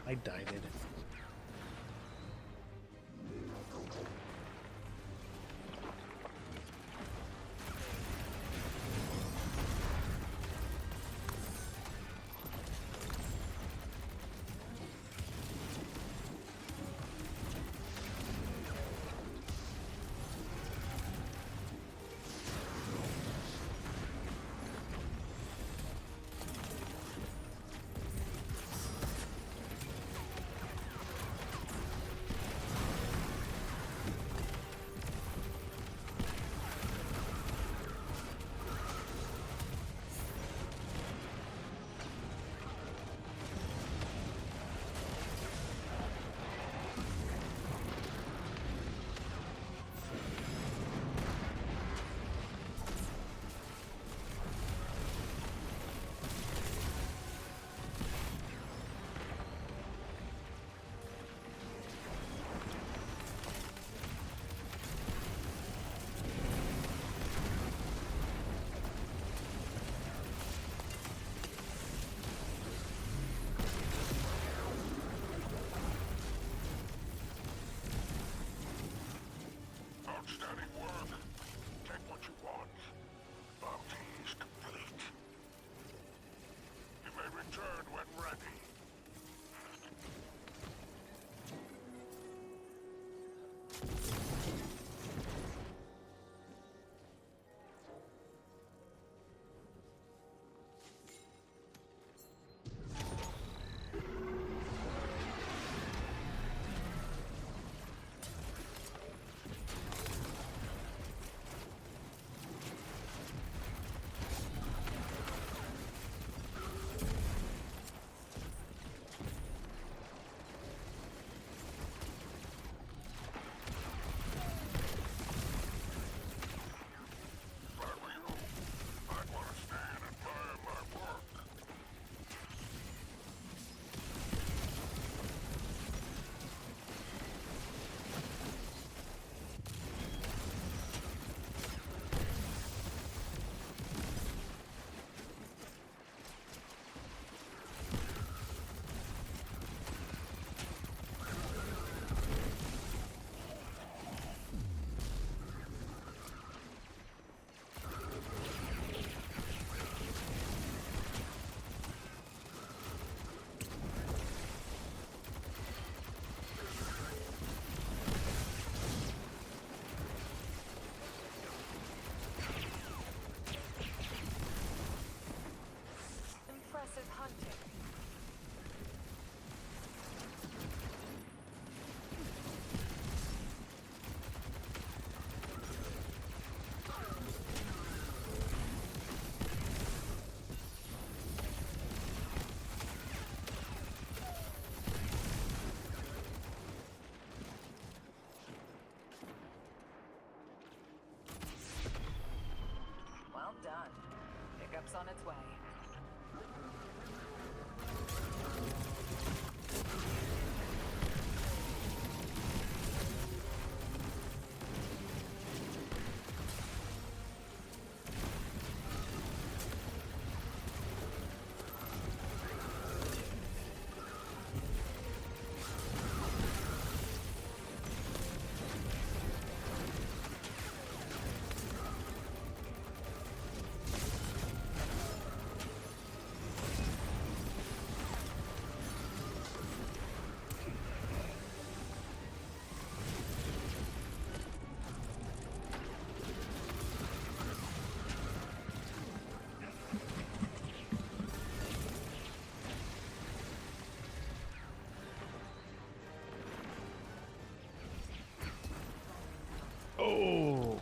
I dyed it. Outstanding work. Take what you want. Bounty is complete. You may return when ready. Impressive hunting. Well done. Pickup's on its way. Oh.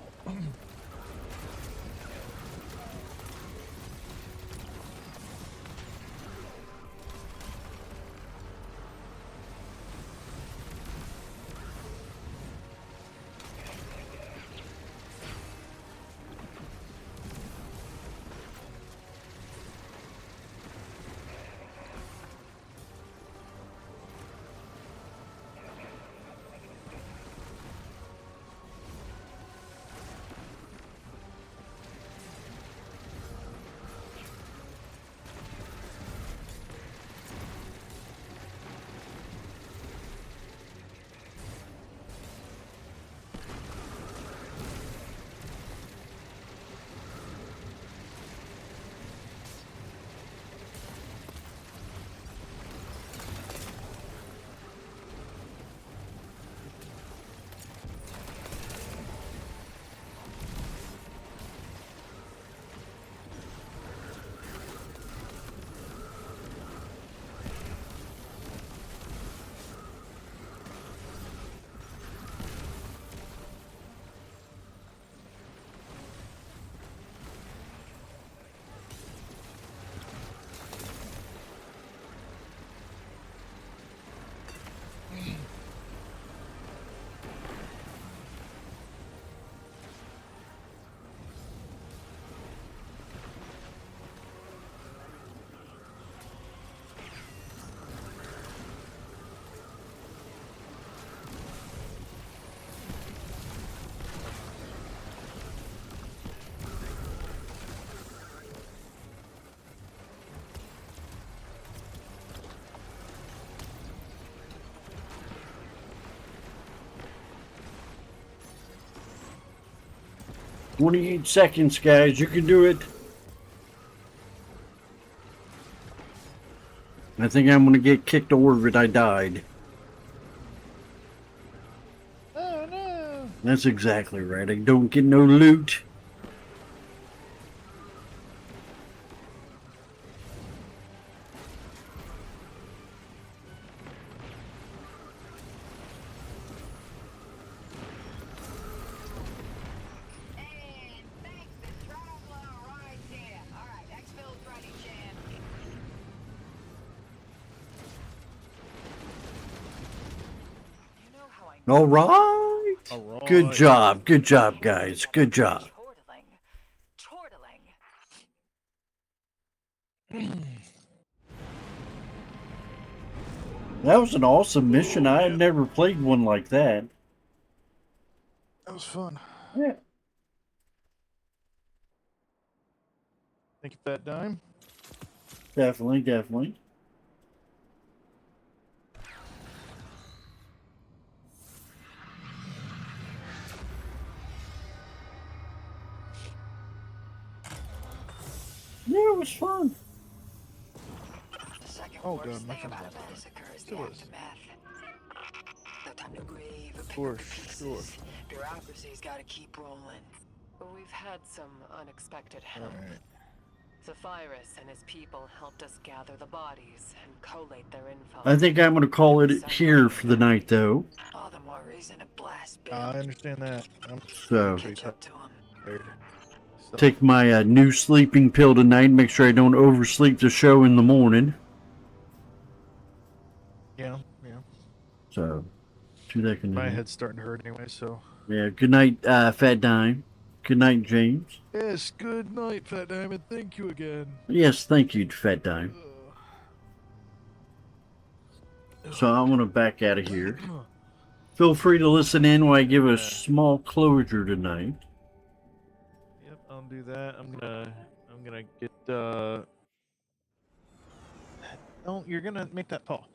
"28 seconds, guys. You can do it." I think I'm gonna get kicked over it. I died. Oh no! That's exactly right. I don't get no loot. And thanks to Traveler right here. Alright, exfil's ready, champ. You know how I All right. Alright. Good job. Good job, guys. Good job. Chortling. That was an awesome mission. I had never played one like that. That was fun. Yeah. Thank you, Fat Dime. Definitely, definitely. Yeah, it was fun. The second Oh, worst God, thing nothing's about a happening. massacre is It the was. aftermath. No time to grieve or pick For up the sure. pieces. Bureaucracy's gotta keep rolling. We've had some unexpected help. Alright. Zephyrus and his people helped us gather the bodies and collate their info. I think I'm going to call it here for the night, though. All the more reason to blast Bill. I understand that. I'm So, pretty Catch up to him. tired. So, take my new sleeping pill tonight. Make sure I don't oversleep the show in the morning. yeah. So, do that. My head's starting to hurt anyway, so. Yeah, good night, Fat Dime. Good night, James. Yes, good night, Fat Diamond. Thank you again. Yes, thank you, Fat Dime. So I'm going to back out of here. Feel free to listen in while I give a small closure tonight. Yep, I'll do that. I'm gonna get Oh, you're gonna make that Paul.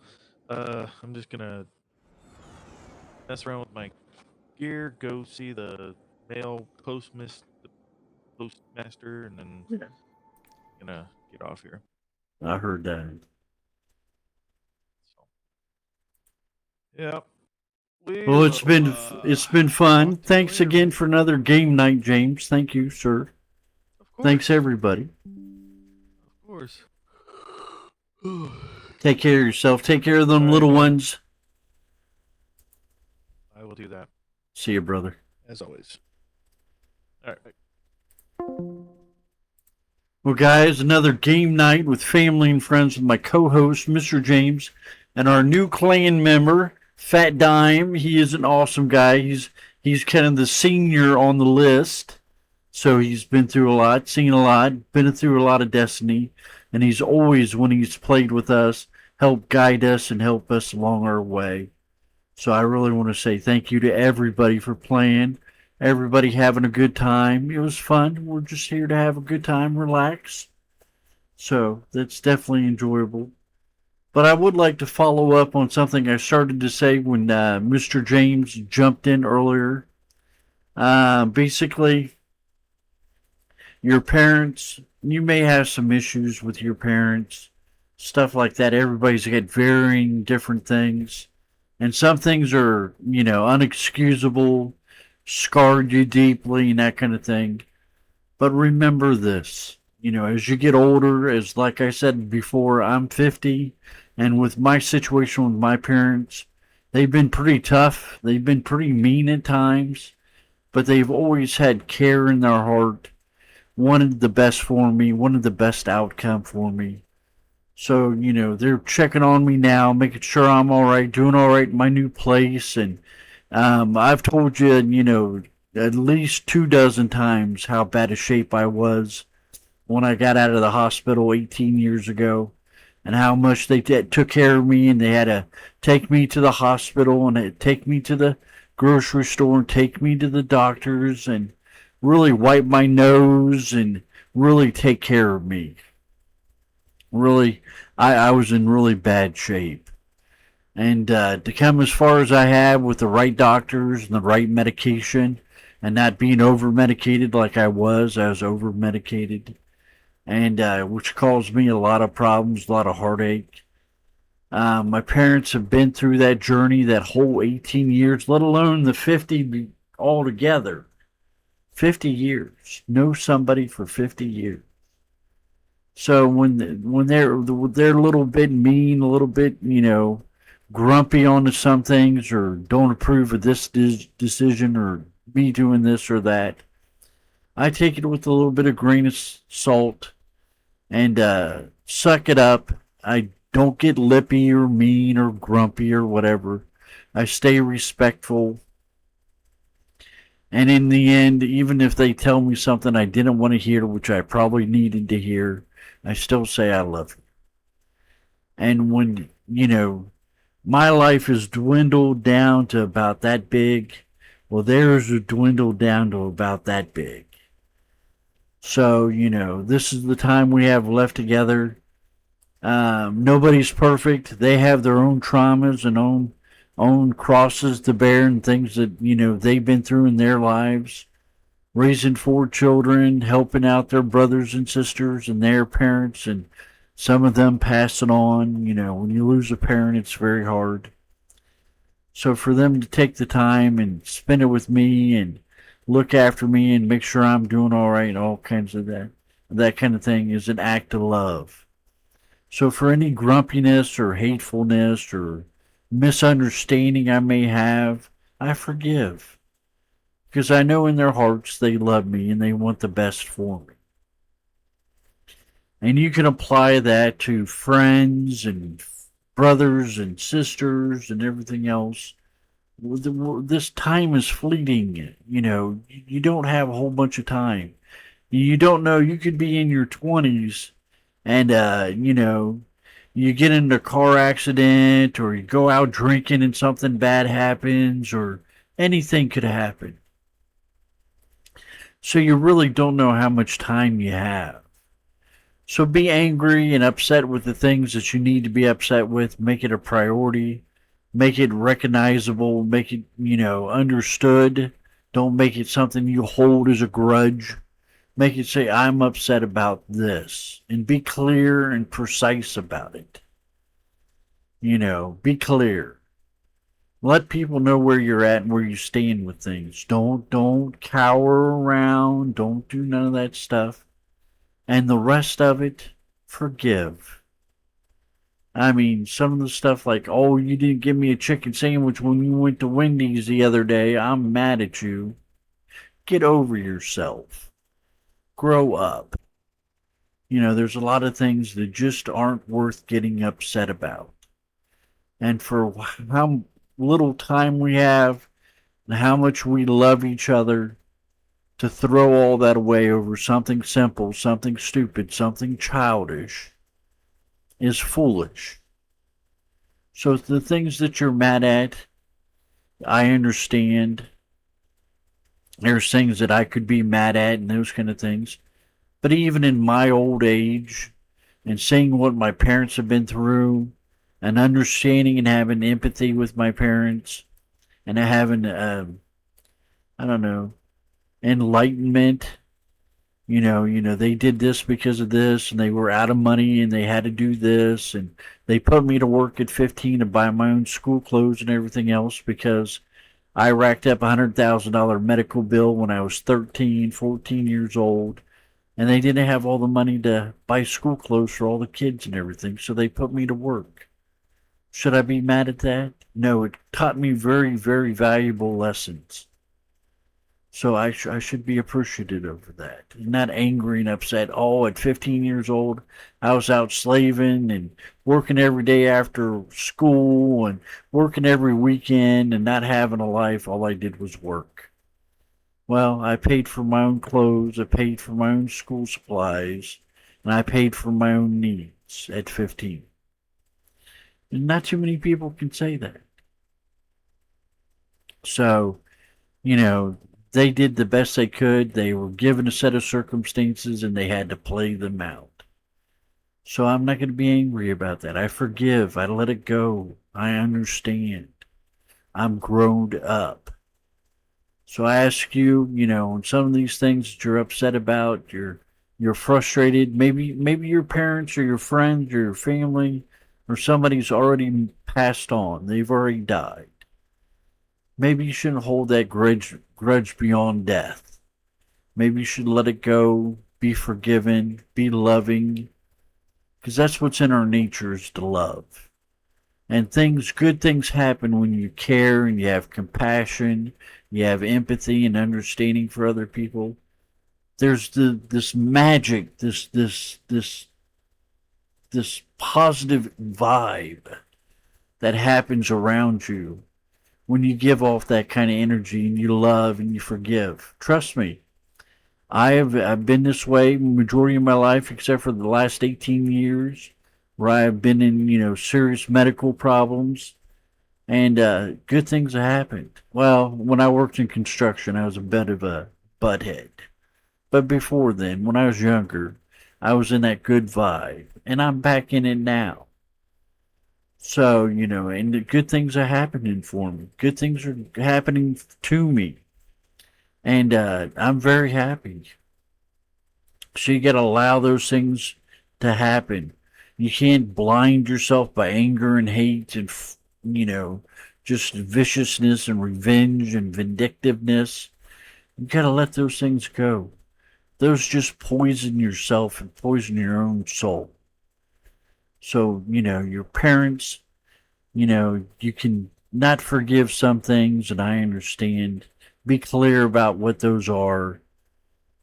I'm just gonna mess around with my gear, go see the postmaster, and then Yeah. gonna get off here. I heard that. So, yep. Well, it's been fun. talk to you Thanks later. again for another game night, James. Thank you, sir. Of course. Thanks, everybody. Of course. Take care of yourself. Take care of them All right, little man. ones. I will do that See you, brother. as always. All right. Well, guys, another game night with family and friends with my co-host, Mr. James, and our new clan member, Fat Dime. He is an awesome guy. He's kind of the senior on the list, so he's been through a lot, seen a lot, been through a lot of Destiny, and he's always, when he's played with us, helped guide us and help us along our way. So I really want to say thank you to everybody for playing. Everybody having a good time. It was fun. We're just here to have a good time, relax. So that's definitely enjoyable. But I would like to follow up on something I started to say when Mr. James jumped in earlier. Basically, your parents, you may have some issues with your parents, stuff like that. Everybody's got varying different things. And some things are, unexcusable, scarred you deeply, and that kind of thing. But remember this, as you get older, as like I said before, I'm 50, and with my situation with my parents, they've been pretty tough. They've been pretty mean at times, but they've always had care in their heart, wanted the best for me, wanted the best outcome for me. So, they're checking on me now, making sure I'm all right, doing all right in my new place. And I've told you, at least 2 dozen times how bad a shape I was when I got out of the hospital 18 years ago, and how much they took care of me, and they had to take me to the hospital and take me to the grocery store and take me to the doctors and really wipe my nose and really take care of me. Really, I was in really bad shape. And to come as far as I have with the right doctors and the right medication and not being over medicated like I was over medicated, and which caused me a lot of problems, a lot of heartache. My parents have been through that journey, that whole 18 years, let alone the 50 altogether. 50 years. Know somebody for 50 years. So when they're a little bit mean, a little bit, grumpy on some things, or don't approve of this decision, or me doing this or that, I take it with a little bit of grain of salt and suck it up. I don't get lippy or mean or grumpy or whatever. I stay respectful. And in the end, even if they tell me something I didn't want to hear, which I probably needed to hear, I still say I love you. And when, my life is dwindled down to about that big, well, theirs are dwindled down to about that big. So, this is the time we have left together. Nobody's perfect. They have their own traumas and own crosses to bear, and things that, they've been through in their lives. Raising 4 children, helping out their brothers and sisters and their parents, and some of them passing on. When you lose a parent, it's very hard. So for them to take the time and spend it with me and look after me and make sure I'm doing all right and all kinds of that kind of thing is an act of love. So for any grumpiness or hatefulness or misunderstanding I may have, I forgive. Because I know in their hearts they love me and they want the best for me. And you can apply that to friends and brothers and sisters and everything else. This time is fleeting. You don't have a whole bunch of time. You don't know. You could be in your 20s and, you get in a car accident, or you go out drinking and something bad happens, or anything could happen. So you really don't know how much time you have. So be angry and upset with the things that you need to be upset with. Make it a priority. Make it recognizable. Make it, understood. Don't make it something you hold as a grudge. Make it say, I'm upset about this. And be clear and precise about it. Be clear. Let people know where you're at and where you stand with things. Don't cower around. Don't do none of that stuff. And the rest of it, forgive. I mean, some of the stuff like, oh, you didn't give me a chicken sandwich when you went to Wendy's the other day. I'm mad at you. Get over yourself. Grow up. There's a lot of things that just aren't worth getting upset about. And for how little time we have and how much we love each other, to throw all that away over something simple, something stupid, something childish is foolish. So the things that you're mad at, I understand. There's things that I could be mad at and those kind of things. But even in my old age, and seeing what my parents have been through, and understanding and having empathy with my parents, and having, enlightenment. They did this because of this, and they were out of money, and they had to do this, and they put me to work at 15 to buy my own school clothes and everything else because I racked up a $100,000 medical bill when I was 13, 14 years old, and they didn't have all the money to buy school clothes for all the kids and everything, so they put me to work. Should I be mad at that? No, it taught me very, very valuable lessons. So I should be appreciative of that, not angry and upset. Oh, at 15 years old, I was out slaving and working every day after school and working every weekend and not having a life. All I did was work. Well, I paid for my own clothes, I paid for my own school supplies, and I paid for my own needs at 15. And not too many people can say that. So, you know, they did the best they could. They were given a set of circumstances and they had to play them out. So I'm not going to be angry about that. I forgive. I let it go. I understand. I'm grown up. So I ask you, you know, on some of these things that you're upset about, you're frustrated. Maybe your parents or your friends or your family or somebody's already passed on. They've already died. Maybe you shouldn't hold that grudge beyond death. Maybe you should let it go, be forgiven, be loving, because that's what's in our nature is to love. And good things happen when you care and you have compassion, you have empathy and understanding for other people. There's this magic, this positive vibe that happens around you when you give off that kind of energy and you love and you forgive. Trust me, I've been this way majority of my life except for the last 18 years where I've been in, you know, serious medical problems and good things have happened. Well, when I worked in construction, I was a bit of a butthead. But before then, when I was younger, I was in that good vibe and I'm back in it now. So, you know, and the good things are happening for me. Good things are happening to me. And I'm very happy. So you got to allow those things to happen. You can't blind yourself by anger and hate and, you know, just viciousness and revenge and vindictiveness. You got to let those things go. Those just poison yourself and poison your own soul. So, you know, your parents, you know, you can not forgive some things, and I understand. Be clear about what those are.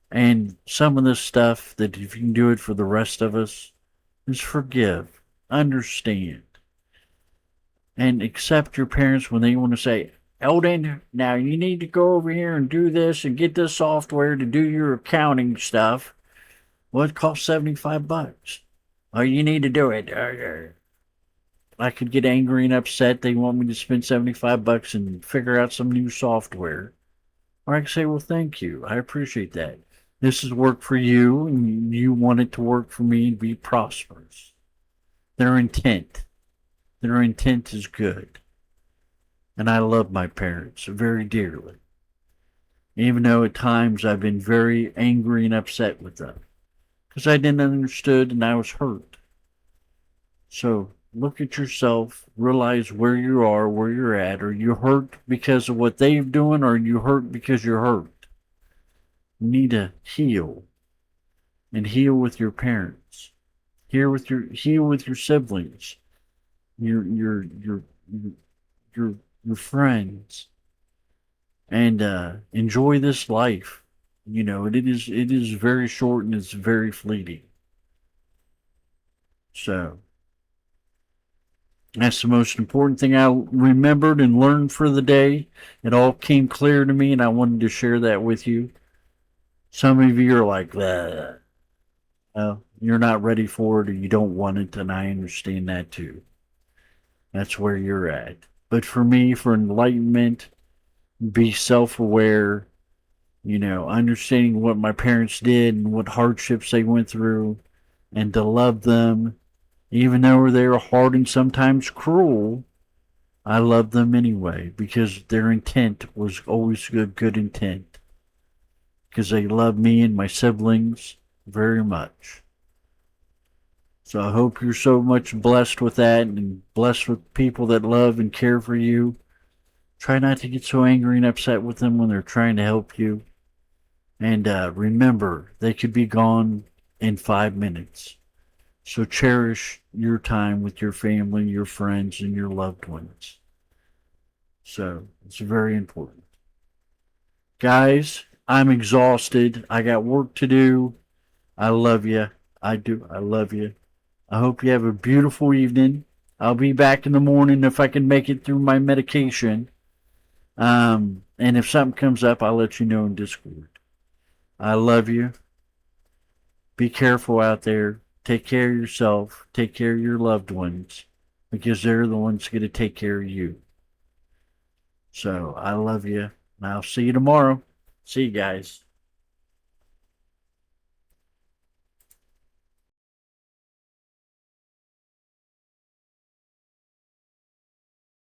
And some of this stuff that if you can do it for the rest of us, is forgive, understand, and accept your parents when they want to say, Eldon, now you need to go over here and do this and get this software to do your accounting stuff. Well, it costs $75. Oh, you need to do it. I could get angry and upset. They want me to spend $75 and figure out some new software. Or I can say, well, thank you. I appreciate that. This is work for you, and you want it to work for me and be prosperous. Their intent is good. And I love my parents very dearly. Even though at times I've been very angry and upset with them. Because I didn't understand and I was hurt. So look at yourself, realize where you are, where you're at. Are you hurt because of what they're doing, or are you hurt because you're hurt? You need to heal. And heal with your parents. Heal with your siblings. Your friends. And enjoy this life. You know, it is very short and it's very fleeting. So that's the most important thing I remembered and learned for the day. It all came clear to me, and I wanted to share that with you. Some of you are like, you're not ready for it or you don't want it, and I understand that too. That's where you're at. But for me, for enlightenment, be self-aware, you know, understanding what my parents did and what hardships they went through, and to love them, even though they were hard and sometimes cruel. I love them anyway because their intent was always good intent. Because they love me and my siblings very much. So I hope you're so much blessed with that and blessed with people that love and care for you. Try not to get so angry and upset with them when they're trying to help you. And remember, they could be gone in 5 minutes. So cherish your time with your family, your friends, and your loved ones. So it's very important. Guys, I'm exhausted. I got work to do. I love you. I do. I love you. I hope you have a beautiful evening. I'll be back in the morning if I can make it through my medication. And if something comes up, I'll let you know in Discord. I love you. Be careful out there. Take care of yourself. Take care of your loved ones because they're the ones going to take care of you. So I love you. And I'll see you tomorrow. See you guys.